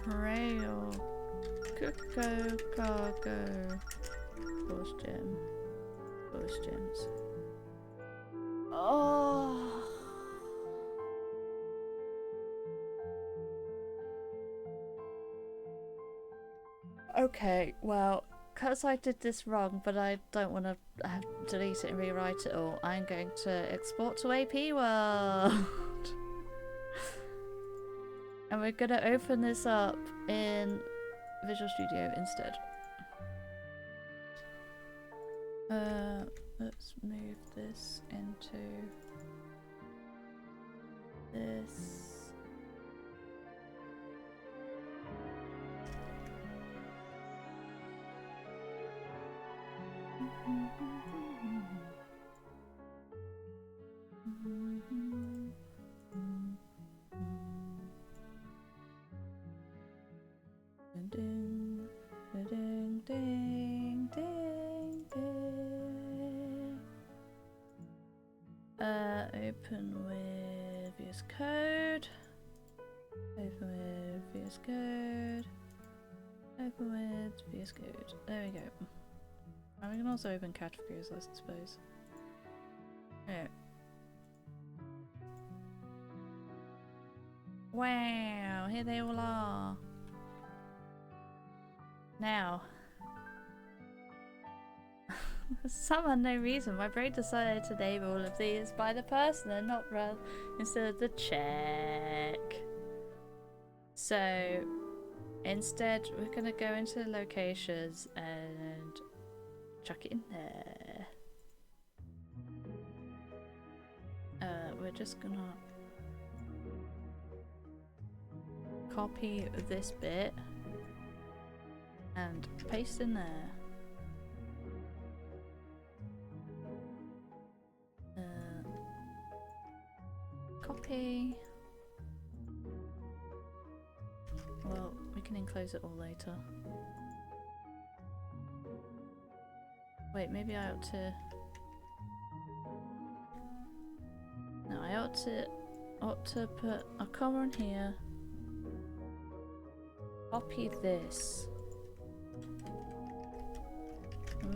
Rail, Coco Cargo, Force Gem, Forest gems. Oh. Okay, well, because I did this wrong, but I don't want to delete it and rewrite it all, I'm going to export to AP World. And we're going to open this up in Visual Studio instead. Let's move this into this. Ding, ding, ding, ding, ding. Open with VS Code. Open with VS Code. Open with VS Code. There we go. And we can also open categories, I suppose. Yeah. Wow, here they all are. Now, for some unknown reason, my brain decided to name all of these by the person and not run instead of the check. So instead, we're gonna go into the locations and chuck it in there. We're just gonna copy this bit and paste in there. Copy. Well, we can enclose it all later. Wait, maybe I ought to... No, I ought to put a comma in here. Copy this.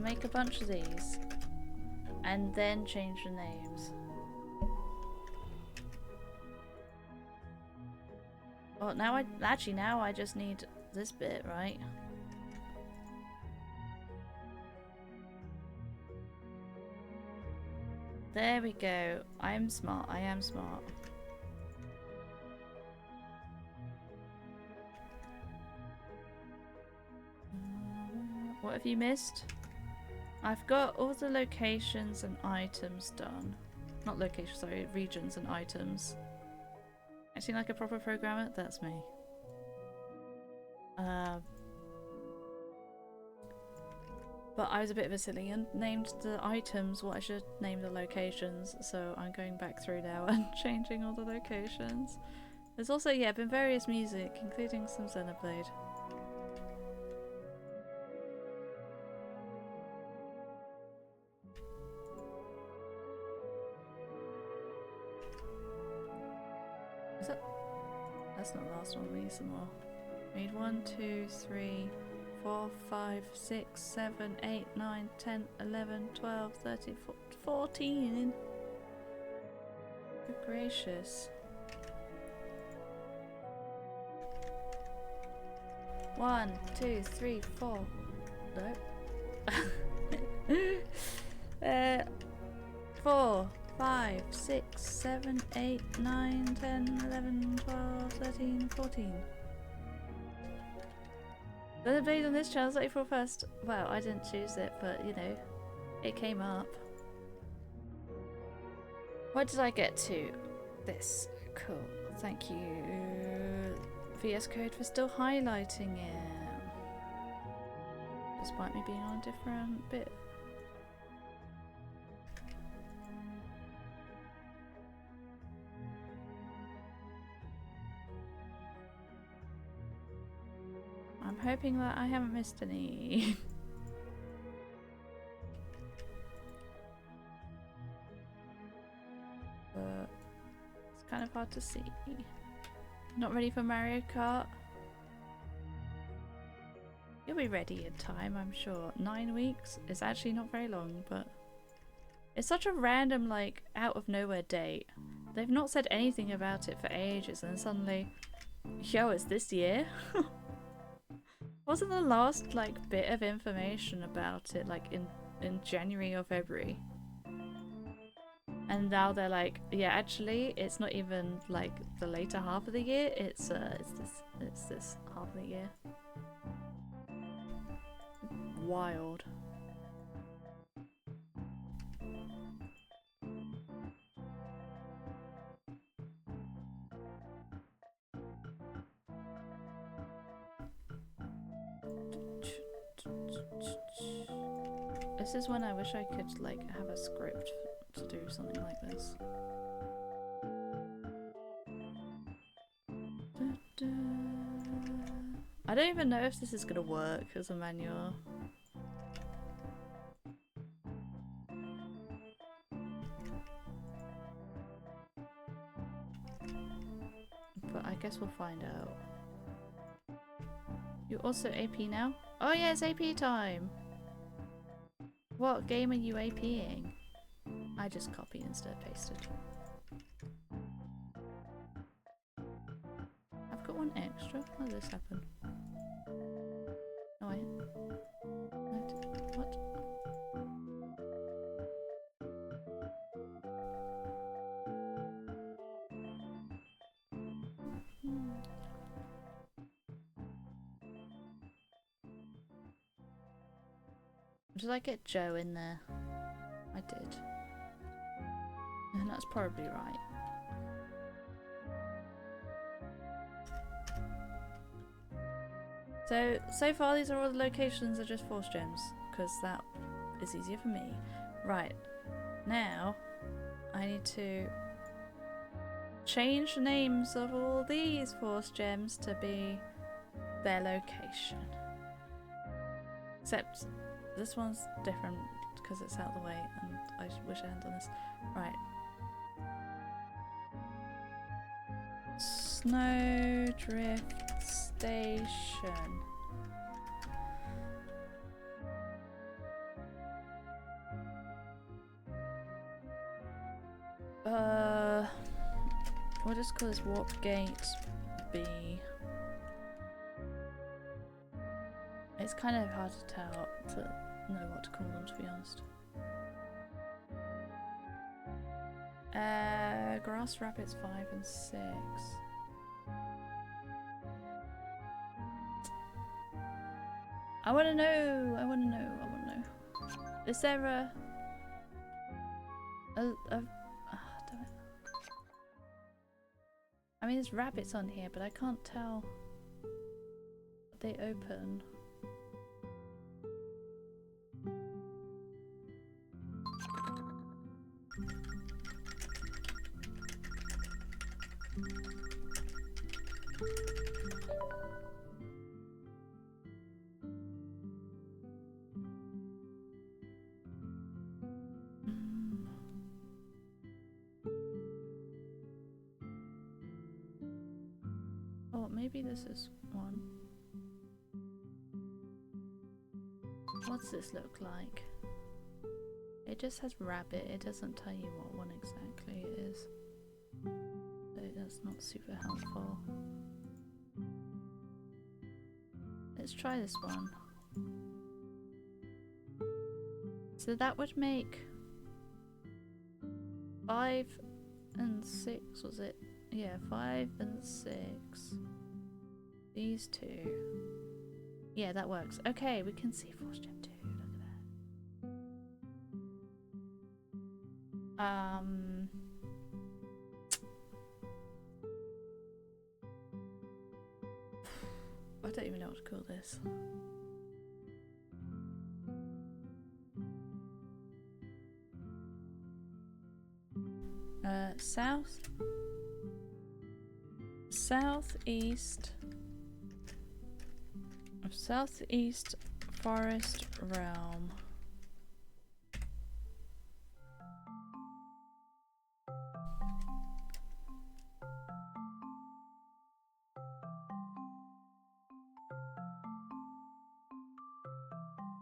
Make a bunch of these. And then change the names. Well, now I just need this bit, right? There we go. I'm smart. I am smart. What have you missed? I've got all the locations and items done. Not locations, sorry, regions and items. Acting like a proper programmer? That's me. But I was a bit of a silly and named the items what I should name the locations, so I'm going back through now and changing all the locations. There's also, yeah, been various music, including some Xenoblade. Is that... That's not the last one, we need some more. We need 1, 2, 3, 4, 5, 6, 7, 8, 9, 10, 11, 12, 13, 14. Good gracious. 1, 2, 3, 4. No. 4, 5, 6, 7, 8, 9, 10, 11, 12, 13, 14. The blade on this channel is April 1st. Well, I didn't choose it, but you know, it came up. What did I get to? This. Cool. Thank you, VS Code, for still highlighting it. Despite me being on a different bit. I'm hoping that I haven't missed any. But it's kind of hard to see. Not ready for Mario Kart? You'll be ready in time, I'm sure. 9 weeks is actually not very long, but It's such a random, like, out of nowhere date. They've not said anything about it for ages, and suddenly, yo, it's this year? Wasn't the last, like, bit of information about it, like, in January or February? And now they're like, yeah, actually, it's not even, like, the later half of the year, it's this half of the year. Wild. This is when I wish I could, like, have a script to do something like this. I don't even know if this is gonna work as a manual. But I guess we'll find out. You're also AP now? Oh yeah, it's AP time! What game are you APing? I just copied instead of pasted. I've got one extra. How did this happen? Oh wait. What? Did I get Joe in there? I did. And that's probably right. So far these are all the locations are just Force Gems, because that is easier for me. Right, now I need to change the names of all these Force Gems to be their location. Except this one's different because it's out of the way, and I wish I hadn't done this. Right. Snowdrift Station. We'll just call this Warp Gate B. It's kind of hard to tell, to know what to call them, to be honest. Grass Rapids 5 and 6. I wanna know! I wanna know! I wanna know. Is there a damn it. I mean, there's rabbits on here, but I can't tell what they open. Oh, maybe this is one. What's this look like? It just has rabbit, it doesn't tell you what one exactly it is. So that's not super helpful. Let's try this one. So that would make 5 and 6, was it? Yeah, 5 and 6. These two. Yeah, that works. Okay, we can see Force Gem 2. Look at that. I don't even know what to call this. Southeast Forest Realm.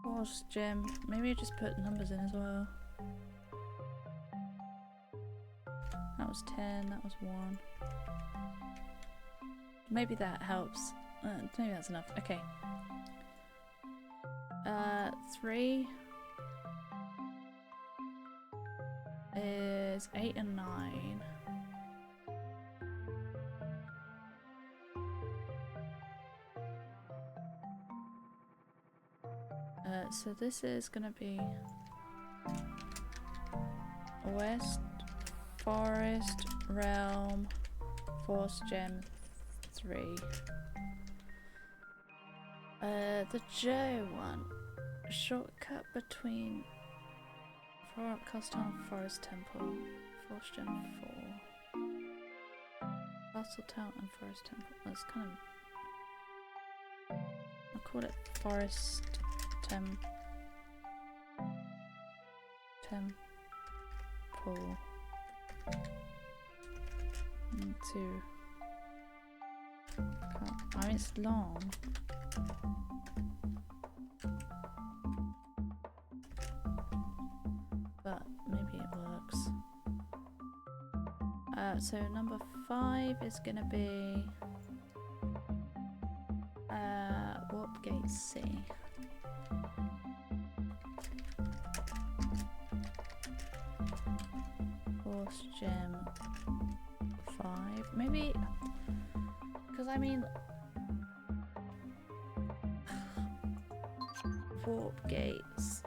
Force Gem. Maybe I just put numbers in as well. that was 10, that was 1. Maybe that helps. Maybe that's enough. Okay. 3 is 8 and 9. So this is gonna be West Forest Realm Force Gem 3. The J one. Shortcut between Castle Town and Forest Temple. Force Gem 4. Castle Town and Forest Temple. That's kind of... I'll call it Forest Temple. Into... I mean, it's long. But maybe it works. So number 5 is gonna be Warp Gate C. Force Gem 5. Maybe, because I mean, Warp Gates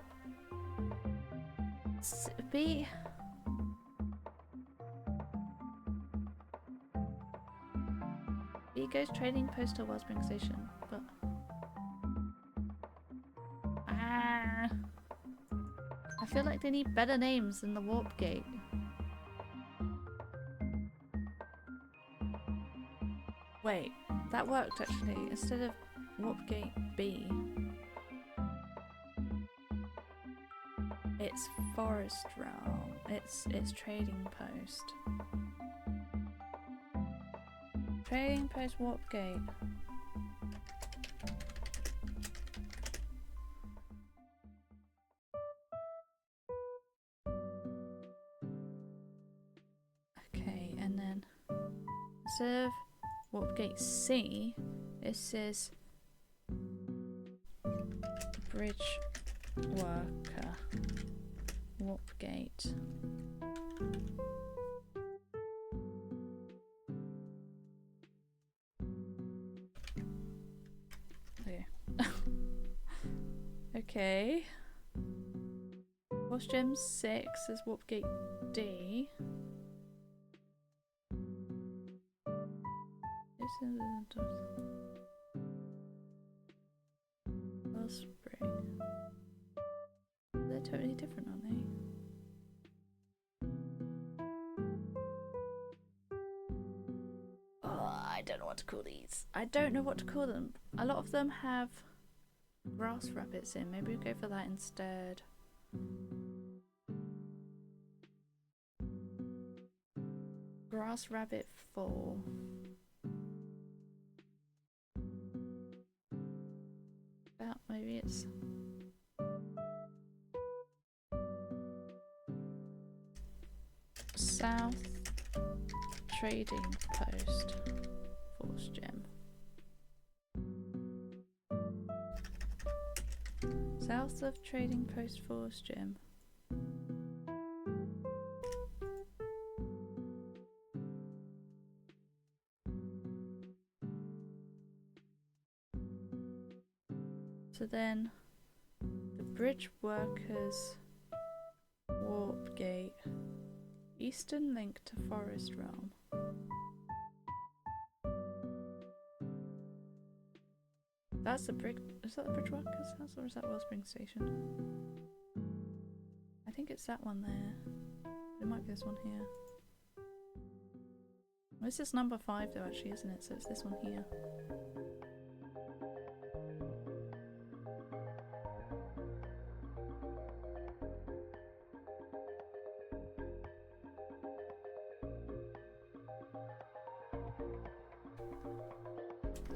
B. B goes Trading Post or Wellspring Station, but I feel like they need better names than the Warp Gate. Wait, that worked actually. Instead of Warp Gate B, it's Forest Realm. It's Trading Post. Trading Post Warp Gate. Okay, and then instead of Warp Gate C, it says Bridge Worker Warp Gate. Okay. Okay. Force Gem 6 is Warp Gate D. Wellspring. They're totally different, aren't they? Oh, I don't know what to call these. I don't know what to call them. A lot of them have grass rabbits in. Maybe we'll go for that instead. Grass Rabbit 4. Maybe it's South Trading Post Force Gem. South of Trading Post Force Gem. So then the Bridge Workers Warp Gate. Eastern link to Forest Realm. That's the bridge. Is that the Bridge Workers house or is that Wellspring Station? I think it's that one there. It might be this one here. Well, this is number 5 though actually, isn't it? So it's this one here.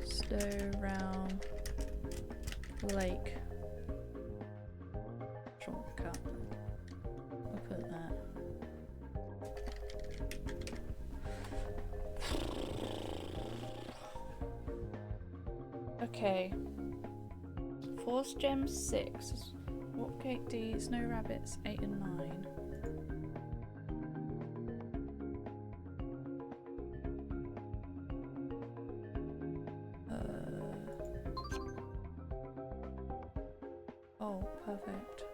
Stowe Realm Lake Shortcut. We'll put that. Okay. Force Gem 6. Walkgate D, Snow Rabbits 8 and 9. Oh, perfect.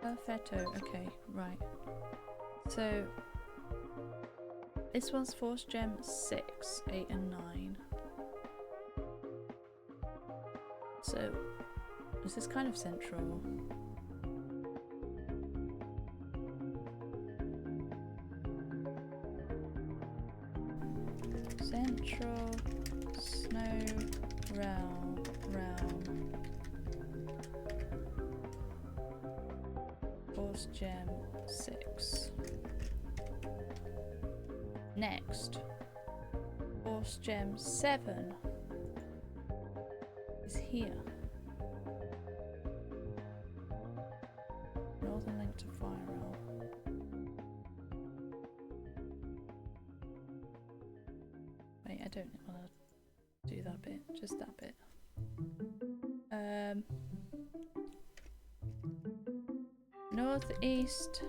Perfetto, okay, right. So, this one's Force Gem 6, 8 and 9. So, this is kind of central. Central Snow Realm. Force Gem 6. Next, Force Gem 7 is here. Northern link to Fire Realm. Wait, I don't want to do that bit, just that bit. Northeast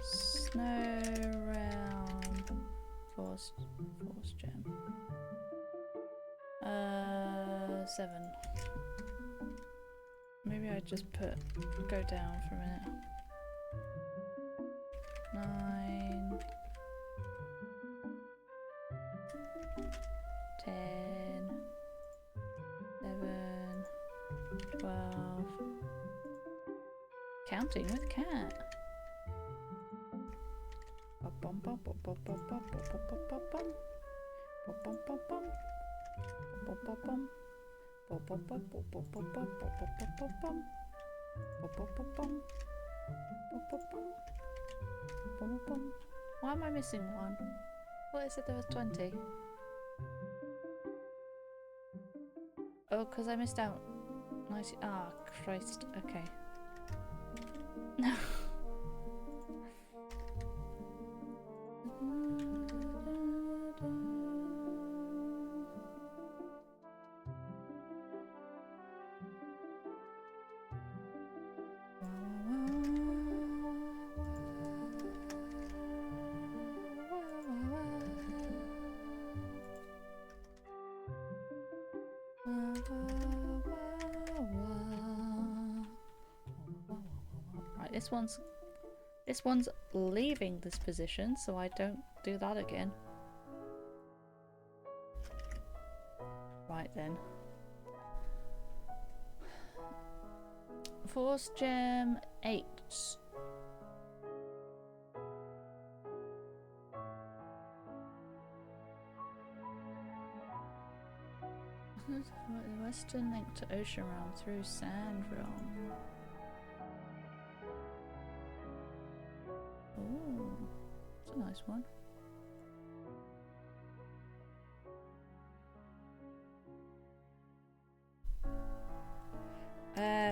Snow Realm Force Gem 7. Maybe I just go down for a minute. 9 10 11 12 Counting with Cat. Why am I missing one? Well, it said there was 20. Oh, because I missed out. Nice. Ah, Christ. Okay. No. Right, this one's leaving this position, so I don't do that again. Right then. Force Gem 8. The western link to Ocean Realm through Sand Realm. Ooh, that's a nice one.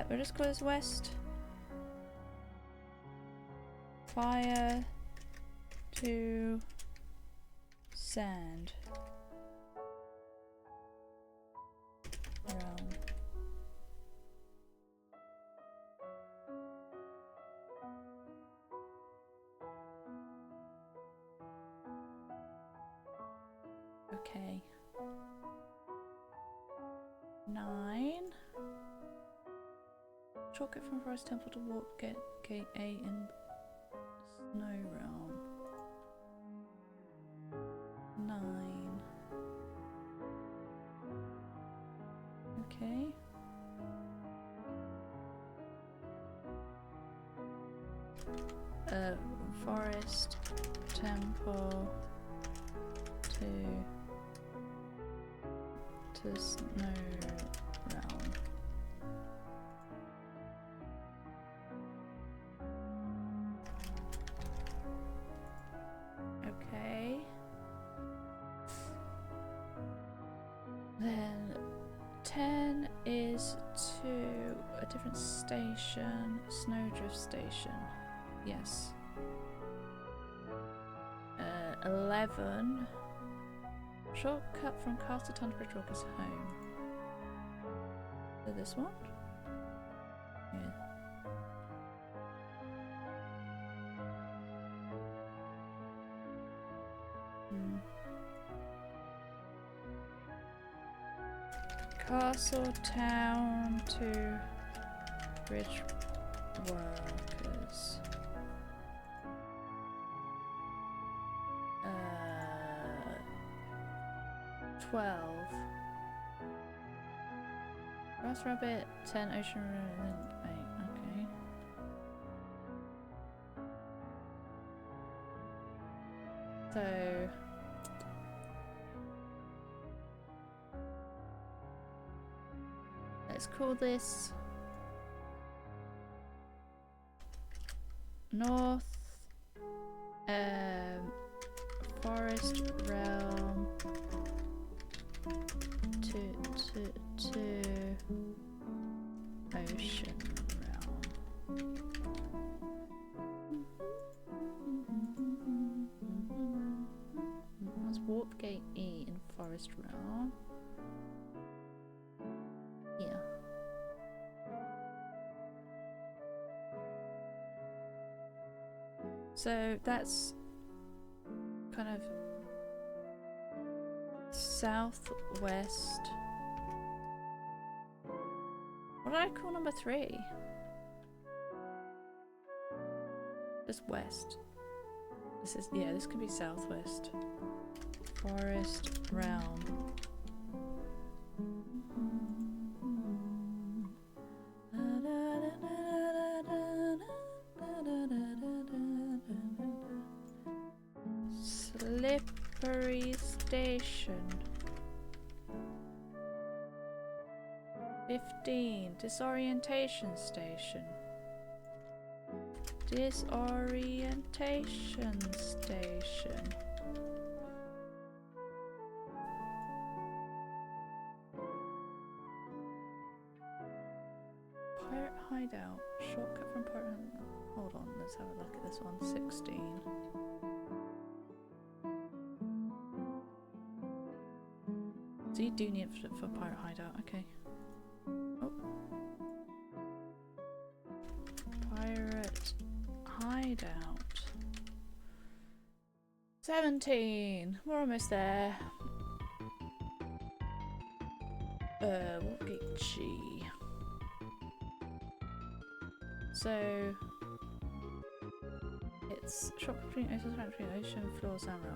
We'll just go as west. Fire to sand. Realm. Okay. 9. Shortcut from Forest Temple to walk gate A in Snow Realm. 9. Okay. Forest Temple to Snow Realm. Okay. Then 10 is to a different station, Snowdrift Station. Yes. 11 Shortcut from Castle Town to Bridgewalk is home. So this one? Yeah. Castle Town to Bridgeworkers. 12. Grass Rabbit, 10, Ocean Road, and then 8. Okay. So let's call this North Forest Realm to Ocean Realm. That's Warp Gate E in Forest Realm. Yeah. So that's kind of southwest. What did I call number 3? Just west. This is, yeah, this could be southwest. Forest Realm. Slippery Station. 15. Disorientation Station. Disorientation Station. Pirate Hideout. Shortcut from Pirate Hideout. Hold on, let's have a look at this one. 16. So you do need it for Pirate Hideout, okay. Oh. Pirate Hideout. 17. We're almost there. What gate G? So it's shop between Ocean Factory and Ocean Floor Samro.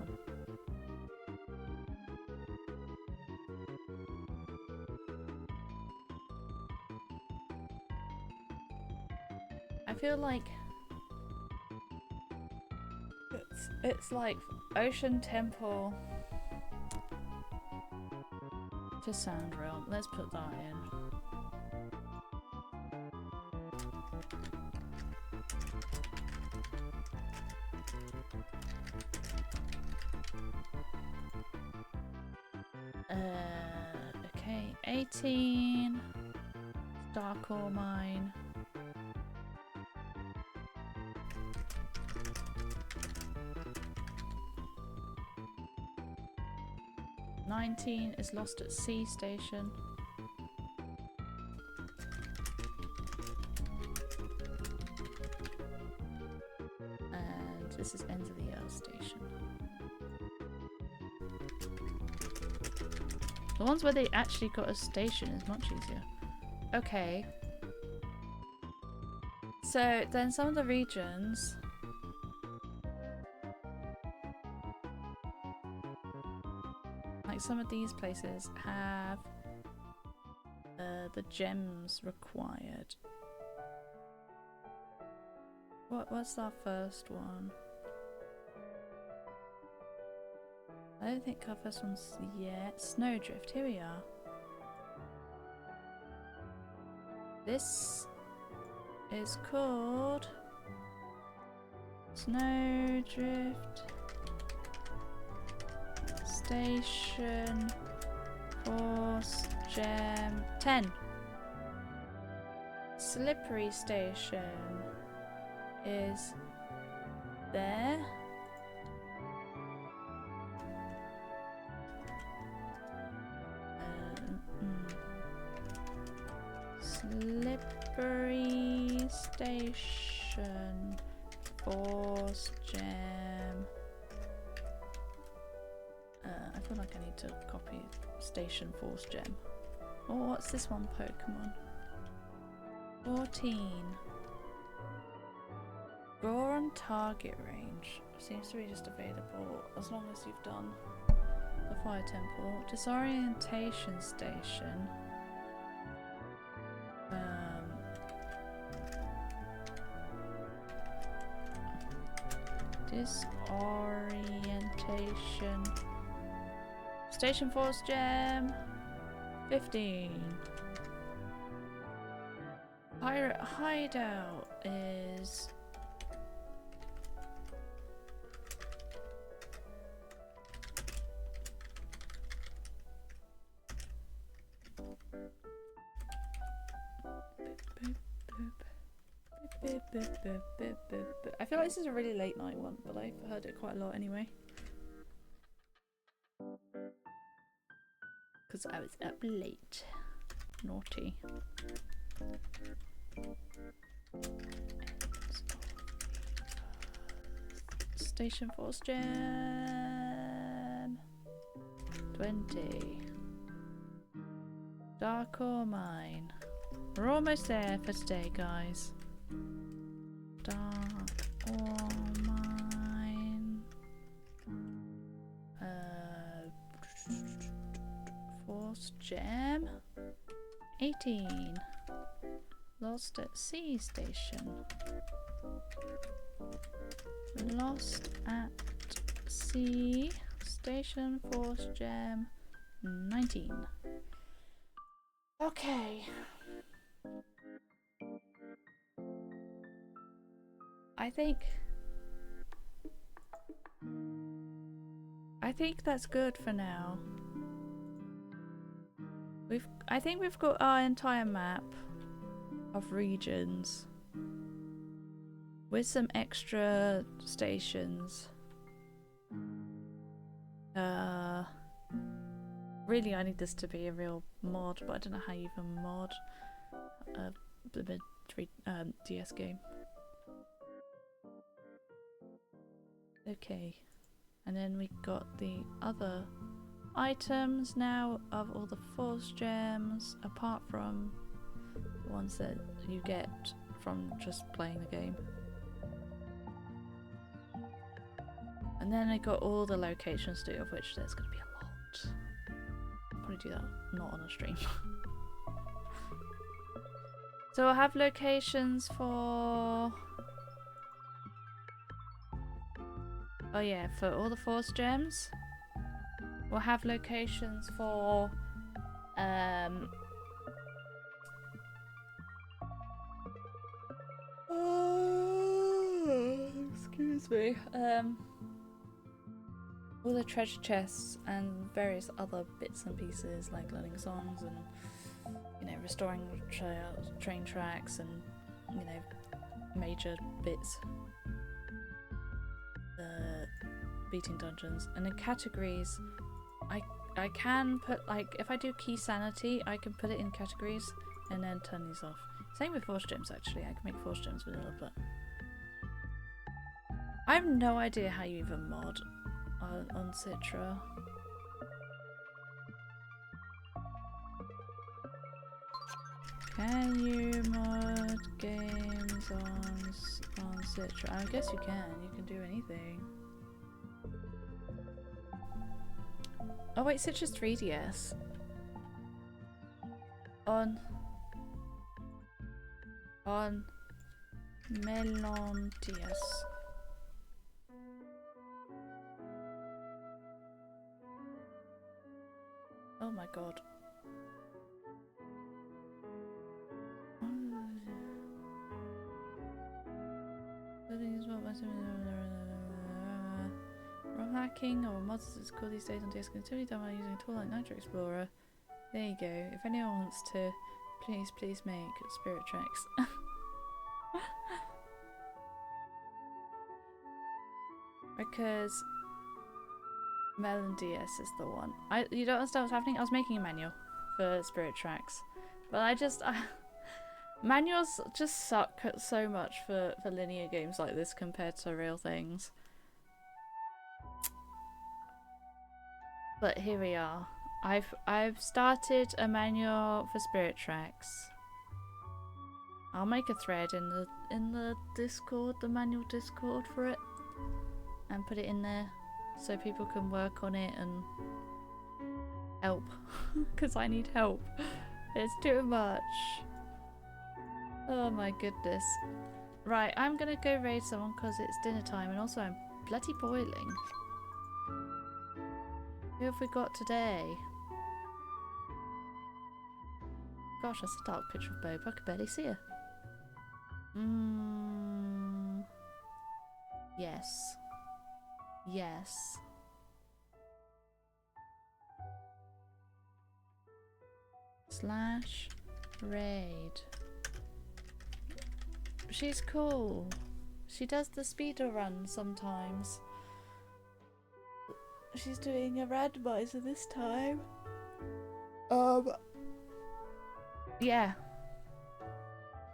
I feel like it's like Ocean Temple to Sand Realm. Let's put that in. Okay, 18. Starcore Mine. 19 is Lost at Sea Station. And this is End of the Earth Station. The ones where they actually got a station is much easier. Okay. So then some of the regions. Like some of these places have the gems required. What's our first one? I don't think our first one's yet. Snowdrift, here we are. This is called Snowdrift Station Force Gem 10. Slippery Station is there. Slippery Station. Force Gem. I feel like I need to copy Station Force Gem. Oh, what's this one Pokemon? 14. Roar on target range. Seems to be just available as long as you've done the Fire Temple. Disorientation Station. Disorientation. Station Force Gem. 15. Pirate Hideout is... I feel like this is a really late night one, but I've heard it quite a lot anyway. Because I was up late. Naughty. Station Force Gem. 20. Dark Ore Mine. We're almost there for today, guys. Dark Ore Mine. Force Gem. 18. Lost at Sea Station. Lost at Sea Station Force Gem. 19. Okay. I think that's good for now. I think we've got our entire map of regions with some extra stations. Really, I need this to be a real mod, but I don't know how you even mod the DS game. Okay, and then we got the other items now of all the Force Gems, apart from the ones that you get from just playing the game. And then I got all the locations too, of which there's going to be a lot. I'll probably do that not on a stream. So I'll have locations for... Oh yeah, for all the Force Gems. We'll have locations for excuse me. All the treasure chests and various other bits and pieces like learning songs and, you know, restoring train tracks and, you know, major bits. Beating dungeons. And in categories, I can put, like, if I do key sanity, I can put it in categories and then turn these off. Same with Force Gems, actually. I can make Force Gems vanilla, but I have no idea how you even mod on Citra. Can you mod games on Citra? I guess you can. You can do anything. Oh wait, Citra's 3DS. On Melon DS. Oh my god. From hacking or mods as it's called these days on DS can be done by using a tool like Nitro Explorer. There you go. If anyone wants to, please make Spirit Tracks. Because Melon DS is the one. You don't understand what's happening? I was making a manual for Spirit Tracks, but I Manuals just suck so much for linear games like this compared to real things. But here we are. I've started a manual for Spirit Tracks. I'll make a thread in the Discord, the manual Discord for it, and put it in there so people can work on it and help, because I need help. It's too much. Oh my goodness. Right, I'm gonna go raid someone because it's dinner time, and also I'm bloody boiling. Who have we got today? Gosh, that's a dark picture of Boba. I can barely see her. Yes. Yes. Slash raid. She's cool. She does the speeder run sometimes. She's doing a randomizer this time. Yeah.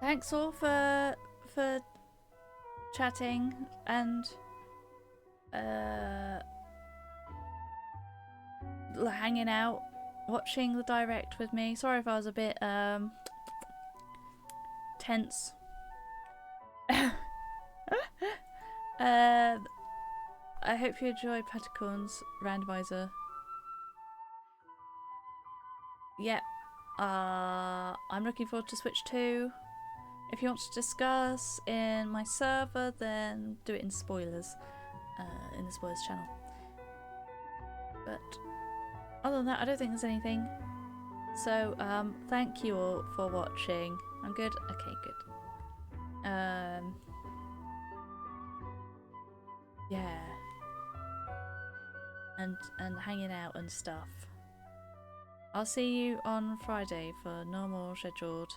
Thanks all for chatting and hanging out, watching the direct with me. Sorry if I was a bit tense. I hope you enjoy Patacorn's randomizer. Yep. I'm looking forward to Switch 2. If you want to discuss in my server, then do it in spoilers, in the spoilers channel. But other than that, I don't think there's anything. So, thank you all for watching. I'm good? Okay, good. Yeah. And hanging out and stuff. I'll see you on Friday for normal scheduled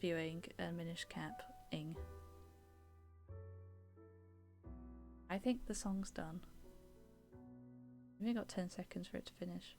viewing and Minish Cap-ing. I think the song's done. We've only got 10 seconds for it to finish.